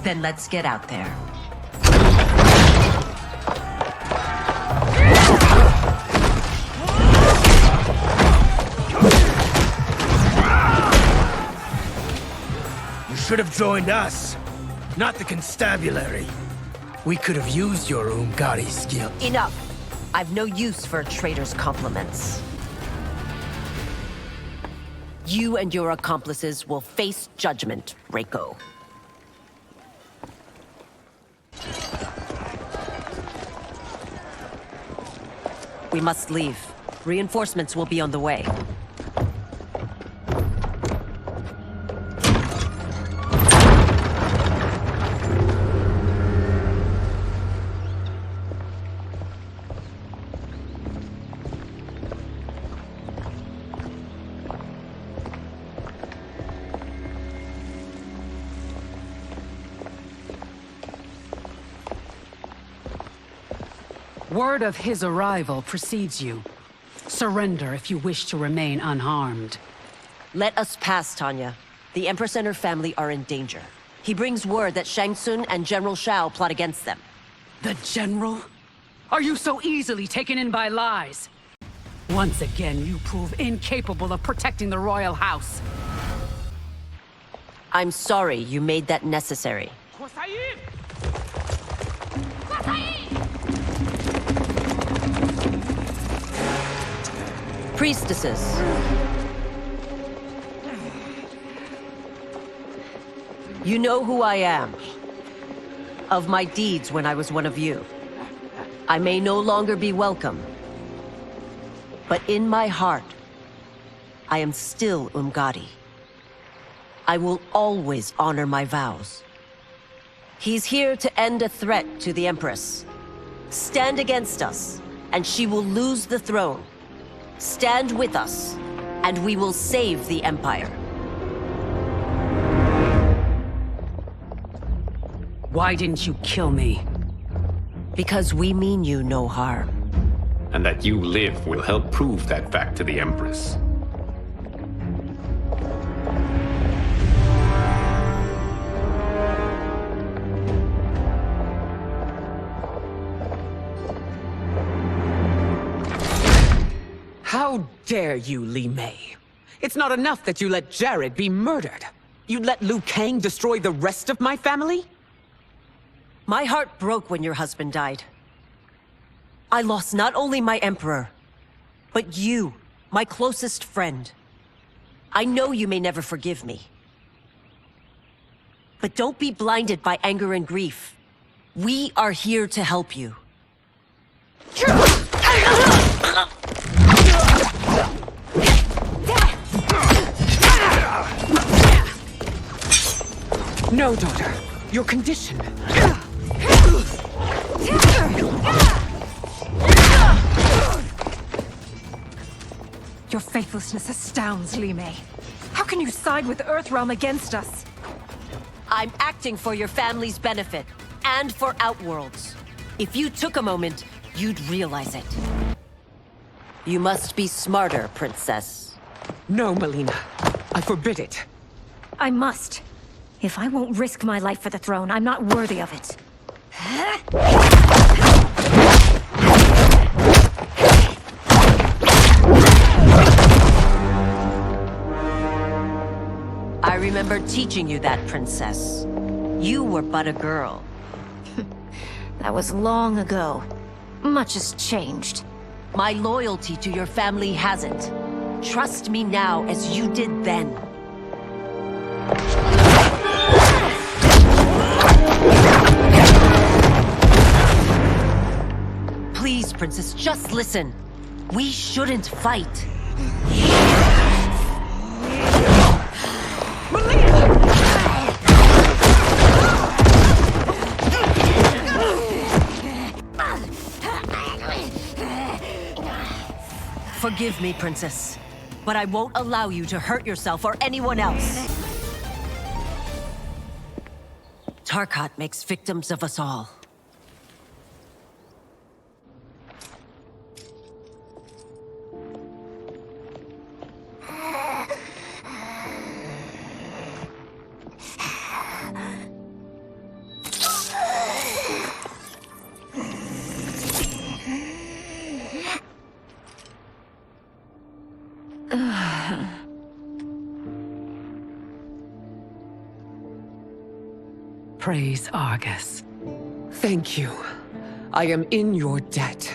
Then let's get out there. You should have joined us, not the constabulary. We could have used your Umgadi skill. Enough! I've no use for a traitor's compliments. You and your accomplices will face judgment, Reiko. We must leave. Reinforcements will be on the way. Word of his arrival precedes you. Surrender if you wish to remain unharmed. Let us pass, Tanya. The Empress and her family are in danger. He brings word that Shang Tsung and General Shao plot against them. The General? Are you so easily taken in by lies? Once again, you prove incapable of protecting the royal house. I'm sorry you made that necessary. Priestesses. You know who I am. Of my deeds when I was one of you. I may no longer be welcome. But in my heart, I am still Umgadi. I will always honor my vows. He's here to end a threat to the Empress. Stand against us, and she will lose the throne. Stand with us, and we will save the Empire. Why didn't you kill me? Because we mean you no harm. And that you live will help prove that fact to the Empress. How dare you, Li Mei? It's not enough that you let Jared be murdered. You'd let Liu Kang destroy the rest of my family? My heart broke when your husband died. I lost not only my Emperor, but you, my closest friend. I know you may never forgive me. But don't be blinded by anger and grief. We are here to help you. No, daughter. Your condition. Your faithlessness astounds, Li Mei. How can you side with Earthrealm against us? I'm acting for your family's benefit, and for Outworld's. If you took a moment, you'd realize it. You must be smarter, Princess. No, Melina. I forbid it. I must. If I won't risk my life for the throne, I'm not worthy of it. I remember teaching you that, princess. You were but a girl. That was long ago. Much has changed. My loyalty to your family hasn't. Trust me now as you did then. Please, princess, just listen. We shouldn't fight. Forgive me, princess, but I won't allow you to hurt yourself or anyone else. Tarkat makes victims of us all. Praise Argus. Thank you. I am in your debt.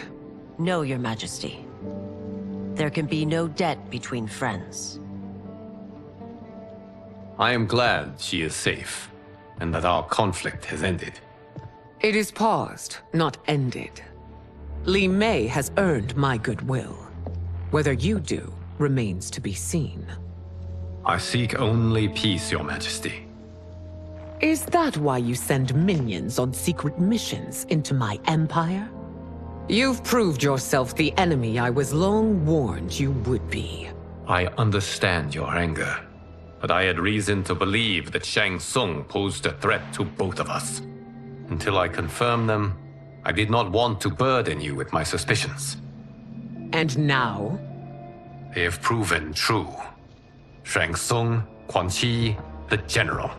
No, Your Majesty. There can be no debt between friends. I am glad she is safe, and that our conflict has ended. It is paused, not ended. Li Mei has earned my goodwill. Whether you do remains to be seen. I seek only peace, Your Majesty. Is that why you send minions on secret missions into my empire? You've proved yourself the enemy I was long warned you would be. I understand your anger, but I had reason to believe that Shang Tsung posed a threat to both of us. Until I confirmed them, I did not want to burden you with my suspicions. And now? They have proven true. Shang Tsung, Quan Chi, the General.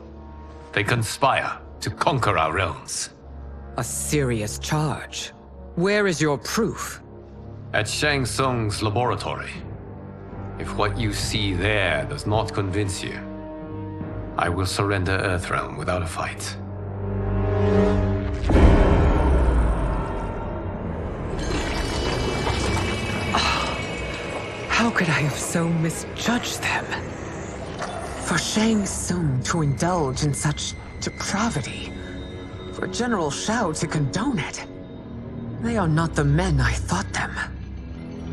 They conspire to conquer our realms. A serious charge. Where is your proof? At Shang Tsung's laboratory. If what you see there does not convince you, I will surrender Earthrealm without a fight. How could I have so misjudged them? For Shang Tsung to indulge in such depravity, for General Shao to condone it, they are not the men I thought them.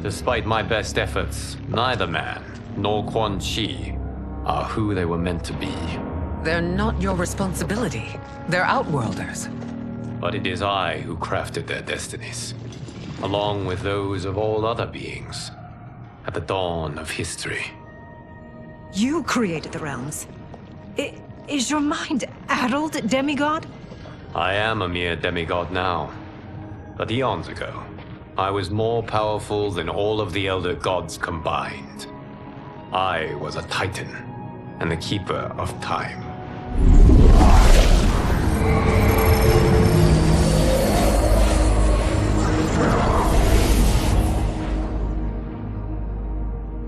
Despite my best efforts, neither man nor Quan Chi are who they were meant to be. They're not your responsibility. They're Outworlders. But it is I who crafted their destinies, along with those of all other beings, at the dawn of history. You created the realms. Is your mind addled, demigod? I am a mere demigod now. But eons ago, I was more powerful than all of the Elder Gods combined. I was a Titan, and the Keeper of Time.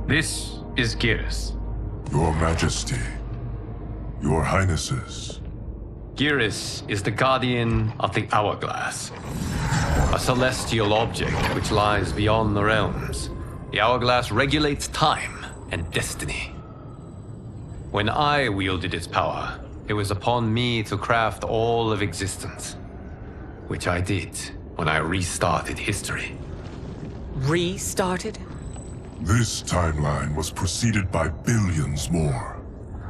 This is Geras. Your Majesty, Your Highnesses. Geras is the guardian of the Hourglass, a celestial object which lies beyond the realms. The Hourglass regulates time and destiny. When I wielded its power, it was upon me to craft all of existence, which I did when I restarted history. Restarted? This timeline was preceded by billions more.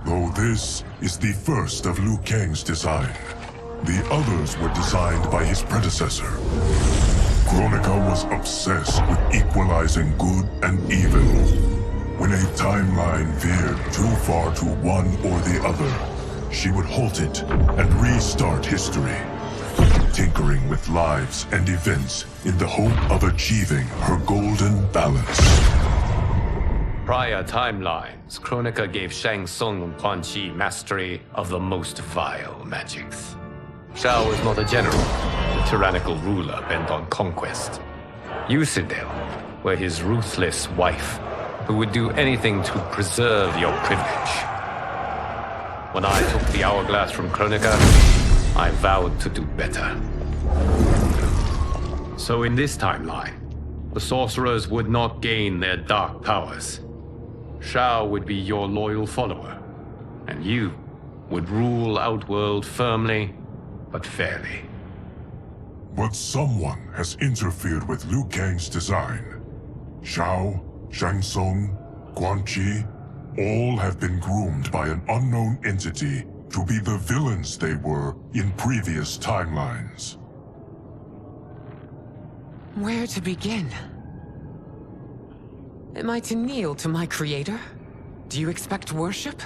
Though this is the first of Liu Kang's design. The others were designed by his predecessor. Kronika was obsessed with equalizing good and evil. When a timeline veered too far to one or the other, she would halt it and restart history, tinkering with lives and events in the hope of achieving her golden balance. prior timelines, Kronika gave Shang Tsung and Quan Chi mastery of the most vile magics. Shao is not a general, a tyrannical ruler bent on conquest. You, Sindel, were his ruthless wife, who would do anything to preserve your privilege. When I took the hourglass from Kronika, I vowed to do better. So in this timeline, the sorcerers would not gain their dark powers. Shao would be your loyal follower, and you would rule Outworld firmly, but fairly. But someone has interfered with Liu Kang's design. Shao, Shang Tsung, Quan Chi, all have been groomed by an unknown entity to be the villains they were in previous timelines. Where to begin? Am I to kneel to my creator? Do you expect worship?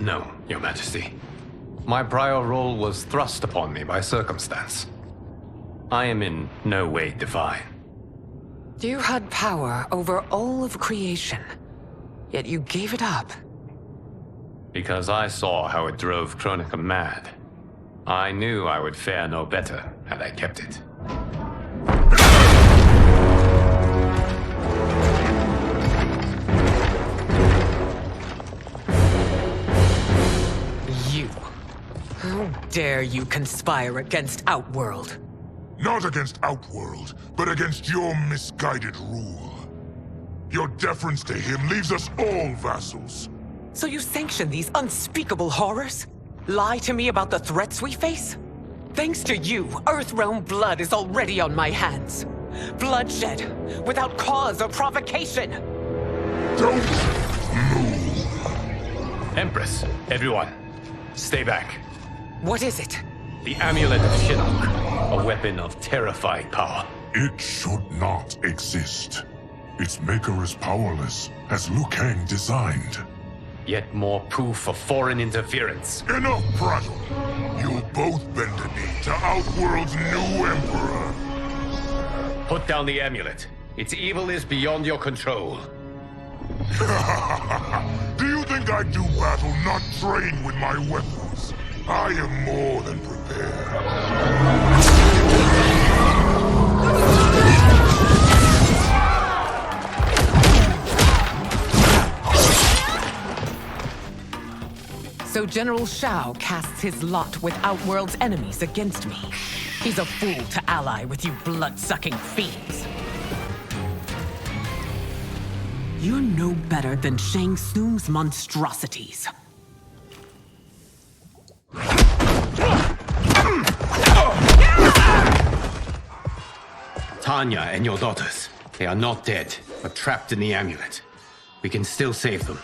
No, Your Majesty. My prior role was thrust upon me by circumstance. I am in no way divine. You had power over all of creation, yet you gave it up. Because I saw how it drove Kronika mad. I knew I would fare no better had I kept it. You. How dare you conspire against Outworld? Not against Outworld, but against your misguided rule. Your deference to him leaves us all vassals. So you sanction these unspeakable horrors? Lie to me about the threats we face? Thanks to you, Earthrealm blood is already on my hands. Bloodshed, without cause or provocation. Don't move. Empress, everyone, stay back. What is it? The Amulet of Shinnok, a weapon of terrifying power. It should not exist. Its maker is powerless, as Liu Kang designed. Yet more proof of foreign interference. Enough prattle! You'll both bend a knee to Outworld's new emperor. Put down the amulet. Its evil is beyond your control. Do you think I do battle not trained with my weapons? I am more than prepared. So General Shao casts his lot with Outworld's enemies against me. He's a fool to ally with you blood-sucking fiends. You're no better than Shang Tsung's monstrosities. Tanya and your daughters, they are not dead, but trapped in the amulet. We can still save them.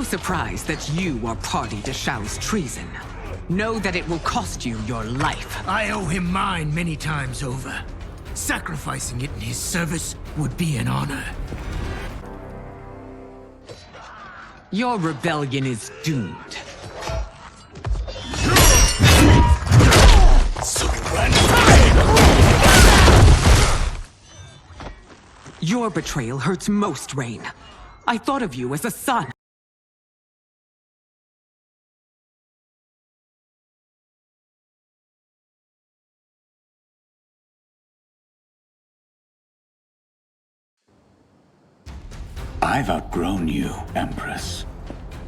Surprised that you are party to Shao's treason. Know that it will cost you your life. I owe him mine many times over. Sacrificing it in his service would be an honor. Your rebellion is doomed. Your betrayal hurts most, Rain. I thought of you as a son. I've outgrown you, Empress.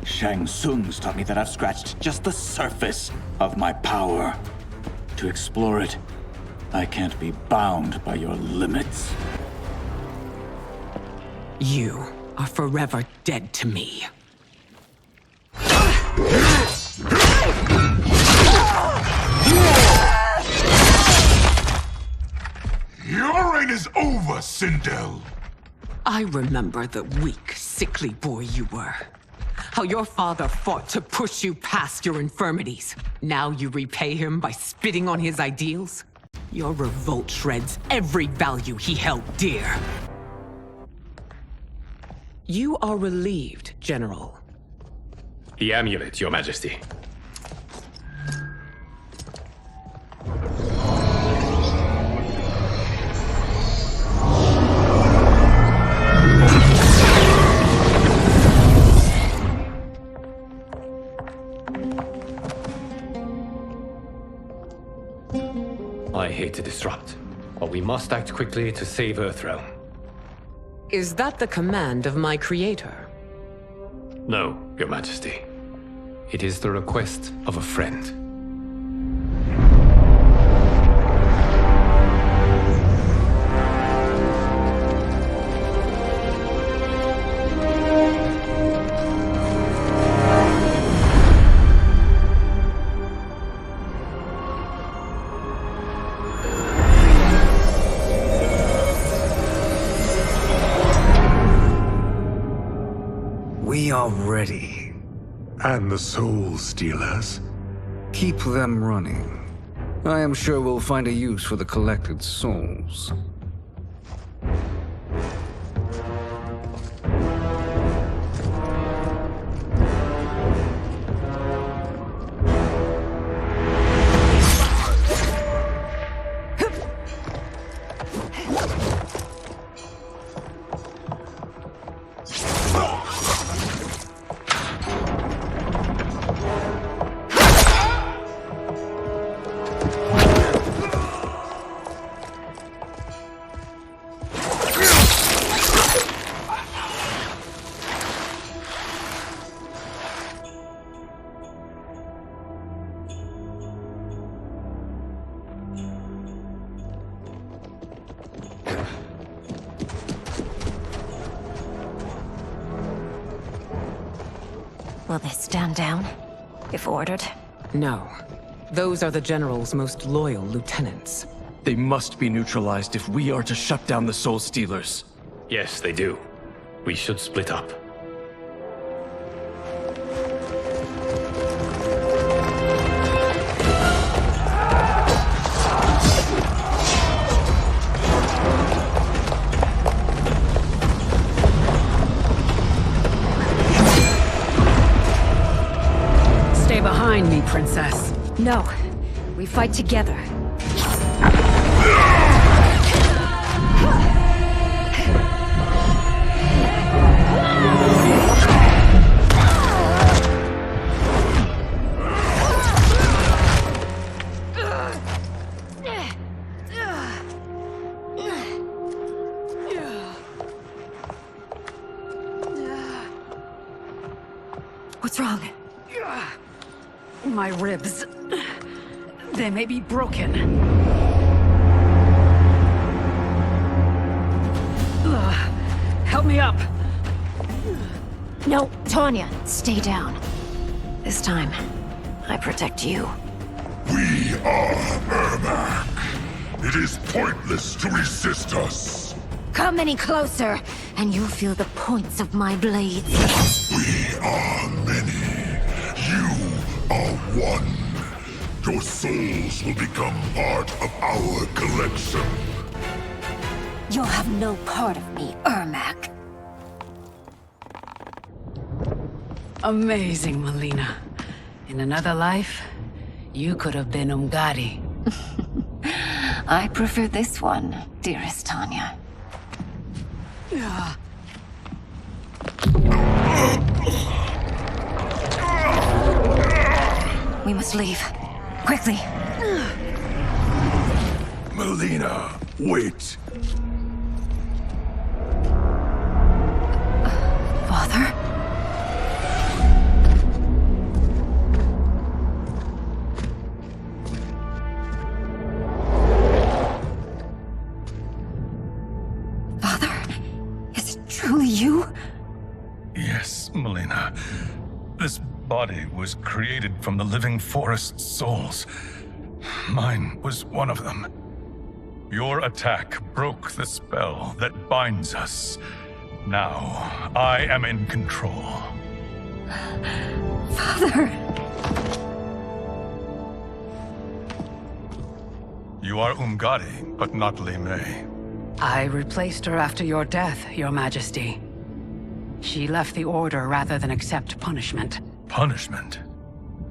Shang Tsung's taught me that I've scratched just the surface of my power. To explore it, I can't be bound by your limits. You are forever dead to me. Your reign is over, Sindel! I remember the weak, sickly boy you were. How your father fought to push you past your infirmities. Now you repay him by spitting on his ideals? Your revolt shreds every value he held dear. You are relieved, General. The amulet, Your Majesty. I hate to disrupt, but we must act quickly to save Earthrealm. Is that the command of my creator? No, Your Majesty. It is the request of a friend. We are ready. And the Soul Stealers? Keep them running. I am sure we'll find a use for the collected souls. Will they stand down, if ordered? No. Those are the General's most loyal lieutenants. They must be neutralized if we are to shut down the Soul Stealers. Yes, they do. We should split up. Stay behind me, Princess. No. We fight together. What's wrong? My ribs. They may be broken. Help me up. No, Tanya, stay down. This time, I protect you. We are Ermac. It is pointless to resist us. Come any closer, and you'll feel the points of my blades. We are many. You are one. Your souls will become part of our collection. You'll have no part of me, Ermac. Amazing, Melina. In another life, you could have been Umgadi. I prefer this one, dearest Tanya. We must leave. Quickly. Melina, wait. Father? Father? Is it truly you? Yes, Melina. This body was created from the living forest's souls. Mine was one of them. Your attack broke the spell that binds us. Now, I am in control. Father! You are Umgadi, but not Li Mei. I replaced her after your death, Your Majesty. She left the Order rather than accept punishment. Punishment?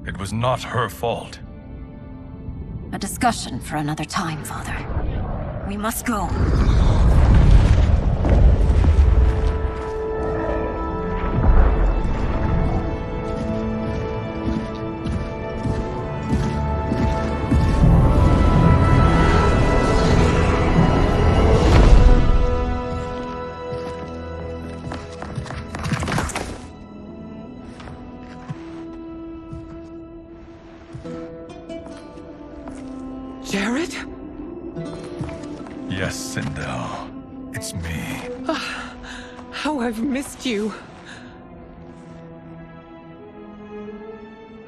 It was not her fault. A discussion for another time, Father. We must go. Jared? Yes, Sindel. It's me. How I've missed you.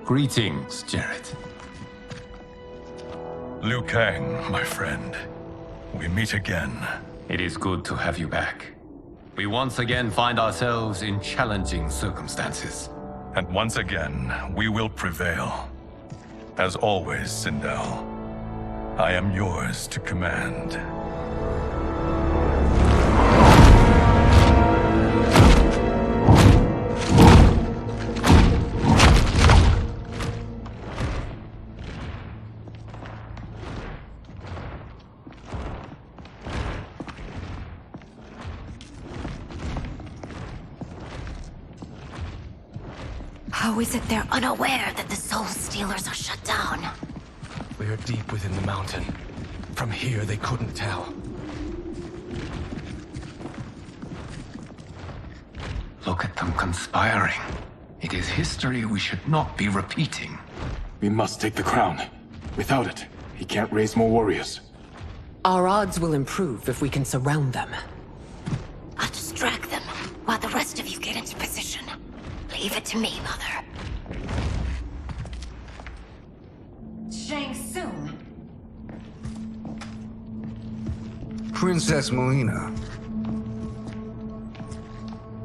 Greetings, Jared. Liu Kang, my friend. We meet again. It is good to have you back. We once again find ourselves in challenging circumstances. And once again, we will prevail. As always, Sindel, I am yours to command. How is it they're unaware that the Soul Stealers are shut down? We are deep within the mountain. From here, they couldn't tell. Look at them conspiring. It is history we should not be repeating. We must take the crown. Without it, he can't raise more warriors. Our odds will improve if we can surround them. I'll distract them while the rest of you get into position. Leave it to me, Mother. Shang Tsung. Princess Melina.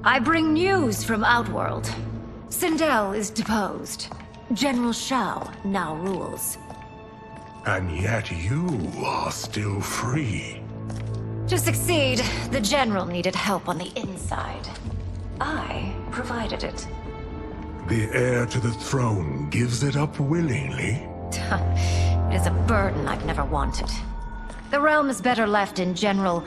I bring news from Outworld. Sindel is deposed. General Shao now rules. And yet you are still free. To succeed, the General needed help on the inside. I provided it. The heir to the throne gives it up willingly. It is a burden I've never wanted. The realm is better left in General...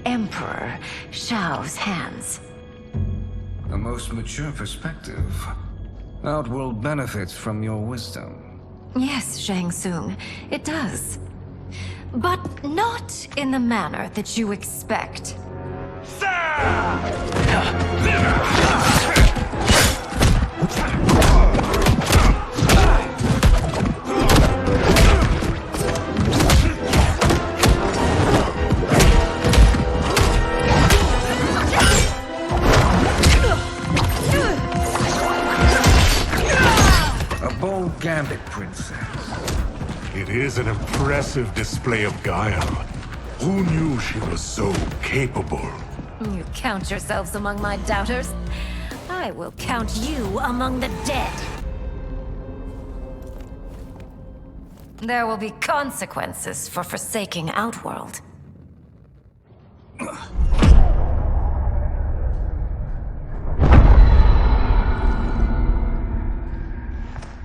Emperor Shao's hands. A most mature perspective. Outworld benefits from your wisdom. Yes, Shang Tsung, it does. But not in the manner that you expect. A bold gambit, Princess. It is an impressive display of guile. Who knew she was so capable? You count yourselves among my doubters. I will count you among the dead. There will be consequences for forsaking Outworld.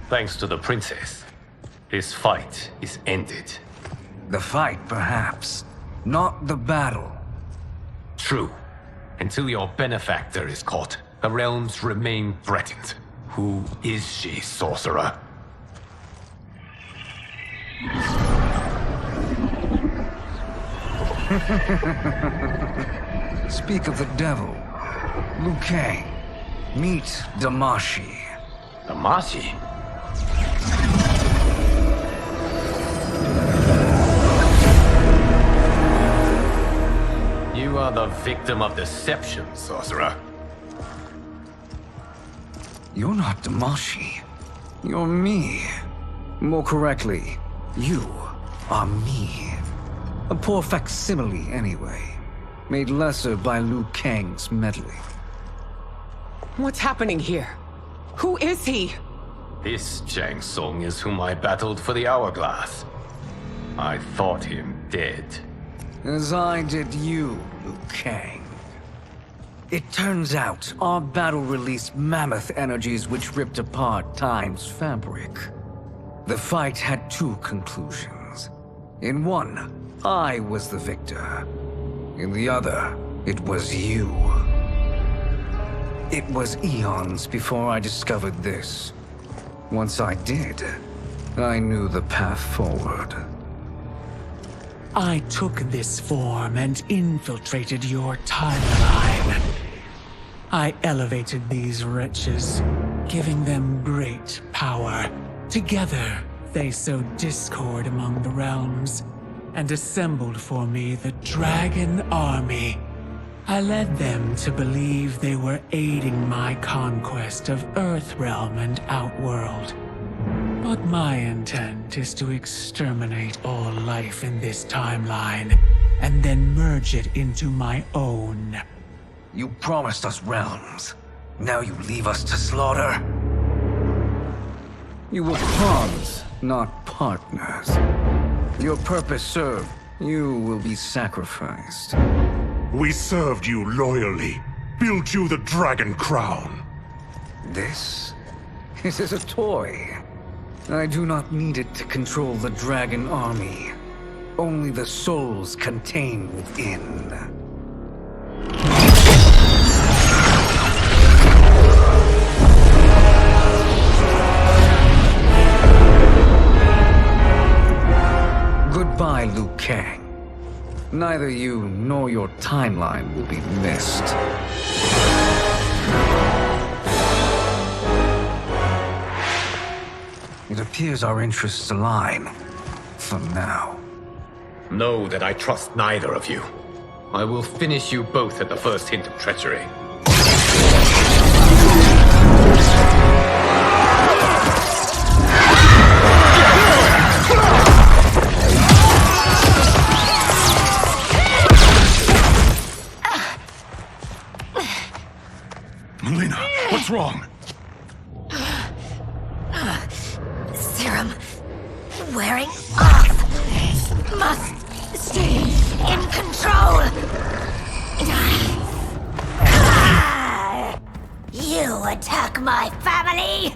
Thanks to the princess, this fight is ended. The fight, perhaps. Not the battle. True. Until your benefactor is caught, the realms remain threatened. Who is she, sorcerer? Speak of the devil. Liu Kang. Meet Damashi. Damashi? You are the victim of deception, sorcerer. You're not Damashi. You're me. More correctly, you are me. A poor facsimile, anyway. Made lesser by Liu Kang's meddling. What's happening here? Who is he? This Shang Tsung is whom I battled for the Hourglass. I thought him dead. As I did you, Liu Kang. It turns out our battle released mammoth energies which ripped apart time's fabric. The fight had two conclusions. In one, I was the victor. In the other, it was you. It was eons before I discovered this. Once I did, I knew the path forward. I took this form and infiltrated your timeline. I elevated these wretches, giving them great power. Together, they sowed discord among the realms and assembled for me the Dragon Army. I led them to believe they were aiding my conquest of Earthrealm and Outworld. But my intent is to exterminate all life in this timeline, and then merge it into my own. You promised us realms. Now you leave us to slaughter? You were pawns, not partners. Your purpose served. You will be sacrificed. We served you loyally, built you the Dragon Crown. This is a toy. I do not need it to control the Dragon Army. Only the souls contained within. Goodbye, Liu Kang. Neither you nor your timeline will be missed. It appears our interests align. For now. Know that I trust neither of you. I will finish you both at the first hint of treachery. Melina, what's wrong? Serum wearing off. Must stay in control. You attack my family.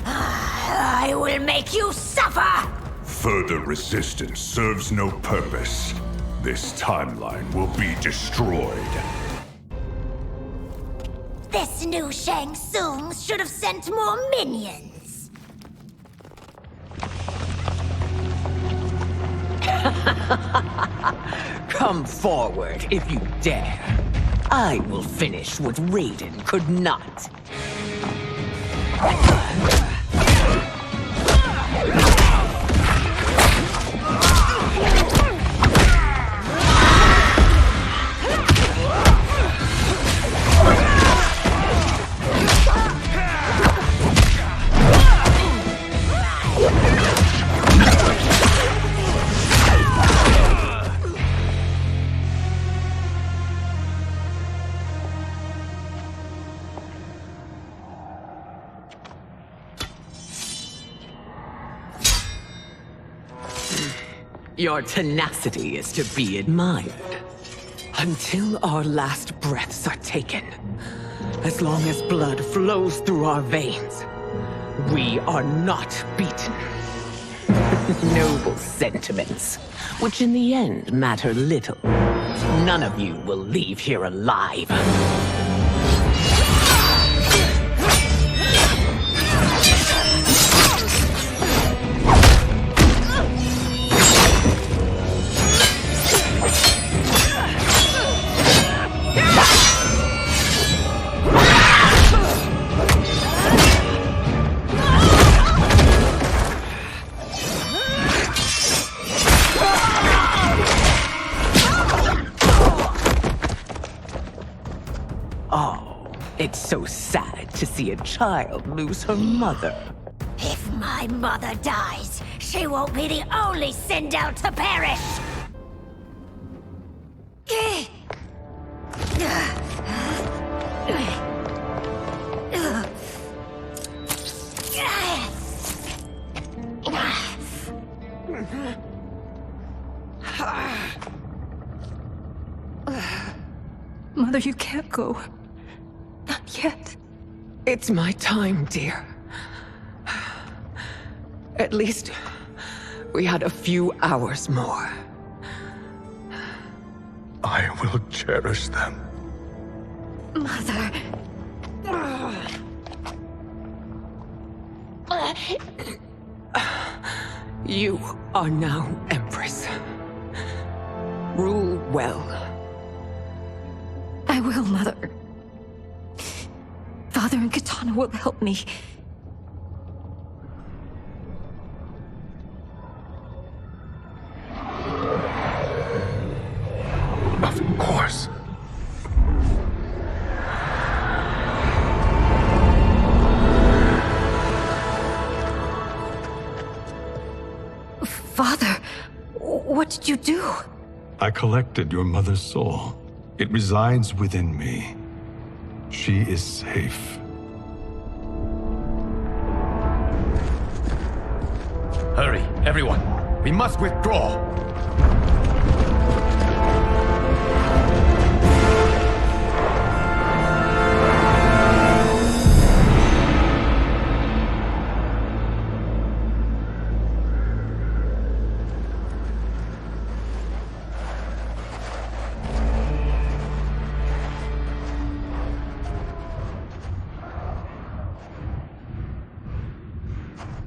I will make you suffer. Further resistance serves no purpose. This timeline will be destroyed. This new Shang Tsung should have sent more minions. Come forward if you dare. I will finish what Raiden could not. Your tenacity is to be admired. Until our last breaths are taken, as long as blood flows through our veins, we are not beaten. Noble sentiments, which in the end matter little. None of you will leave here alive. It's so sad to see a child lose her mother. If my mother dies, she won't be the only Sindel to perish! Mother, you can't go. Not yet. It's my time, dear. At least, we had a few hours more. I will cherish them. Mother. You are now Empress. Rule well. I will, Mother. Father and Katana will help me. Of course. Father, what did you do? I collected your mother's soul. It resides within me. She is safe. Hurry, everyone. We must withdraw.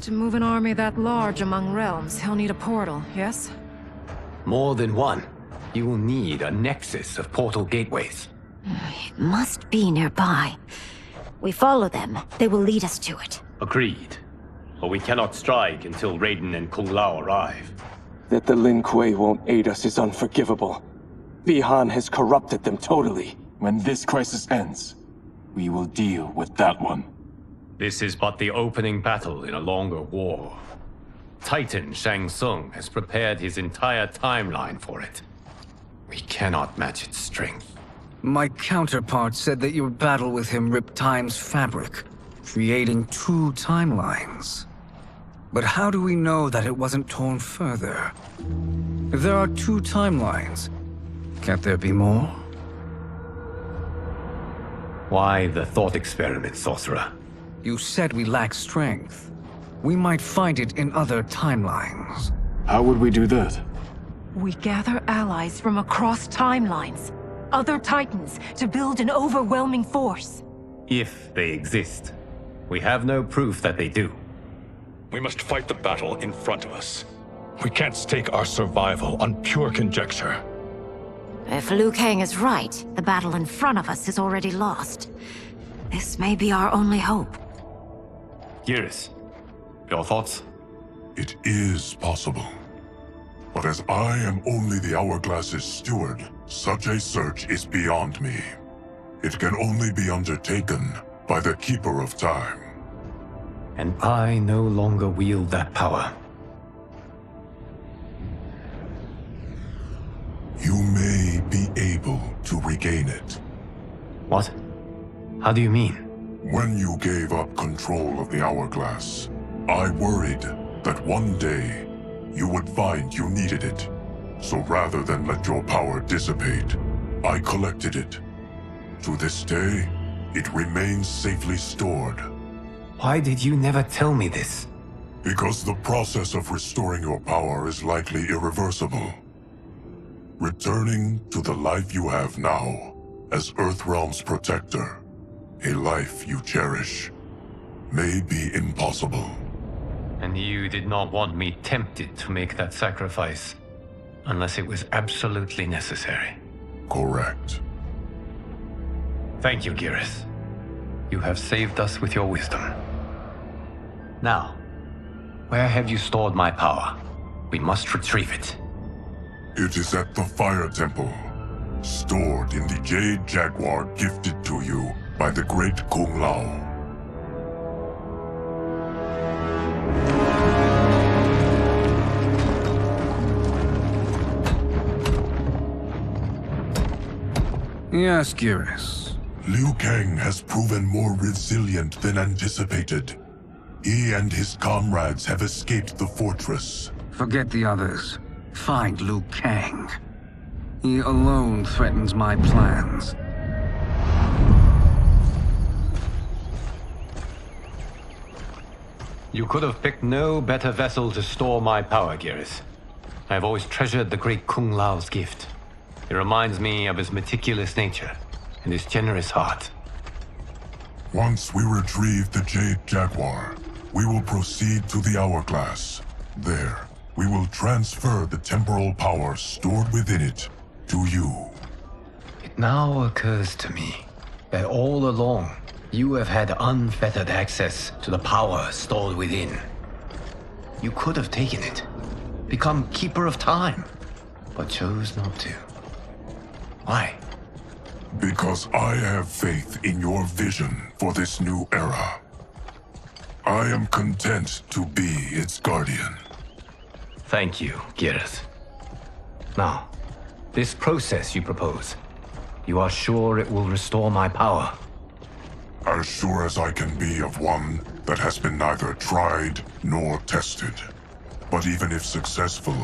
To move an army that large among realms, he'll need a portal, yes? More than one. You will need a nexus of portal gateways. It must be nearby. We follow them. They will lead us to it. Agreed. But we cannot strike until Raiden and Kung Lao arrive. That the Lin Kuei won't aid us is unforgivable. Bihan has corrupted them totally. When this crisis ends, we will deal with that one. This is but the opening battle in a longer war. Titan Shang Tsung has prepared his entire timeline for it. We cannot match its strength. My counterpart said that your battle with him ripped time's fabric, creating two timelines. But how do we know that it wasn't torn further? If there are two timelines, can't there be more? Why the thought experiment, Sorcerer? You said we lack strength. We might find it in other timelines. How would we do that? We gather allies from across timelines, other titans, to build an overwhelming force. If they exist. We have no proof that they do. We must fight the battle in front of us. We can't stake our survival on pure conjecture. If Liu Kang is right, the battle in front of us is already lost. This may be our only hope. Geras, your thoughts? It is possible. But as I am only the Hourglass's steward, such a search is beyond me. It can only be undertaken by the Keeper of Time. And I no longer wield that power. You may be able to regain it. What? How do you mean? When you gave up control of the Hourglass, I worried that one day you would find you needed it. So rather than let your power dissipate, I collected it. To this day, it remains safely stored. Why did you never tell me this? Because the process of restoring your power is likely irreversible. Returning to the life you have now, as Earthrealm's protector, a life you cherish, may be impossible. And you did not want me tempted to make that sacrifice, unless it was absolutely necessary. Correct. Thank you, Geras. You have saved us with your wisdom. Now, where have you stored my power? We must retrieve it. It is at the Fire Temple, stored in the Jade Jaguar gifted to you by the great Kung Lao. Yes, Geras. Liu Kang has proven more resilient than anticipated. He and his comrades have escaped the fortress. Forget the others. Find Liu Kang. He alone threatens my plans. You could have picked no better vessel to store my power, Geras. I have always treasured the great Kung Lao's gift. It reminds me of his meticulous nature and his generous heart. Once we retrieve the Jade Jaguar, we will proceed to the Hourglass. There, we will transfer the temporal power stored within it to you. It now occurs to me that all along, you have had unfettered access to the power stored within. You could have taken it, become Keeper of Time, but chose not to. Why? Because I have faith in your vision for this new era. I am content to be its guardian. Thank you, Geras. Now, this process you propose, you are sure it will restore my power? As sure as I can be of one that has been neither tried nor tested. But even if successful,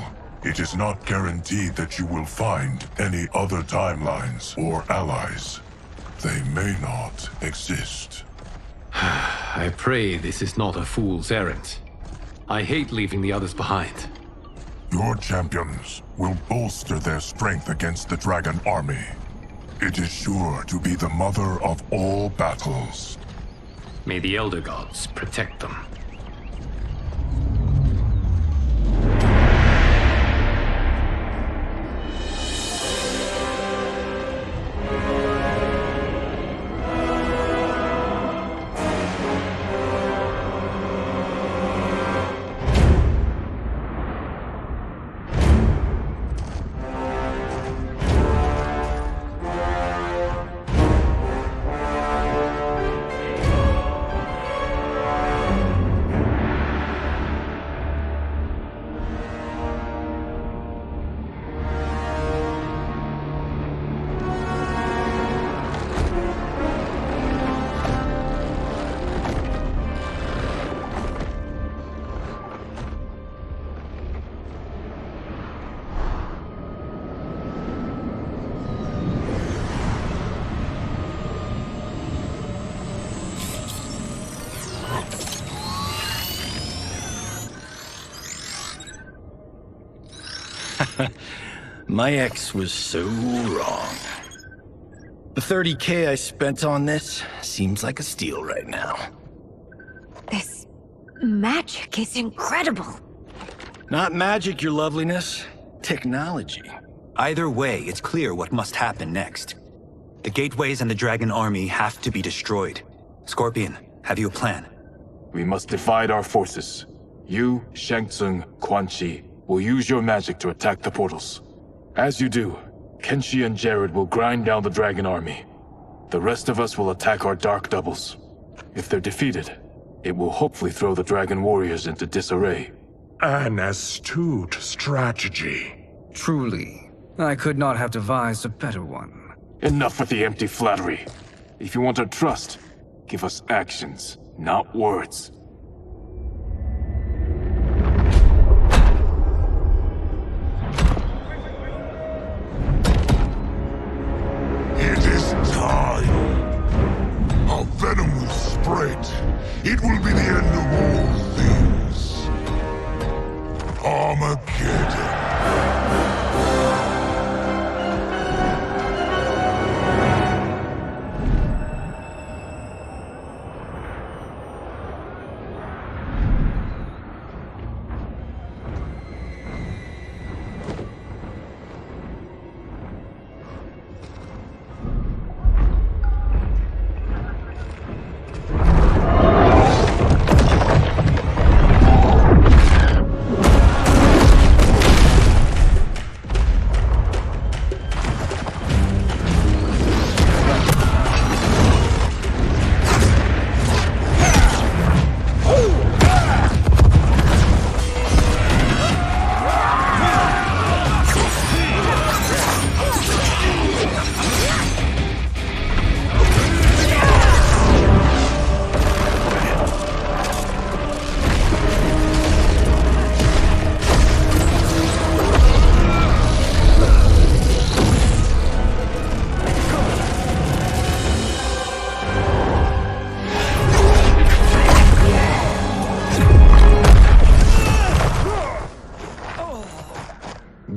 it is not guaranteed that you will find any other timelines or allies. They may not exist. I pray this is not a fool's errand. I hate leaving the others behind. Your champions will bolster their strength against the Dragon Army. It is sure to be the mother of all battles. May the Elder Gods protect them. My ex was so wrong. The 30K I spent on this seems like a steal right now. This magic is incredible. Not magic, your loveliness. Technology. Either way, it's clear what must happen next. The gateways and the Dragon Army have to be destroyed. Scorpion, have you a plan? We must divide our forces. You, Shang Tsung, Quan Chi, will use your magic to attack the portals. As you do, Kenshi and Jared will grind down the Dragon Army. The rest of us will attack our Dark Doubles. If they're defeated, it will hopefully throw the Dragon Warriors into disarray. An astute strategy. Truly, I could not have devised a better one. Enough with the empty flattery. If you want our trust, give us actions, not words. It is time. Our venom will spread. It will be the end of all things. Armageddon.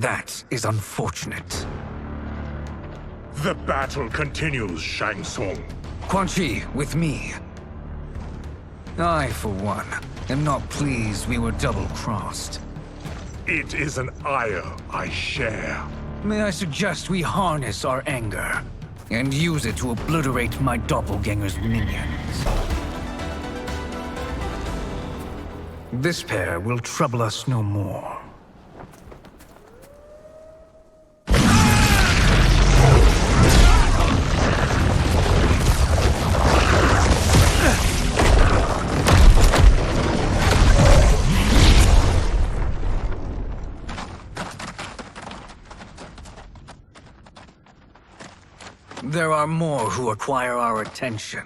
That is unfortunate. The battle continues, Shang Tsung. Quan Chi, with me. I, for one, am not pleased we were double-crossed. It is an ire I share. May I suggest we harness our anger and use it to obliterate my doppelganger's minions? This pair will trouble us no more. There are more who acquire our attention.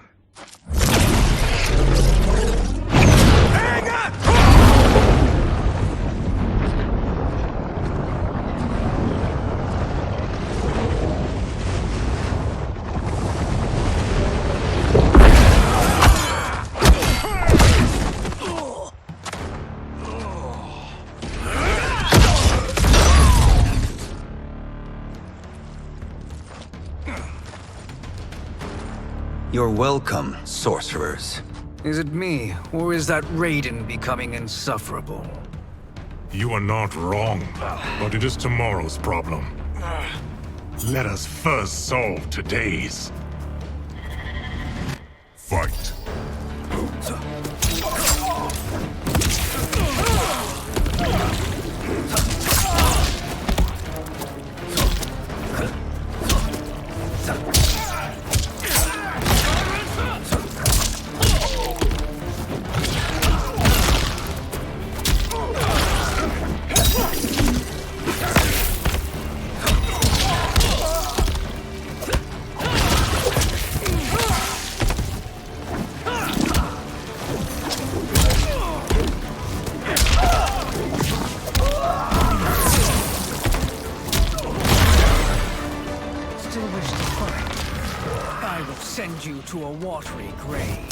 You're welcome, sorcerers. Is it me, or is that Raiden becoming insufferable? You are not wrong, but it is tomorrow's problem. Let us first solve today's. Fight. Send you to a watery grave.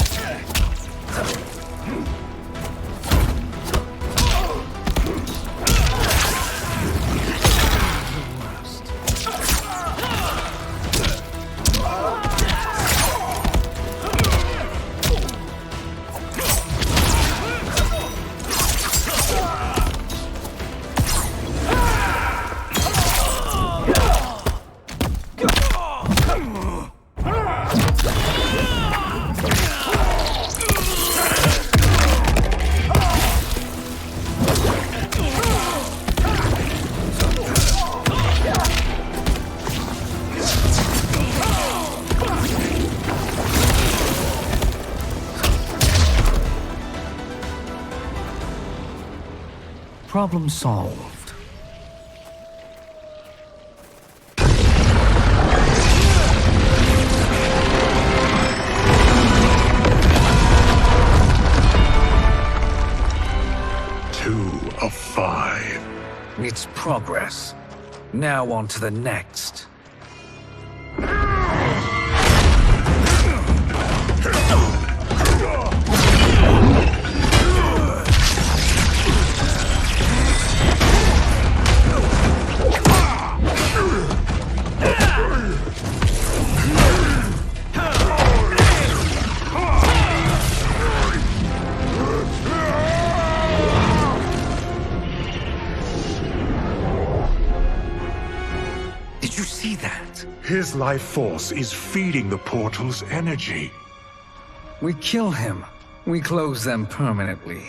Problem solved. Two of 5. It's progress. Now on to the next. Did you see that? His life force is feeding the portal's energy. We kill him. We close them permanently.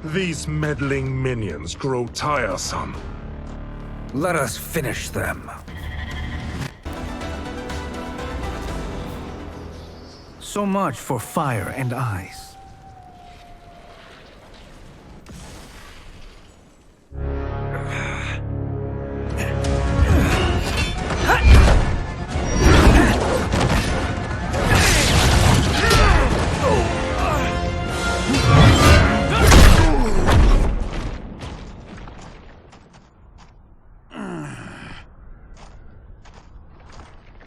These meddling minions grow tiresome. Let us finish them. So much for fire and ice.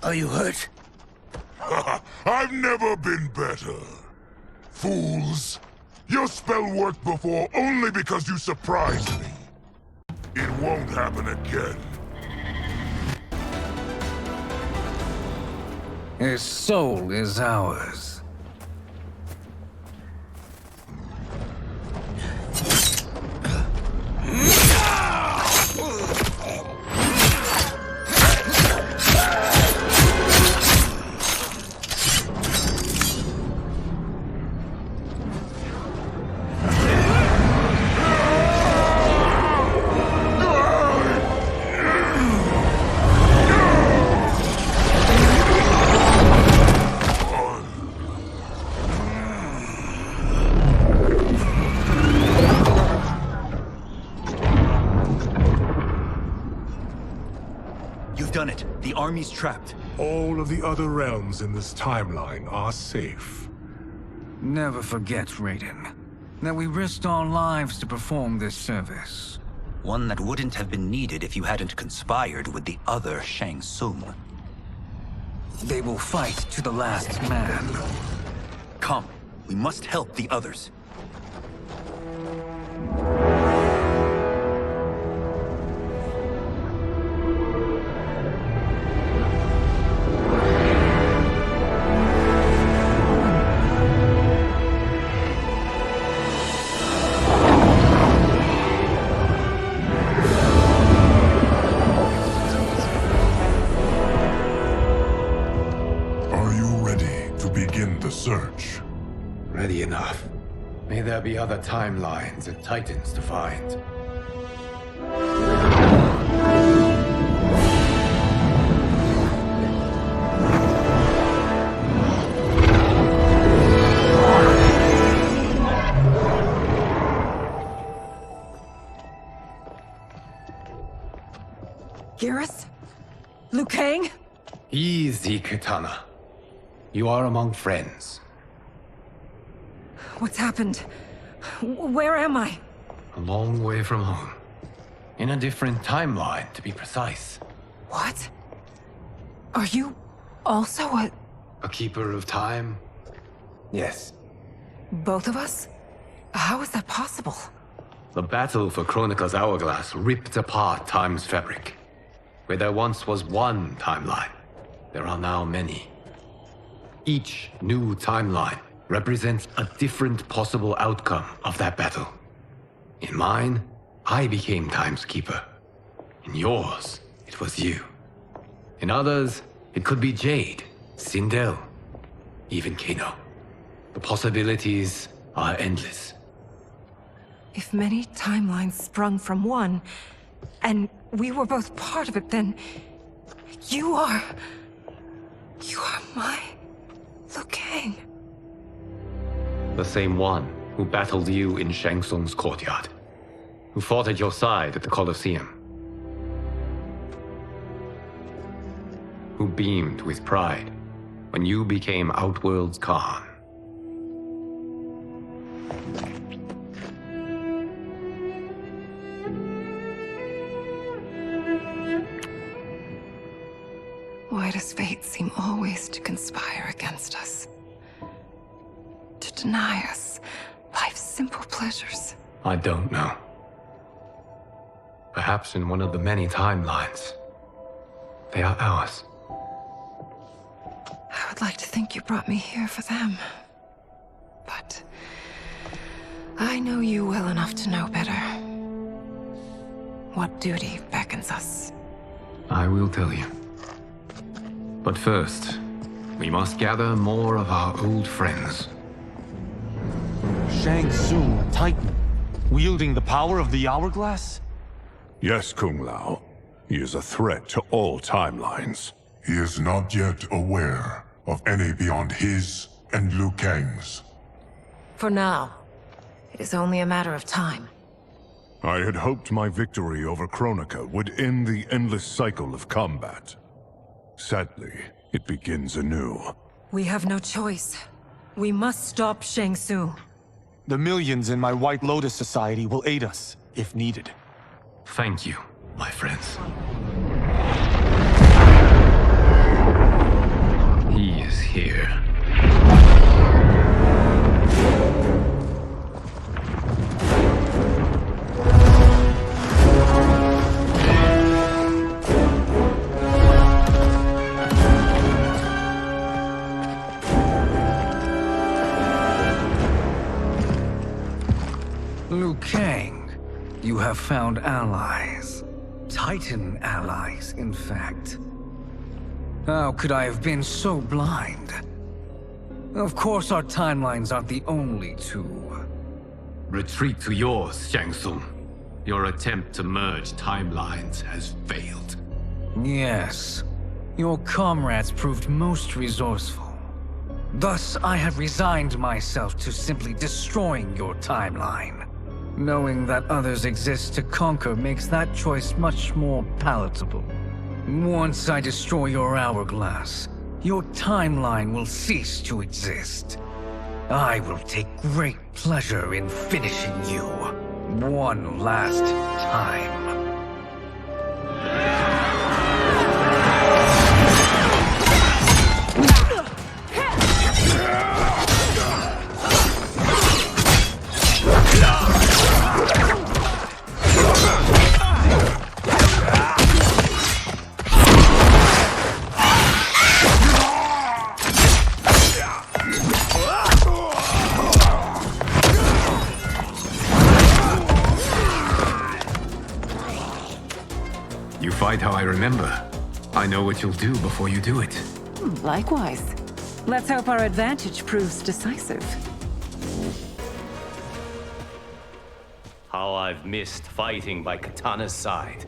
Are you hurt? I've never been better. Fools! Your spell worked before only because you surprised me. It won't happen again. His soul is ours. You've done it. The army's trapped. All of the other realms in this timeline are safe. Never forget, Raiden, that we risked our lives to perform this service. One that wouldn't have been needed if you hadn't conspired with the other Shang Tsung. They will fight to the last man. Come, we must help the others. Search. Ready enough. May there be other timelines and titans to find. Garrus? Liu Kang? Easy, Kitana. You are among friends. What's happened? Where am I? A long way from home. In a different timeline, to be precise. What? Are you also a keeper of time? Yes. both of us? How is that possible? The battle for Chronica's Hourglass ripped apart time's fabric. Where there once was one timeline, there are now many. Each new timeline represents a different possible outcome of that battle. In mine, I became Time's Keeper. In yours, it was you. In others, it could be Jade, Sindel, even Kano. The possibilities are endless. If many timelines sprung from one, and we were both part of it, then you are my Liu Kang. The same one who battled you in Shang Tsung's courtyard, who fought at your side at the Colosseum, who beamed with pride when you became Outworld's Khan. Why does fate seem always to conspire against us? To deny us life's simple pleasures? I don't know. Perhaps in one of the many timelines, they are ours. I would like to think you brought me here for them. But I know you well enough to know better. What duty beckons us? I will tell you. But first, we must gather more of our old friends. Shang Tsung, a Titan, wielding the power of the Hourglass? Yes, Kung Lao. He is a threat to all timelines. He is not yet aware of any beyond his and Liu Kang's. For now, it is only a matter of time. I had hoped my victory over Kronika would end the endless cycle of combat. Sadly, it begins anew. We have no choice. We must stop Shang Tsung. The millions in my White Lotus Society will aid us, if needed. Thank you, my friends. is here. Liu Kang, you have found allies. Titan allies, in fact. How could I have been so blind? Of course our timelines aren't the only two. Retreat to yours, Shang Tsung. Your attempt to merge timelines has failed. Yes. Your comrades proved most resourceful. Thus, I have resigned myself to simply destroying your timeline. Knowing that others exist to conquer makes that choice much more palatable. Once I destroy your hourglass, your timeline will cease to exist. I will take great pleasure in finishing you one last time. You fight how I remember. I know what you'll do before you do it. Likewise. Let's hope our advantage proves decisive. How I've missed fighting by Katana's side.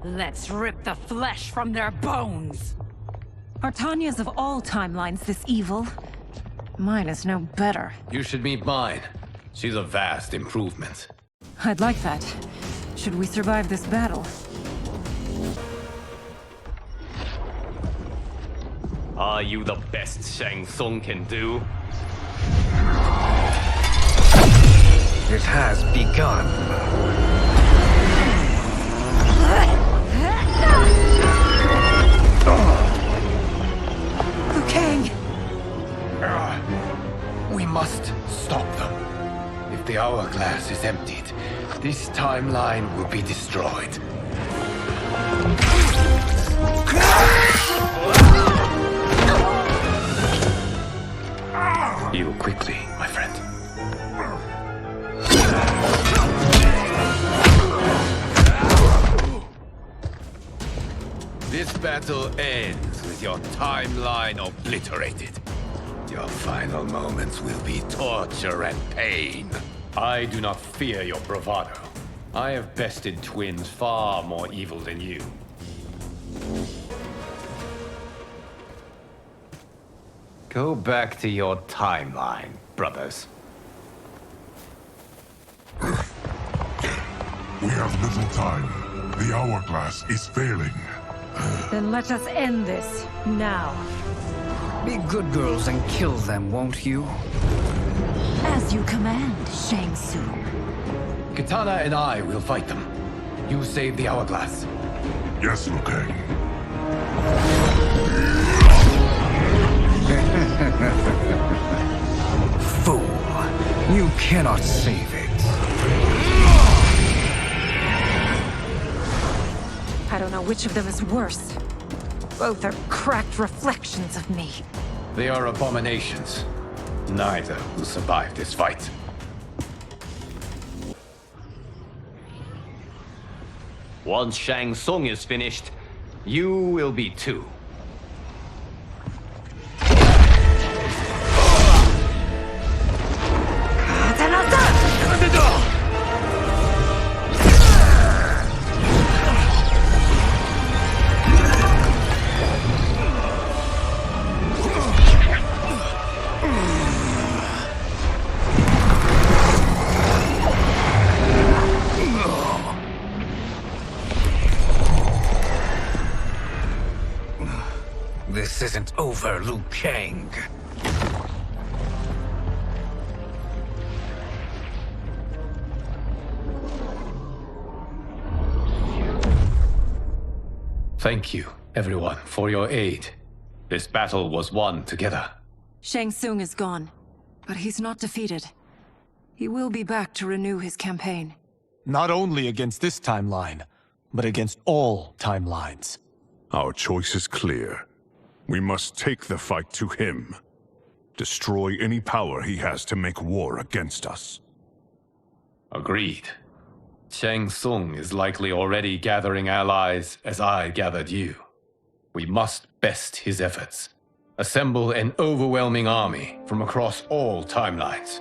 Let's rip the flesh from their bones! Are Tanya's of all timelines this evil? Mine is no better. You should meet mine. She's a vast improvement. I'd like that. Should we survive this battle? Are you the best Shang Tsung can do? It has begun. Liu Kang! We must stop them. If the hourglass is emptied, this timeline will be destroyed. Heal quickly, my friend. This battle ends with your timeline obliterated. Your final moments will be torture and pain. I do not fear your bravado. I have bested twins far more evil than you. Go back to your timeline, brothers. We have little time. The hourglass is failing. Then let us end this, now. Be good girls and kill them, won't you? As you command, Shang Tsung. Katana and I will fight them. You save the hourglass. Yes, Liu Kang. Fool! You cannot save it. I don't know which of them is worse. Both are cracked reflections of me. They are abominations. Neither will survive this fight. Once Shang Tsung is finished, you will be too. This isn't over, Liu Kang. Thank you, everyone, for your aid. This battle was won together. Shang Tsung is gone, but he's not defeated. He will be back to renew his campaign. Not only against this timeline, but against all timelines. Our choice is clear. We must take the fight to him. Destroy any power he has to make war against us. Agreed. Shang Tsung is likely already gathering allies as I gathered you. We must best his efforts. Assemble an overwhelming army from across all timelines.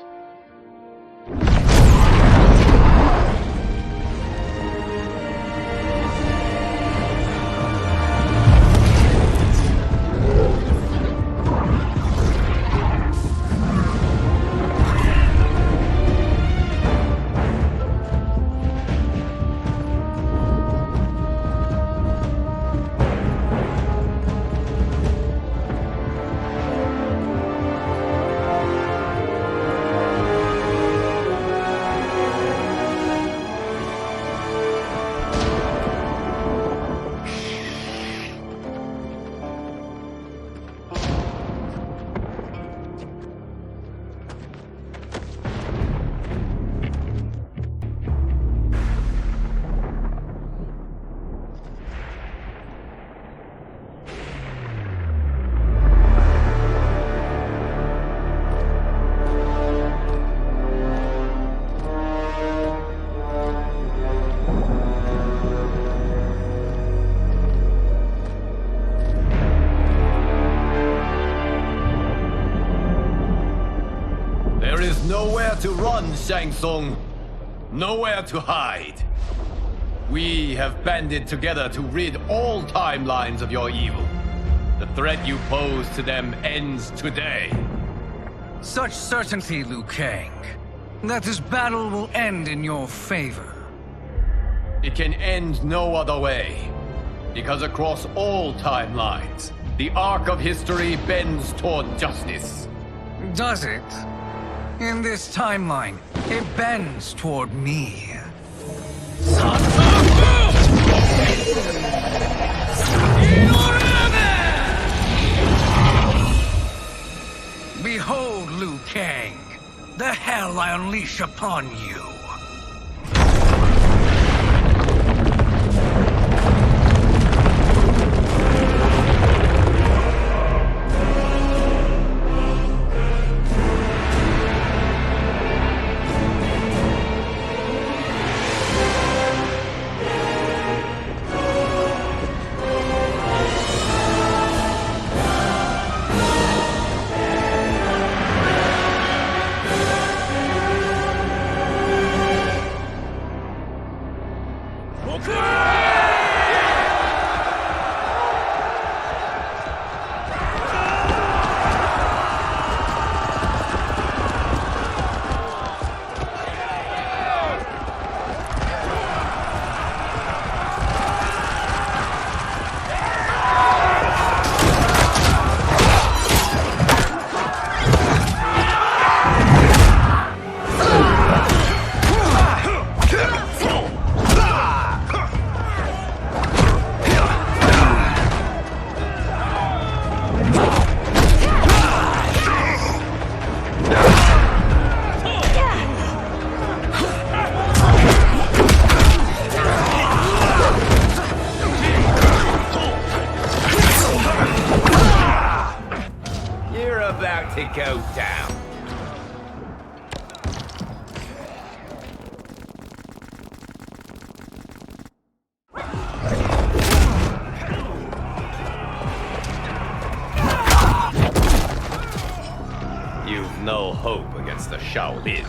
Nowhere to run, Shang Tsung. Nowhere to hide. We have banded together to rid all timelines of your evil. The threat you pose to them ends today. Such certainty, Liu Kang, that this battle will end in your favor. It can end no other way. Because across all timelines, the arc of history bends toward justice. Does it? In this timeline, it bends toward me. Behold, Liu Kang, the hell I unleash upon you. To go down. You've no hope against the Shaolin.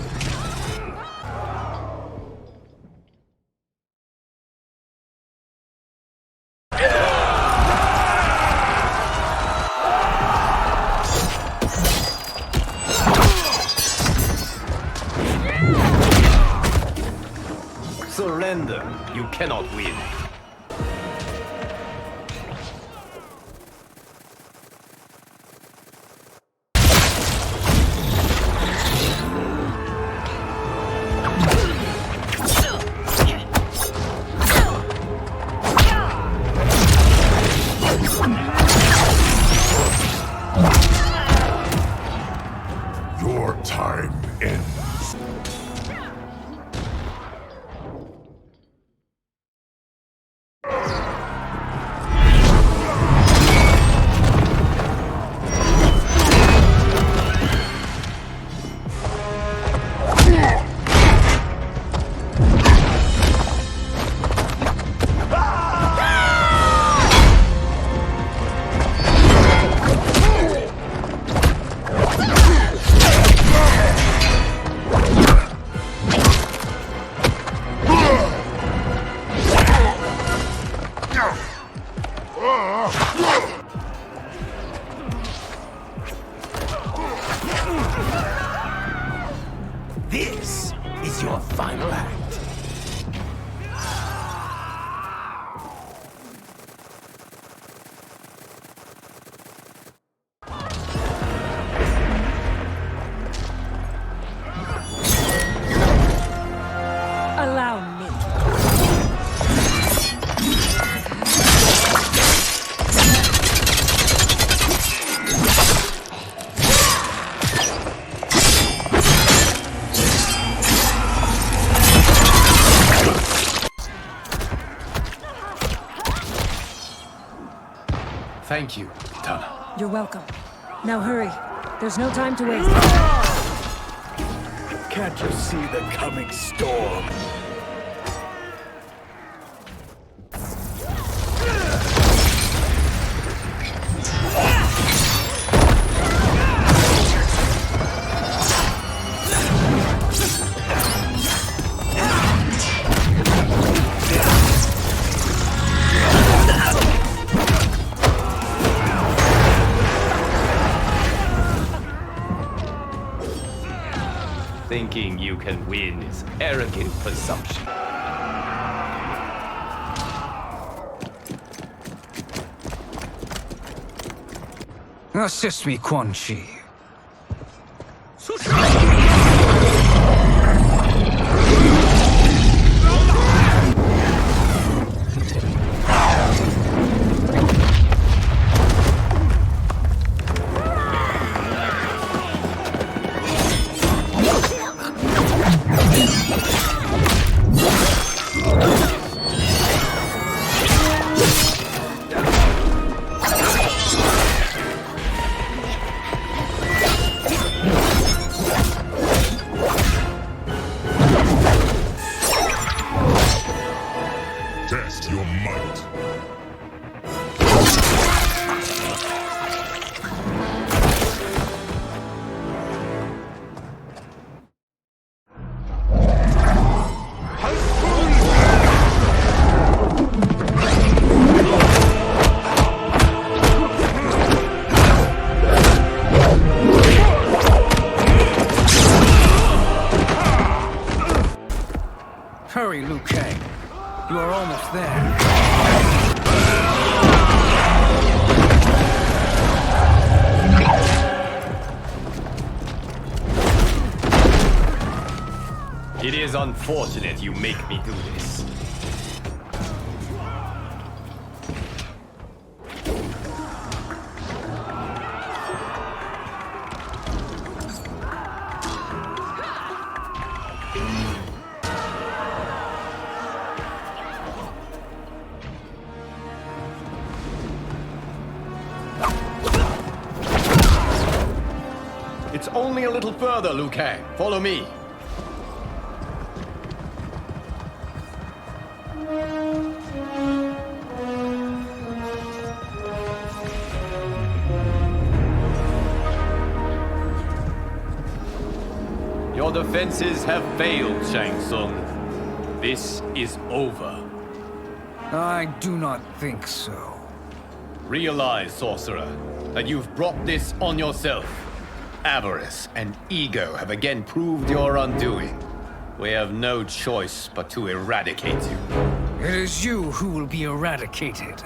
Surrender. You cannot win. Thank you, Tana. You're welcome. Now hurry. There's no time to waste. Can't you see the coming storm? Thinking you can win is arrogant presumption. Assist me, Quan Chi. Test your might. Hurry, Liu Kang. You are almost there. It is unfortunate you make me do this. It's only a little further, Liu Kang. Follow me. Your defenses have failed, Shang Tsung. This is over. I do not think so. Realize, sorcerer, that you've brought this on yourself. Avarice and ego have again proved your undoing. We have no choice but to eradicate you. It is you who will be eradicated.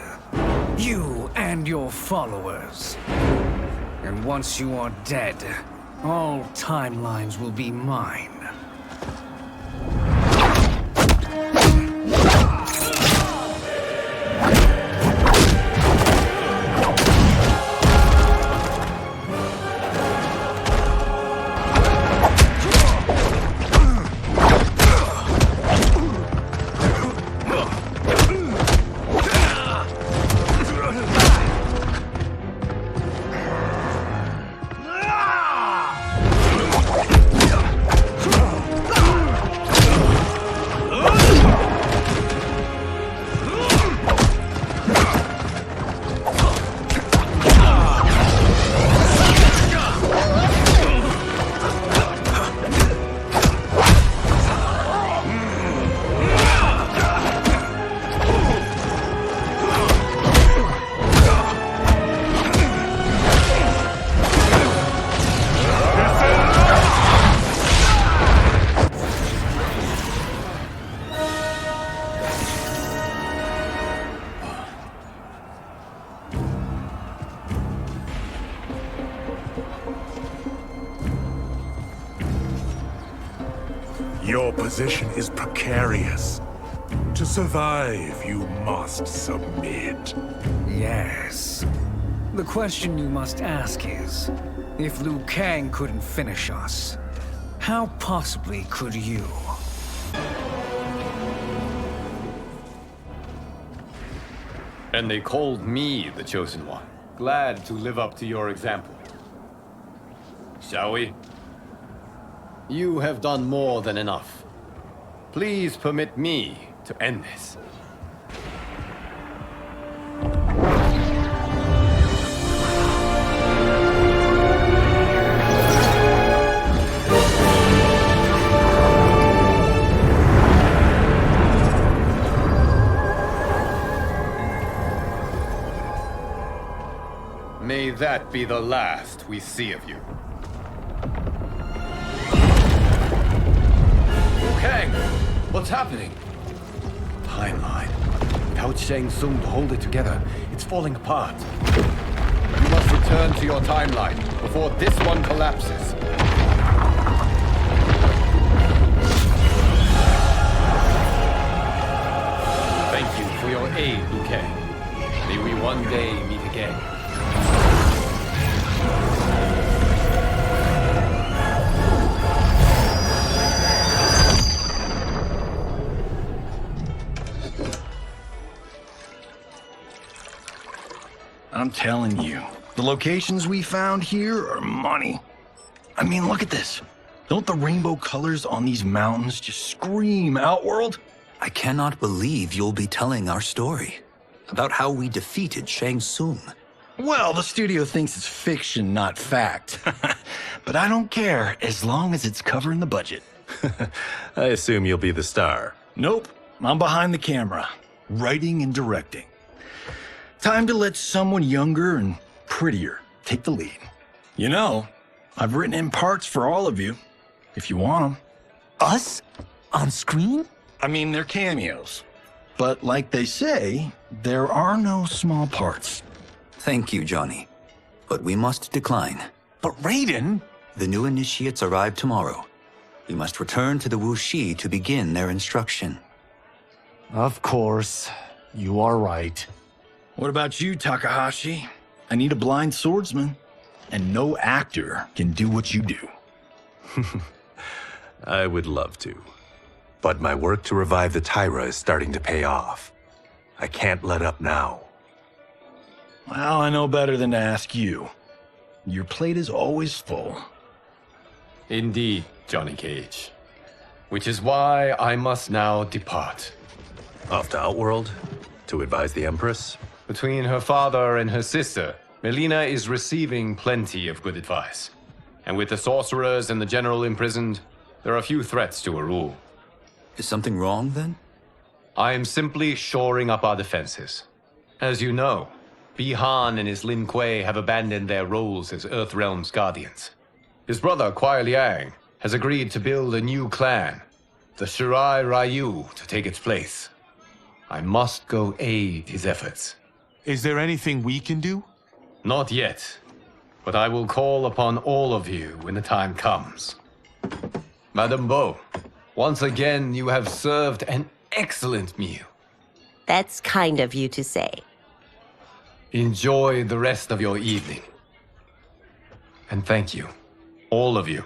You and your followers. And once you are dead, all timelines will be mine. Your position is precarious. To survive, you must submit. Yes. The question you must ask is, if Liu Kang couldn't finish us, how possibly could you? And they called me the Chosen One. glad to live up to your example. Shall we? You have done more than enough. Please permit me to end this. May that be the last we see of you. Kang! What's happening? Timeline. Without Shang Tsung to hold it together, it's falling apart. You must return to your timeline before this one collapses. Thank you for your aid, Liu Kang. May we one day meet again. I'm telling you, the locations we found here are money. I mean, look at this. Don't the rainbow colors on these mountains just scream Outworld? I cannot believe you'll be telling our story about how we defeated Shang Tsung. Well, the studio thinks it's fiction, not fact. But I don't care, as long as it's covering the budget. I assume you'll be the star. Nope, I'm behind the camera, writing and directing. Time to let someone younger and prettier take the lead. You know, I've written in parts for all of you, if you want them. Us? On screen? I mean, they're cameos. But like they say, there are no small parts. Thank you, Johnny. But we must decline. But Raiden? The new initiates arrive tomorrow. We must return to the Wuxi to begin their instruction. Of course. You are right. What about you, Takahashi? I need a blind swordsman, and no actor can do what you do. I would love to. But my work to revive the Tyra is starting to pay off. I can't let up now. Well, I know better than to ask you. Your plate is always full. Indeed, Johnny Cage. Which is why I must now depart. Off to Outworld? To advise the Empress? Between her father and her sister, Melina is receiving plenty of good advice. And with the sorcerers and the general imprisoned, there are few threats to her rule. Is something wrong, then? I am simply shoring up our defenses. As you know, Bi-Han and his Lin Kuei have abandoned their roles as Earthrealm's guardians. His brother, Kuai Liang, has agreed to build a new clan, the Shirai Ryu, to take its place. I must go aid his efforts. Is there anything we can do? Not yet, but I will call upon all of you when the time comes. Madame Bo, once again you have served an excellent meal. That's kind of you to say. Enjoy the rest of your evening. And thank you, all of you.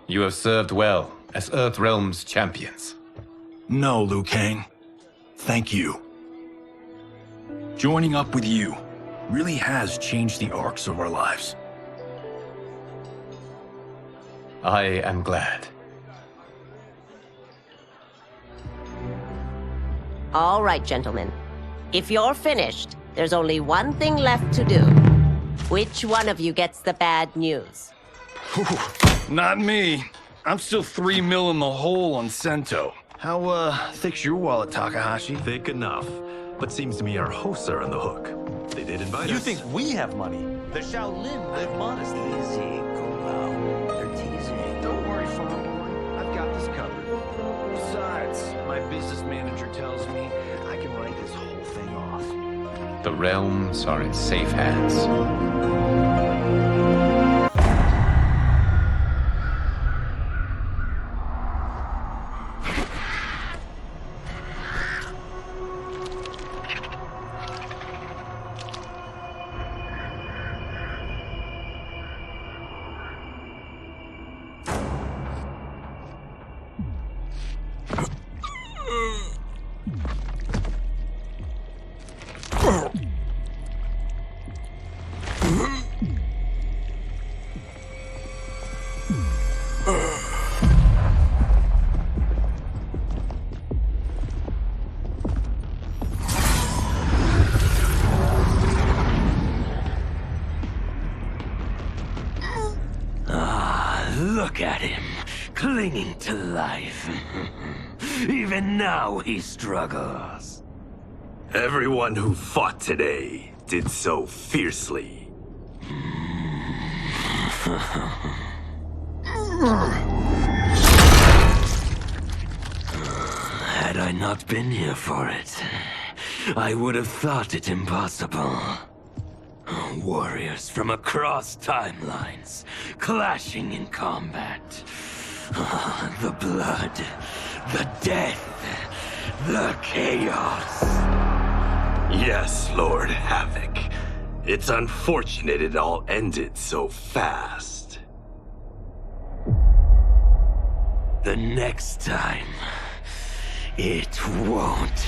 You have served well as Earthrealm's champions. No, Liu Kang. Thank you. Joining up with you really has changed the arcs of our lives. I am glad. All right, gentlemen. If you're finished, there's only one thing left to do. Which one of you gets the bad news? Not me. I'm still 3 mil in the hole on Sento. How, thick's your wallet, Takahashi? Thick enough. But seems to me our hosts are on the hook. They did invite us. You think we have money? The Shaolin live modestly. Easy, Kung They're teasing. Don't worry, farm boy. I've got this covered. Besides, my business manager tells me I can write this whole thing off. The realms are in safe hands. Look at him, clinging to life. Even now he struggles. Everyone who fought today did so fiercely. Had I not been here for it, I would have thought it impossible. Warriors from across timelines, clashing in combat. The blood, the death, the chaos. Yes, Lord Havoc. It's unfortunate it all ended so fast. The next time, it won't.